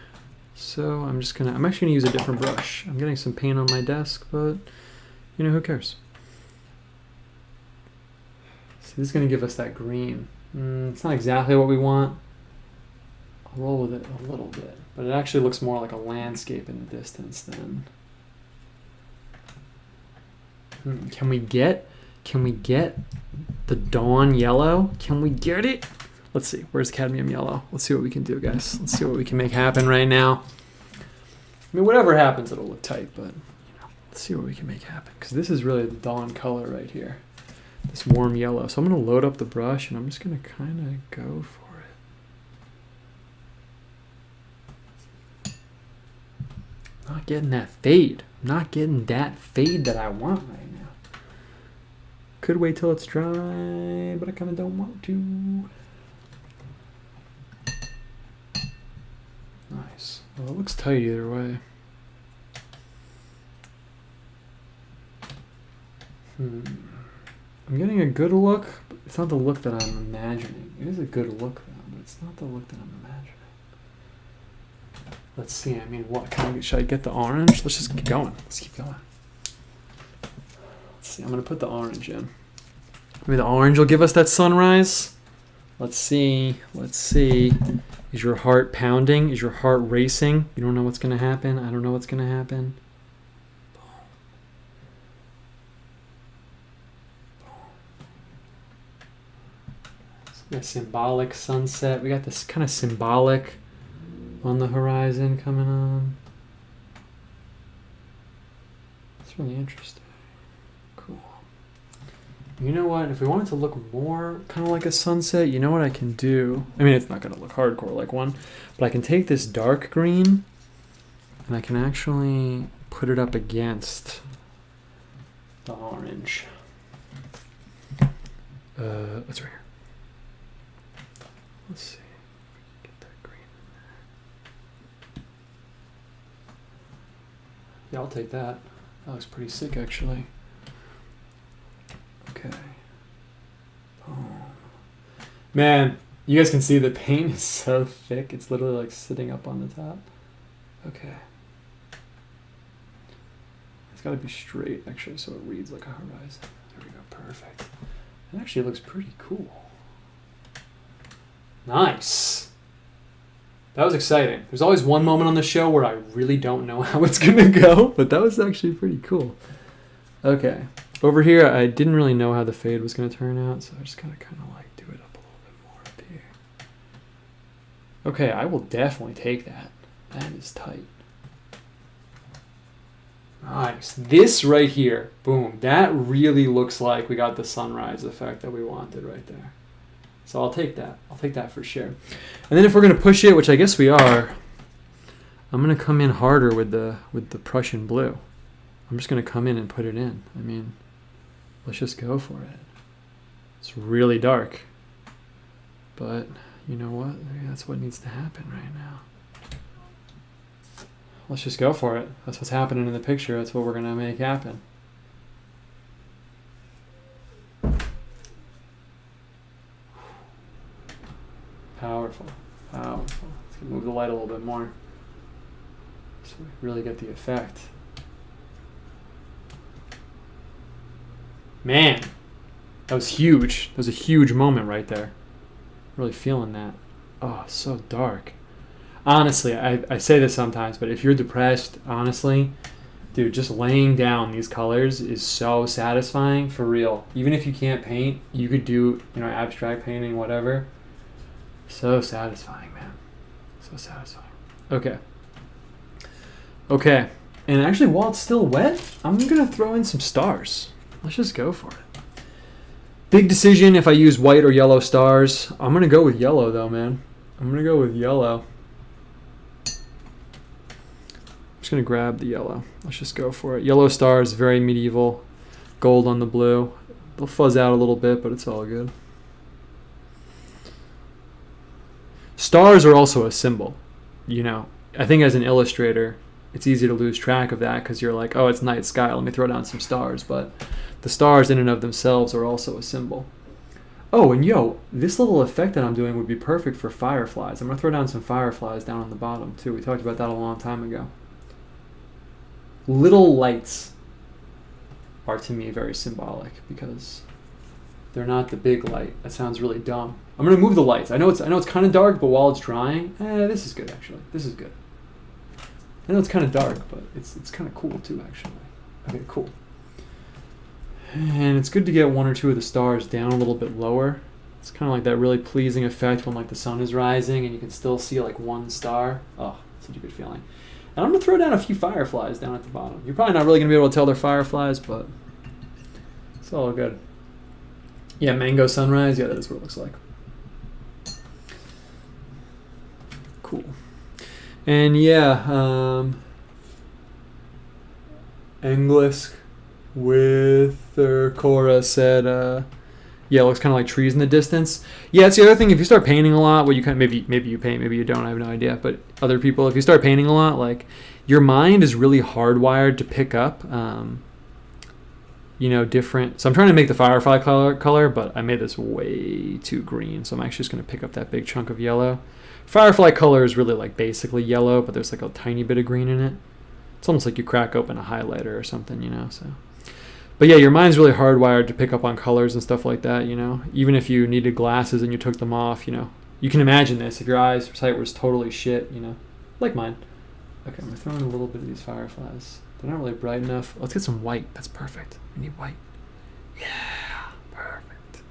So I'm actually going to use a different brush. I'm getting some paint on my desk, but you know, who cares? See, this is going to give us that green. It's not exactly what we want. I'll roll with it a little bit, but it actually looks more like a landscape in the distance then. Can we get the dawn yellow? Can we get it? Let's see. Where's cadmium yellow? Let's see what we can do, guys. Let's see what we can make happen right now. I mean, whatever happens, it'll look tight, but you know, let's see what we can make happen. Because this is really the dawn color right here. This warm yellow. So I'm going to load up the brush, and I'm just going to kind of go for it. Not getting that fade. Not getting that fade that I want right now. Could wait till it's dry, but I kind of don't want to. Nice. Well, it looks tight either way. I'm getting a good look, but it's not the look that I'm imagining. It is a good look though, but it's not the look that I'm imagining. Let's see. I mean, what should I get the orange? Let's just keep going. Let's keep going. Let's see. I'm gonna put the orange in. Maybe the orange will give us that sunrise. Let's see. Let's see. Is your heart pounding? Is your heart racing? You don't know what's gonna happen. I don't know what's gonna happen. A symbolic sunset. We got this kind of symbolic on the horizon coming on. It's really interesting. Cool. You know what? If we want it to look more kind of like a sunset, you know what I can do? I mean, it's not going to look hardcore like one, but I can take this dark green and I can actually put it up against the orange. What's right here? Let's see. Get that green in there. Yeah, I'll take that. That looks pretty sick, actually. Okay. Boom. Man, you guys can see the paint is so thick. It's literally like sitting up on the top. Okay. It's got to be straight, actually, so it reads like a horizon. There we go. Perfect. It actually looks pretty cool. Nice. That was exciting. There's always one moment on the show where I really don't know how it's going to go, but that was actually pretty cool. Okay. Over here, I didn't really know how the fade was going to turn out, so I just kind of like do it up a little bit more up here. Okay, I will definitely take that. That is tight. Nice. This right here, boom, that really looks like we got the sunrise effect that we wanted right there. So I'll take that. I'll take that for sure. And then if we're going to push it, which I guess we are, I'm going to come in harder with the Prussian blue. I'm just going to come in and put it in. I mean, let's just go for it. It's really dark. But you know what? Maybe that's what needs to happen right now. Let's just go for it. That's what's happening in the picture. That's what we're going to make happen. so we really get the effect. Man, that was huge. That was a huge moment right there. Really feeling that. Oh, so dark. Honestly, I say this sometimes, but if you're depressed, honestly, dude, just laying down these colors is so satisfying, for real. Even if you can't paint, you could do, abstract painting, whatever. So satisfying, man. So satisfying. Okay. Okay. And actually, while it's still wet, I'm going to throw in some stars. Let's just go for it. Big decision if I use white or yellow stars. I'm going to go with yellow, though, man. I'm going to go with yellow. I'm just going to grab the yellow. Let's just go for it. Yellow stars, very medieval. Gold on the blue. They'll fuzz out a little bit, but it's all good. Stars are also a symbol. I think as an illustrator, it's easy to lose track of that because you're like, oh, it's night sky, let me throw down some stars. But the stars in and of themselves are also a symbol. Oh, and this little effect that I'm doing would be perfect for fireflies. I'm going to throw down some fireflies down on the bottom too. We talked about that a long time ago. Little lights are to me very symbolic because they're not the big light. That sounds really dumb. I'm going to move the lights. I know it's kind of dark, but while it's drying, this is good actually. This is good. I know it's kind of dark, but it's kind of cool too, actually. Okay, cool. And it's good to get one or two of the stars down a little bit lower. It's kind of like that really pleasing effect when like the sun is rising and you can still see like one star. Oh, such a good feeling. And I'm going to throw down a few fireflies down at the bottom. You're probably not really going to be able to tell they're fireflies, but it's all good. Yeah, mango sunrise. Yeah, that is what it looks like. Cool. And yeah, English with Cora said, yeah, it looks kind of like trees in the distance. Yeah, it's the other thing. If you start painting a lot, well, you kind of maybe you paint, maybe you don't. I have no idea. But other people, if you start painting a lot, like your mind is really hardwired to pick up, different. So I'm trying to make the firefly color, but I made this way too green. So I'm actually just going to pick up that big chunk of yellow. Firefly color is really like basically yellow, but there's like a tiny bit of green in it. It's almost like you crack open a highlighter or something, so. But yeah, your mind's really hardwired to pick up on colors and stuff like that, Even if you needed glasses and you took them off, You can imagine this if your eyesight was totally shit, Like mine. Okay, I'm going to throw in a little bit of these fireflies. They're not really bright enough. Let's get some white. That's perfect. We need white. Yeah, perfect.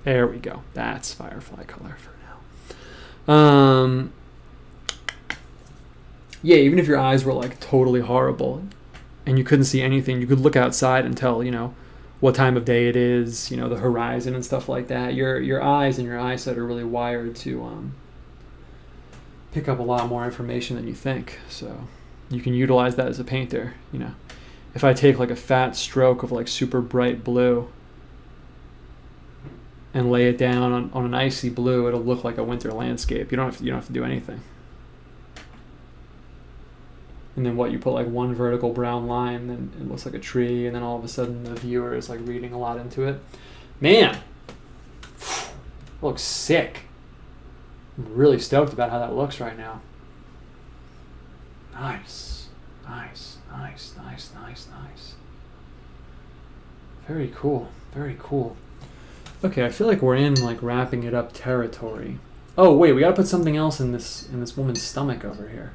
There we go. That's firefly color for now. Yeah, even if your eyes were like totally horrible and you couldn't see anything, you could look outside and tell, what time of day it is, the horizon and stuff like that. Your eyes and your eyesight are really wired to pick up a lot more information than you think. So you can utilize that as a painter, If I take like a fat stroke of like super bright blue and lay it down on an icy blue, it'll look like a winter landscape. You don't have to do anything. And then you put like one vertical brown line, then it looks like a tree, and then all of a sudden the viewer is like reading a lot into it. Man, it looks sick. I'm really stoked about how that looks right now. Nice. Very cool. Very cool. Okay, I feel like we're in like wrapping it up territory. Oh wait, we gotta put something else in this woman's stomach over here.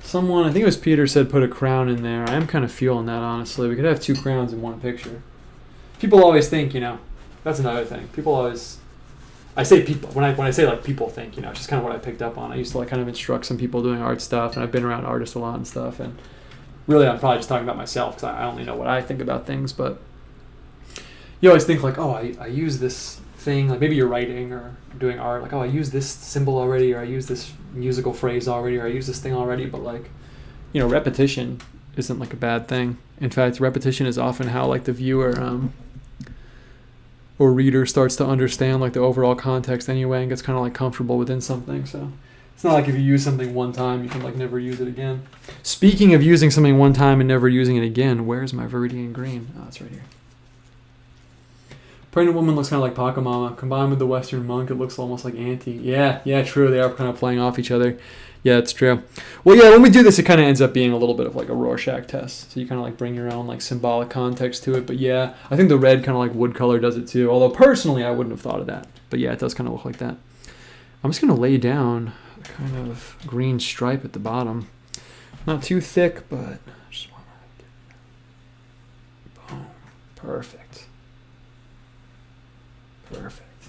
Someone, I think it was Peter, said put a crown in there. I am kind of feeling that, honestly. We could have two crowns in one picture. People always think, that's another thing. People always, I say people, when I say like people think, it's just kind of what I picked up on. I used to like kind of instruct some people doing art stuff, and I've been around artists a lot and stuff, and really I'm probably just talking about myself because I only know what I think about things, but you always think like, oh, I use this thing, like maybe you're writing or doing art, like, oh, I use this symbol already, or I use this musical phrase already, or I use this thing already, but like, repetition isn't like a bad thing. In fact, repetition is often how like the viewer or reader starts to understand like the overall context anyway and gets kind of like comfortable within something. So it's not like if you use something one time, you can like never use it again. Speaking of using something one time and never using it again, where's my Viridian green? Oh, it's right here. Pregnant woman looks kind of like Pachamama. Combined with the Western monk, it looks almost like Auntie. Yeah, true. They are kind of playing off each other. Yeah, it's true. Well, yeah, when we do this, it kind of ends up being a little bit of like a Rorschach test. So you kind of like bring your own like symbolic context to it. But yeah, I think the red kind of like wood color does it too. Although personally, I wouldn't have thought of that. But yeah, it does kind of look like that. I'm just going to lay down a kind of green stripe at the bottom. Not too thick, but I just want to... Boom. Perfect. Perfect.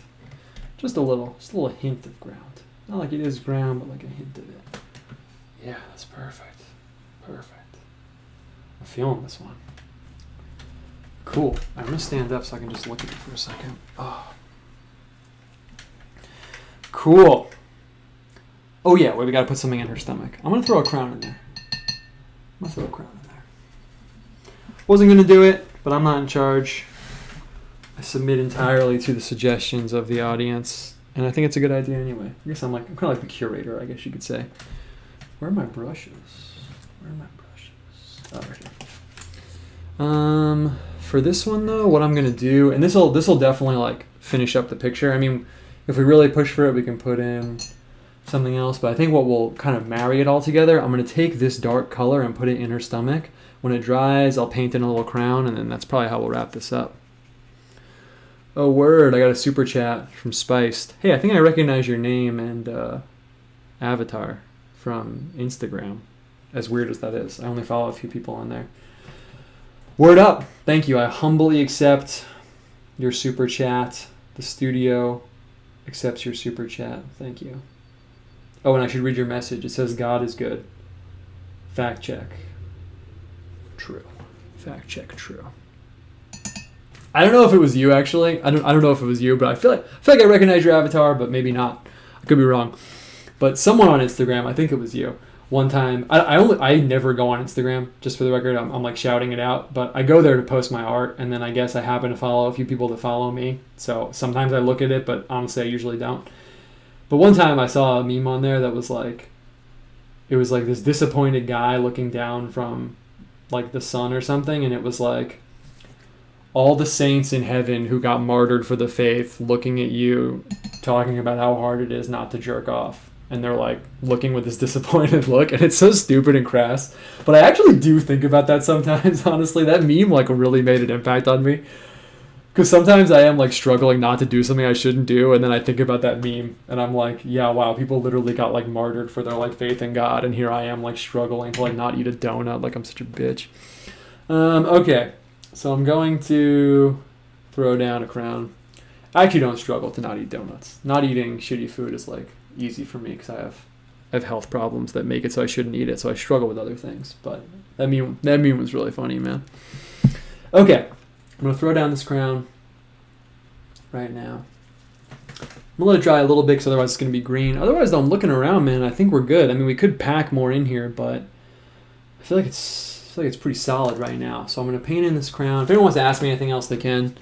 Just a little hint of ground. Not like it is ground, but like a hint of it. Yeah, that's perfect. Perfect. I'm feeling this one. Cool. I'm going to stand up so I can just look at it for a second. Oh. Cool. Oh yeah, wait, we got to put something in her stomach. I'm going to throw a crown in there. Wasn't going to do it, but I'm not in charge. I submit entirely to the suggestions of the audience. And I think it's a good idea anyway. I guess I'm kind of like the curator, I guess you could say. Where are my brushes? Oh, right here. For this one though, what I'm gonna do, and this'll definitely like finish up the picture. I mean, if we really push for it, we can put in something else. But I think what will kind of marry it all together, I'm gonna take this dark color and put it in her stomach. When it dries, I'll paint in a little crown, and then that's probably how we'll wrap this up. Oh, word, I got a super chat from Spiced. Hey, I think I recognize your name and avatar from Instagram. As weird as that is. I only follow a few people on there. Word up. Thank you. I humbly accept your super chat. The studio accepts your super chat. Thank you. Oh, and I should read your message. It says God is good. Fact check. True. Fact check. True. I don't know if it was you, actually. I don't know if it was you, but I feel like I recognize your avatar, but maybe not. I could be wrong. But someone on Instagram, I think it was you. One time, I never go on Instagram, just for the record. I'm like shouting it out, but I go there to post my art, and then I guess I happen to follow a few people that follow me. So sometimes I look at it, but honestly, I usually don't. But one time I saw a meme on there that was like, it was like this disappointed guy looking down from like the sun or something, and it was like, all the saints in heaven who got martyred for the faith looking at you, talking about how hard it is not to jerk off. And they're like looking with this disappointed look. And it's so stupid and crass. But I actually do think about that sometimes, honestly. That meme like really made an impact on me. Because sometimes I am like struggling not to do something I shouldn't do. And then I think about that meme. And I'm like, yeah, wow, people literally got like martyred for their like faith in God. And here I am like struggling to like not eat a donut like I'm such a bitch. Okay. So I'm going to throw down a crown. I actually don't struggle to not eat donuts. Not eating shitty food is like easy for me because I have health problems that make it so I shouldn't eat it. So I struggle with other things. But that meme was really funny, man. Okay, I'm gonna throw down this crown right now. I'm gonna let it dry a little bit because otherwise it's gonna be green. Otherwise, though, I'm looking around, man. I think we're good. I mean, we could pack more in here, but I feel like it's pretty solid right now. So I'm going to paint in this crown. If anyone wants to ask me anything else, they can.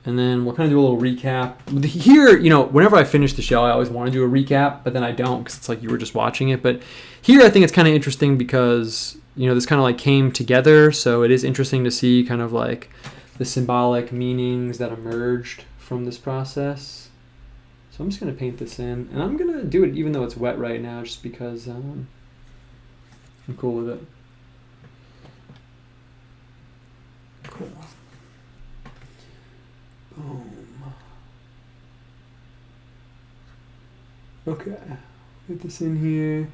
And then we'll kind of do a little recap. Here, whenever I finish the show, I always want to do a recap, but then I don't because it's like you were just watching it. But here I think it's kind of interesting because, this kind of like came together. So it is interesting to see kind of like the symbolic meanings that emerged from this process. So I'm just going to paint this in. And I'm going to do it even though it's wet right now just because I'm cool with it. Cool. Boom. Okay. Get this in here.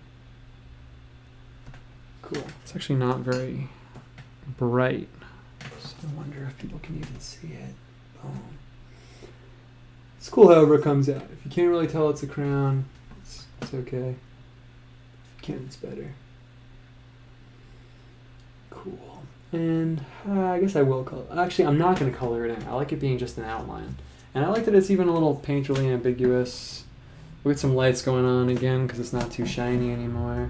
Cool. It's actually not very bright. So I wonder if people can even see it. Boom. It's cool however it comes out. If you can't really tell it's a crown, it's okay. If you can, it's better. Cool. And I guess I will color. Actually, I'm not going to color it in. I like it being just an outline. And I like that it's even a little painterly ambiguous. With some lights going on again because it's not too shiny anymore.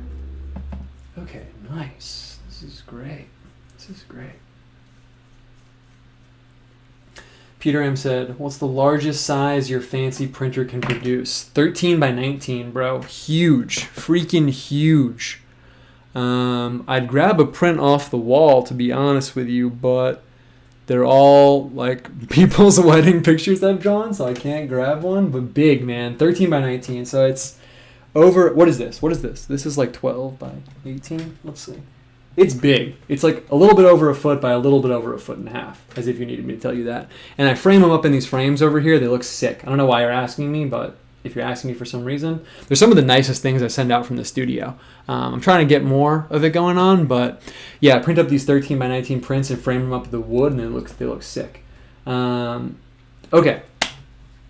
Okay, nice. This is great. Peter M said, what's the largest size your fancy printer can produce? 13 by 19, bro. Huge. Freaking huge. I'd grab a print off the wall, to be honest with you, but They're all like people's wedding pictures I've drawn, so I can't grab one. But big, man, 13 by 19. So it's over. What is this? What is this? This is like 12 by 18. Let's see. It's big. It's like a little bit over a foot by a little bit over a foot and a half, as if you needed me to tell you that. And I frame them up in these frames over here. They look sick. I don't know why you're asking me, but if you're asking me for some reason, they're some of the nicest things I send out from the studio. I'm trying to get more of it going on, but yeah, I print up these 13 by 19 prints and frame them up with the wood, and they look sick. Okay,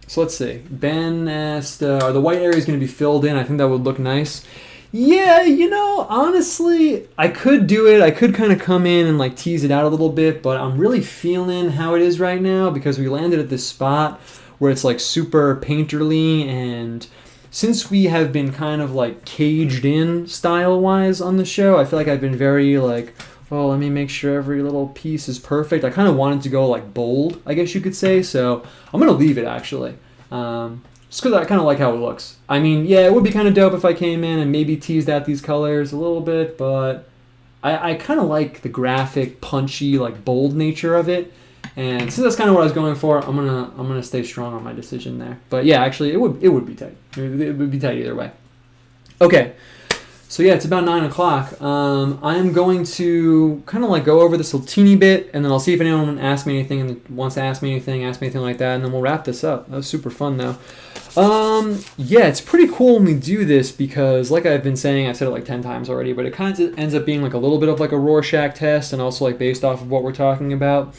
so let's see. Ben asked, are the white areas going to be filled in? I think that would look nice. Yeah, honestly, I could do it. I could kind of come in and like tease it out a little bit, but I'm really feeling how it is right now because we landed at this spot where it's like super painterly, and since we have been kind of like caged in style-wise on the show, I feel like I've been very like, oh, let me make sure every little piece is perfect. I kind of wanted to go like bold, I guess you could say, so I'm going to leave it actually. Just because I kind of like how it looks. I mean, yeah, it would be kind of dope if I came in and maybe teased out these colors a little bit, but I kind of like the graphic, punchy, like bold nature of it. And since that's kind of what I was going for, I'm gonna stay strong on my decision there. But yeah, actually, it would be tight. It would be tight either way. Okay, so yeah, it's about 9 o'clock. I'm going to kind of like go over this a teeny bit, and then I'll see if anyone asks me anything and wants to ask me anything like that, and then we'll wrap this up. That was super fun though. Yeah, it's pretty cool when we do this because, like I've been saying, I've said it like 10 times already, but it kind of ends up being like a little bit of like a Rorschach test, and also like based off of what we're talking about.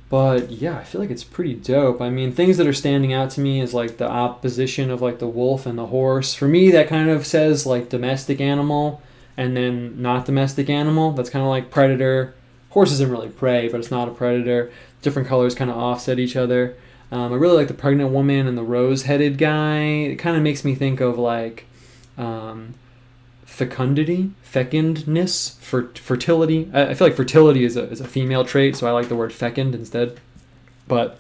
But yeah, I feel like it's pretty dope. I mean, things that are standing out to me is like the opposition of like the wolf and the horse. For me, that kind of says like domestic animal and then not domestic animal. That's kind of like predator. Horse isn't really prey, but it's not a predator. Different colors kind of offset each other. I really like the pregnant woman and the rose-headed guy. It kind of makes me think of like fecundness, fertility. I feel like fertility is a female trait, so I like the word fecund instead. But,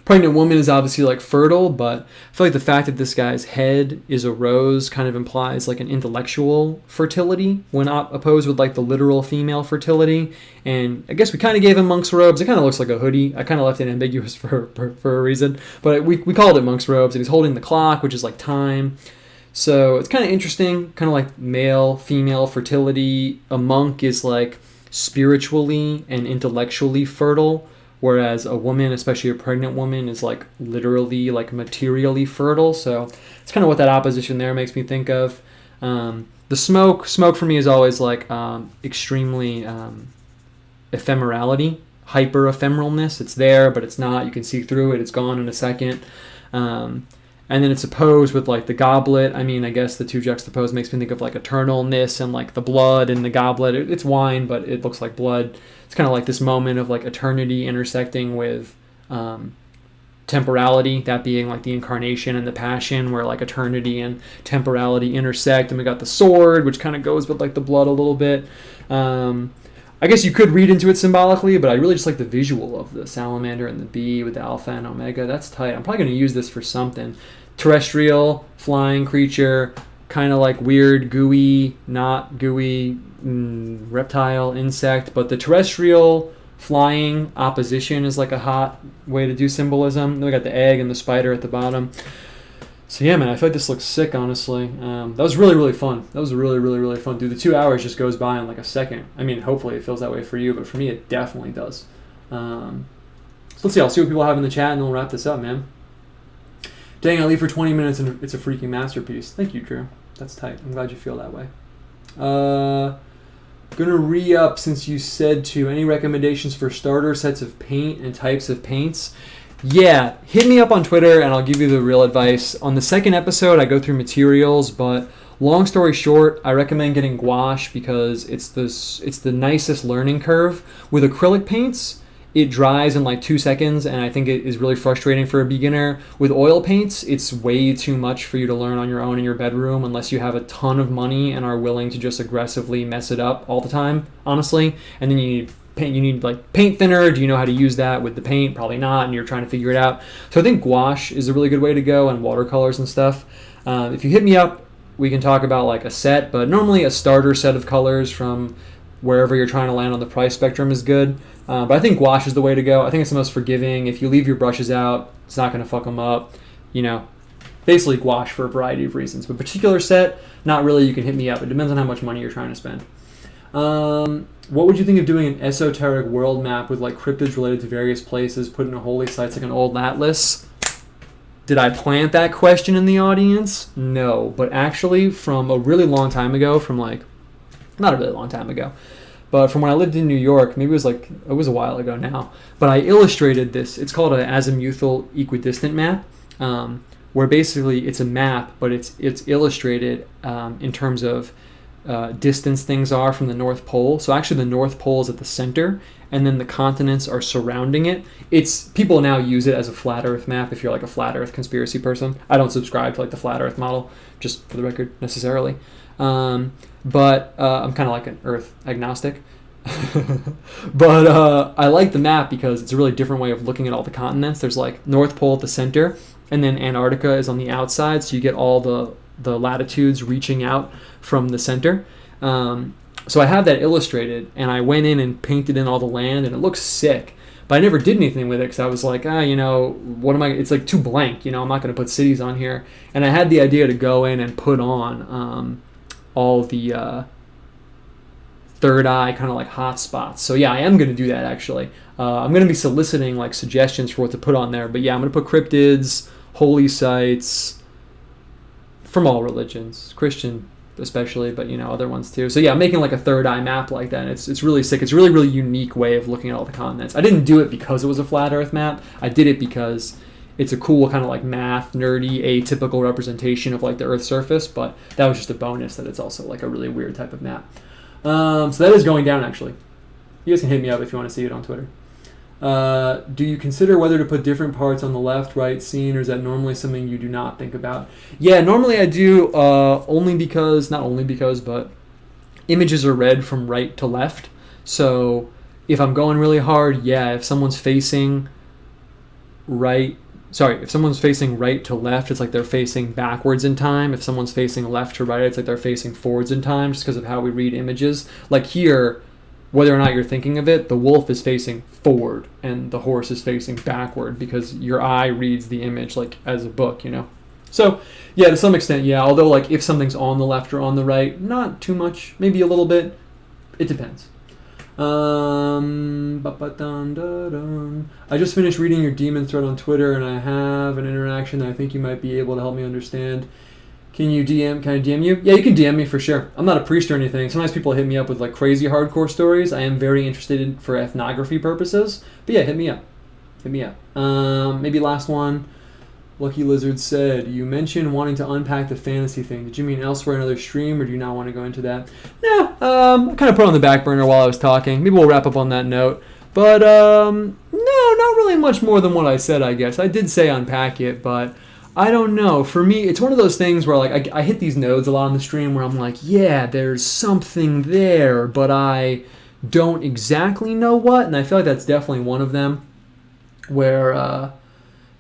pregnant woman is obviously like fertile, but I feel like the fact that this guy's head is a rose kind of implies like an intellectual fertility when opposed with like the literal female fertility. And I guess we kind of gave him monk's robes. It kind of looks like a hoodie. I kind of left it ambiguous for a reason, but we called it monk's robes, and he's holding the clock, which is like time. So it's kind of interesting, kind of like male, female fertility. A monk is like spiritually and intellectually fertile, whereas a woman, especially a pregnant woman, is like literally like materially fertile. So it's kind of what that opposition there makes me think of. The smoke for me is always like extremely ephemerality, hyper ephemeralness. It's there, but it's not. You can see through it. It's gone in a second. And then it's opposed with like the goblet. I mean, I guess the two juxtaposed makes me think of like eternalness and like the blood in the goblet. It's wine, but it looks like blood. It's kind of like this moment of like eternity intersecting with temporality, that being like the incarnation and the passion, where like eternity and temporality intersect. And we got the sword, which kind of goes with like the blood a little bit. I guess you could read into it symbolically, but I really just like the visual of the salamander and the bee with the alpha and omega. That's tight. I'm probably going to use this for something. Terrestrial, flying creature, kind of like weird, gooey, not gooey, reptile, insect. But the terrestrial flying opposition is like a hot way to do symbolism. Then we got the egg and the spider at the bottom. So yeah, man, I feel like this looks sick, honestly. That was really, really fun. That was really, really, really fun. Dude, the 2 hours just goes by in like a second. I mean, hopefully it feels that way for you, but for me, it definitely does. So let's see. I'll see what people have in the chat, and then we'll wrap this up, man. Dang, I leave for 20 minutes, and it's a freaking masterpiece. Thank you, Drew. That's tight. I'm glad you feel that way. Gonna re-up since you said to. Any recommendations for starter sets of paint and types of paints? Yeah, hit me up on Twitter and I'll give you the real advice. On the second episode, I go through materials, but long story short, I recommend getting gouache because it's the nicest learning curve. With acrylic paints, it dries in like 2 seconds, and I think it is really frustrating for a beginner. With oil paints, it's way too much for you to learn on your own in your bedroom unless you have a ton of money and are willing to just aggressively mess it up all the time, honestly. And then you need like paint thinner. Do you know how to use that with the paint? Probably not, and you're trying to figure it out. So I think gouache is a really good way to go, and watercolors and stuff. If you hit me up, we can talk about like a set, but normally a starter set of colors from wherever you're trying to land on the price spectrum is good. But I think gouache is the way to go. I think it's the most forgiving. If you leave your brushes out, it's not going to fuck them up. Basically gouache for a variety of reasons. But particular set, not really. You can hit me up. It depends on how much money you're trying to spend. What would you think of doing an esoteric world map with like cryptids related to various places, put in a holy sites like an old atlas? Did I plant that question in the audience? No. But actually, from a really long time ago, not a really long time ago, but from when I lived in New York, maybe it was a while ago now, but I illustrated this. It's called an azimuthal equidistant map, where basically it's a map, but it's illustrated in terms of distance things are from the North Pole. So actually the North Pole is at the center, and then the continents are surrounding it. People now use it as a flat Earth map if you're like a flat Earth conspiracy person. I don't subscribe to like the flat Earth model, just for the record, necessarily. But I'm kind of like an Earth agnostic. But I like the map because it's a really different way of looking at all the continents. There's like North Pole at the center, and then Antarctica is on the outside, so you get all the latitudes reaching out from the center. So I have that illustrated, and I went in and painted in all the land, and it looks sick. But I never did anything with it because I was like, what am I? It's like too blank. I'm not going to put cities on here. And I had the idea to go in and put on all the third eye kind of like hot spots. So yeah, I am going to do that actually. I'm going to be soliciting like suggestions for what to put on there. But yeah, I'm going to put cryptids, holy sites from all religions, Christian especially, but other ones too. So yeah, I'm making like a third eye map like that. And it's really sick. It's a really, really unique way of looking at all the continents. I didn't do it because it was a flat Earth map. I did it because it's a cool kind of like math, nerdy, atypical representation of like the Earth's surface, but that was just a bonus that it's also like a really weird type of map. So that is going down actually. You guys can hit me up if you want to see it on Twitter. Do you consider whether to put different parts on the left, right scene, or is that normally something you do not think about? Yeah, normally I do, not only because, but images are read from right to left. So if I'm going really hard, if someone's facing right to left, it's like they're facing backwards in time. If someone's facing left to right, it's like they're facing forwards in time, just because of how we read images. Like here, whether or not you're thinking of it, the wolf is facing forward and the horse is facing backward because your eye reads the image like as a book, So yeah, to some extent, yeah. Although like if something's on the left or on the right, not too much, maybe a little bit. It depends. I just finished reading your demon thread on Twitter, and I have an interaction that I think you might be able to help me understand. Can I DM you? Yeah, you can DM me for sure. I'm not a priest or anything. Sometimes people hit me up with like crazy hardcore stories. I am very interested in for ethnography purposes. But yeah, hit me up. Maybe last one. Lucky Lizard said, you mentioned wanting to unpack the fantasy thing. Did you mean elsewhere in another stream, or do you not want to go into that? No, I kind of put it on the back burner while I was talking. Maybe we'll wrap up on that note. But no, not really much more than what I said, I guess. I did say unpack it, but I don't know. For me, it's one of those things where like I hit these nodes a lot on the stream where I'm like, yeah, there's something there, but I don't exactly know what. And I feel like that's definitely one of them where...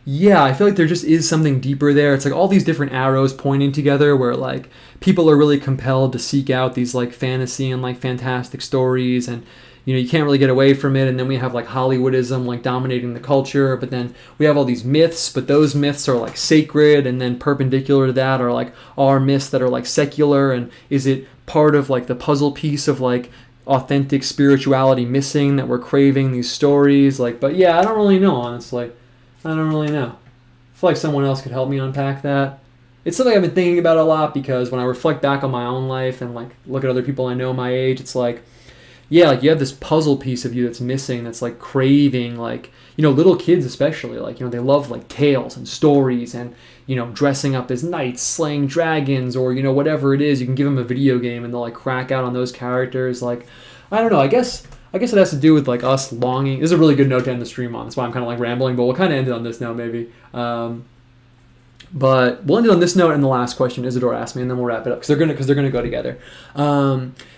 yeah, I feel like there just is something deeper there. It's like all these different arrows pointing together where like people are really compelled to seek out these like fantasy and like fantastic stories, and you can't really get away from it. And then we have like Hollywoodism like dominating the culture, but then we have all these myths, but those myths are like sacred, and then perpendicular to that are like our myths that are like secular. And is it part of like the puzzle piece of like authentic spirituality missing that we're craving these stories? Like, but yeah, I don't really know, honestly. I don't really know. I feel like someone else could help me unpack that. It's something I've been thinking about a lot, because when I reflect back on my own life and like look at other people I know my age, it's like, yeah, like you have this puzzle piece of you that's missing, that's like craving, like, little kids especially, like, they love like tales and stories and, dressing up as knights, slaying dragons, or, whatever it is. You can give them a video game and they'll like crack out on those characters. Like, I don't know, I guess it has to do with like us longing. This is a really good note to end the stream on. That's why I'm kind of like rambling, but we'll kind of end it on this note maybe. But we'll end it on this note and the last question Isidore asked me, and then we'll wrap it up because they're gonna go together.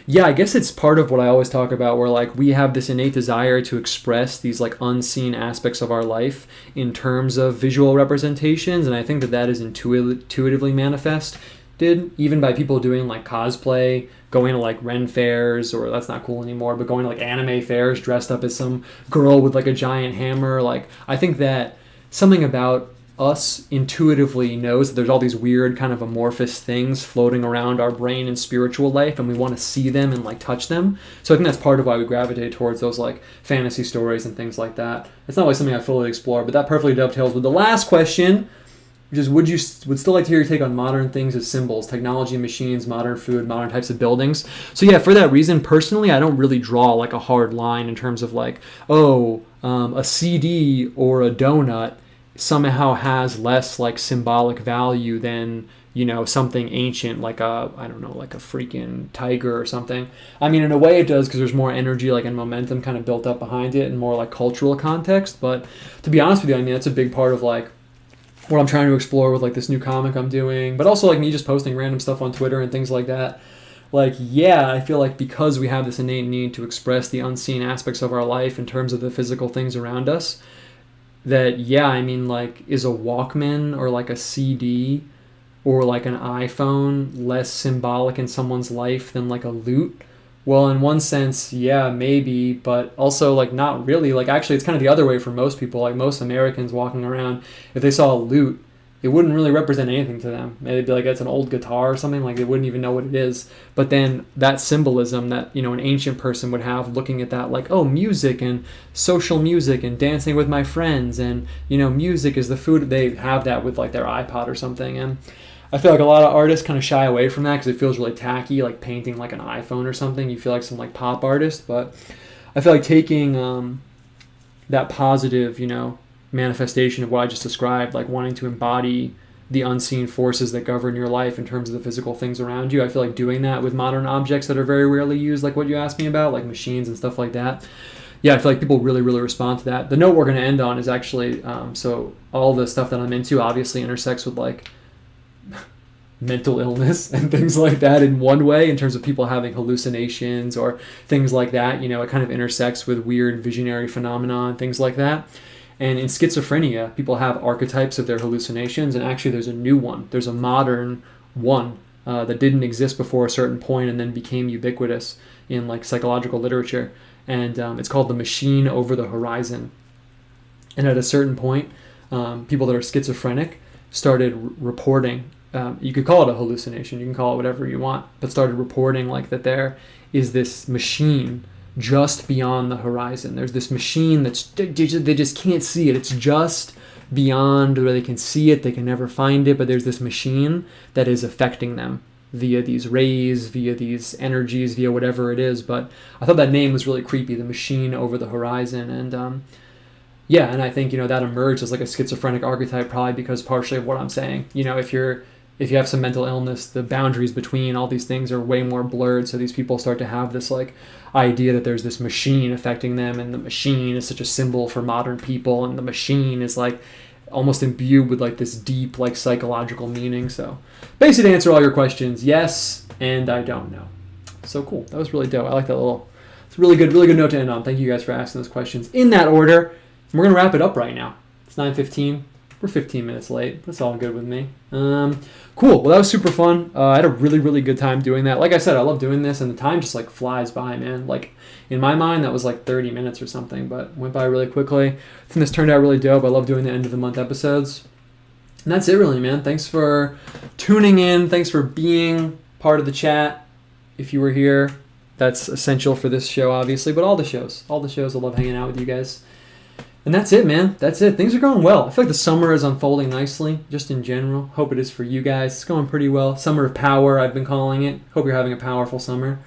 Yeah, I guess it's part of what I always talk about, where like we have this innate desire to express these like unseen aspects of our life in terms of visual representations, and I think that is intuitively manifest did, even by people doing like cosplay, going to like Ren fairs, or that's not cool anymore, but going to like anime fairs dressed up as some girl with like a giant hammer. Like, I think that something about us intuitively knows that there's all these weird kind of amorphous things floating around our brain and spiritual life, and we want to see them and like touch them. So I think that's part of why we gravitate towards those like fantasy stories and things like that. It's not really something I fully explore, but that perfectly dovetails with the last question, which is, would still like to hear your take on modern things as symbols, technology, machines, modern food, modern types of buildings? So yeah, for that reason, personally, I don't really draw like a hard line in terms of like, a CD or a donut somehow has less like symbolic value than, you know, something ancient like I don't know, like a freaking tiger or something. I mean, in a way it does, because there's more energy like and momentum kind of built up behind it and more like cultural context. But to be honest with you, I mean, that's a big part of like what I'm trying to explore with like this new comic I'm doing, but also like me just posting random stuff on Twitter and things like that. Like, yeah, I feel like because we have this innate need to express the unseen aspects of our life in terms of the physical things around us, that, yeah, I mean, like, is a Walkman or like a CD or like an iPhone less symbolic in someone's life than like a lute? Well, in one sense, yeah, maybe, but also like not really. Like, actually, it's kind of the other way for most people. Like, most Americans walking around, if they saw a lute, it wouldn't really represent anything to them. Maybe they'd be like, it's an old guitar or something. Like, they wouldn't even know what it is. But then that symbolism that, you know, an ancient person would have looking at that, like, oh, music and social music and dancing with my friends and, you know, music is the food. They have that with like their iPod or something. And I feel like a lot of artists kind of shy away from that because it feels really tacky, like painting like an iPhone or something. You feel like some like pop artist. But I feel like taking that positive, you know, manifestation of what I just described, like wanting to embody the unseen forces that govern your life in terms of the physical things around you. I feel like doing that with modern objects that are very rarely used, like what you asked me about, like machines and stuff like that. Yeah, I feel like people really, really respond to that. The note we're going to end on is actually, so all the stuff that I'm into obviously intersects with like mental illness and things like that in one way, in terms of people having hallucinations or things like that. You know, it kind of intersects with weird visionary phenomena and things like that. And in schizophrenia, people have archetypes of their hallucinations, and actually there's a new one. There's a modern one that didn't exist before a certain point and then became ubiquitous in like psychological literature. And it's called the machine over the horizon. And at a certain point, people that are schizophrenic started reporting, you could call it a hallucination, you can call it whatever you want, but started reporting like that there is this machine just beyond the horizon. There's this machine that's, they just can't see it. It's just beyond where they can see it. They can never find it, but there's this machine that is affecting them via these rays, via these energies, via whatever it is. But I thought that name was really creepy, the machine over the horizon. And yeah, and I think, you know, that emerged as like a schizophrenic archetype, probably because partially of what I'm saying. You know, if you have some mental illness, the boundaries between all these things are way more blurred. So these people start to have this like idea that there's this machine affecting them, and the machine is such a symbol for modern people, and the machine is like almost imbued with like this deep like psychological meaning. So basically, to answer all your questions, yes, and I don't know. So cool. That was really dope. I like that it's a really good note to end on. Thank you guys for asking those questions in that order. We're going to wrap it up right now. It's 9:15. We're 15 minutes late. That's all good with me. Cool. Well, that was super fun. I had a really, really good time doing that. Like I said, I love doing this, and the time just like flies by, man. Like in my mind, that was like 30 minutes or something, but went by really quickly. I think this turned out really dope. I love doing the end of the month episodes. And that's it really, man. Thanks for tuning in. Thanks for being part of the chat. If you were here, that's essential for this show, obviously, but all the shows, I love hanging out with you guys. And that's it, man. That's it. Things are going well. I feel like the summer is unfolding nicely, just in general. Hope it is for you guys. It's going pretty well. Summer of power, I've been calling it. Hope you're having a powerful summer.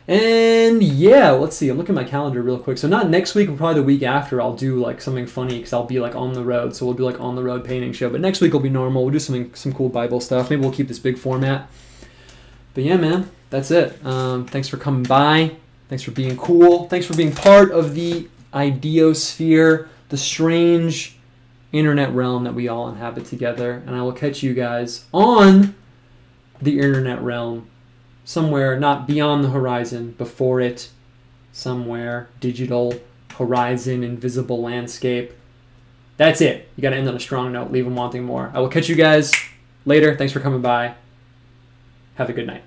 And yeah, let's see. I'm looking at my calendar real quick. So not next week, but probably the week after, I'll do like something funny because I'll be like on the road. So we'll do like on the road painting show. But next week will be normal. We'll do some cool Bible stuff. Maybe we'll keep this big format. But yeah, man, that's it. Thanks for coming by. Thanks for being cool. Thanks for being part of the ideosphere, the strange internet realm that we all inhabit together. And I will catch you guys on the internet realm, somewhere not beyond the horizon, before it, somewhere, digital, horizon, invisible landscape. That's it. You got to end on a strong note. Leave them wanting more. I will catch you guys later. Thanks for coming by. Have a good night.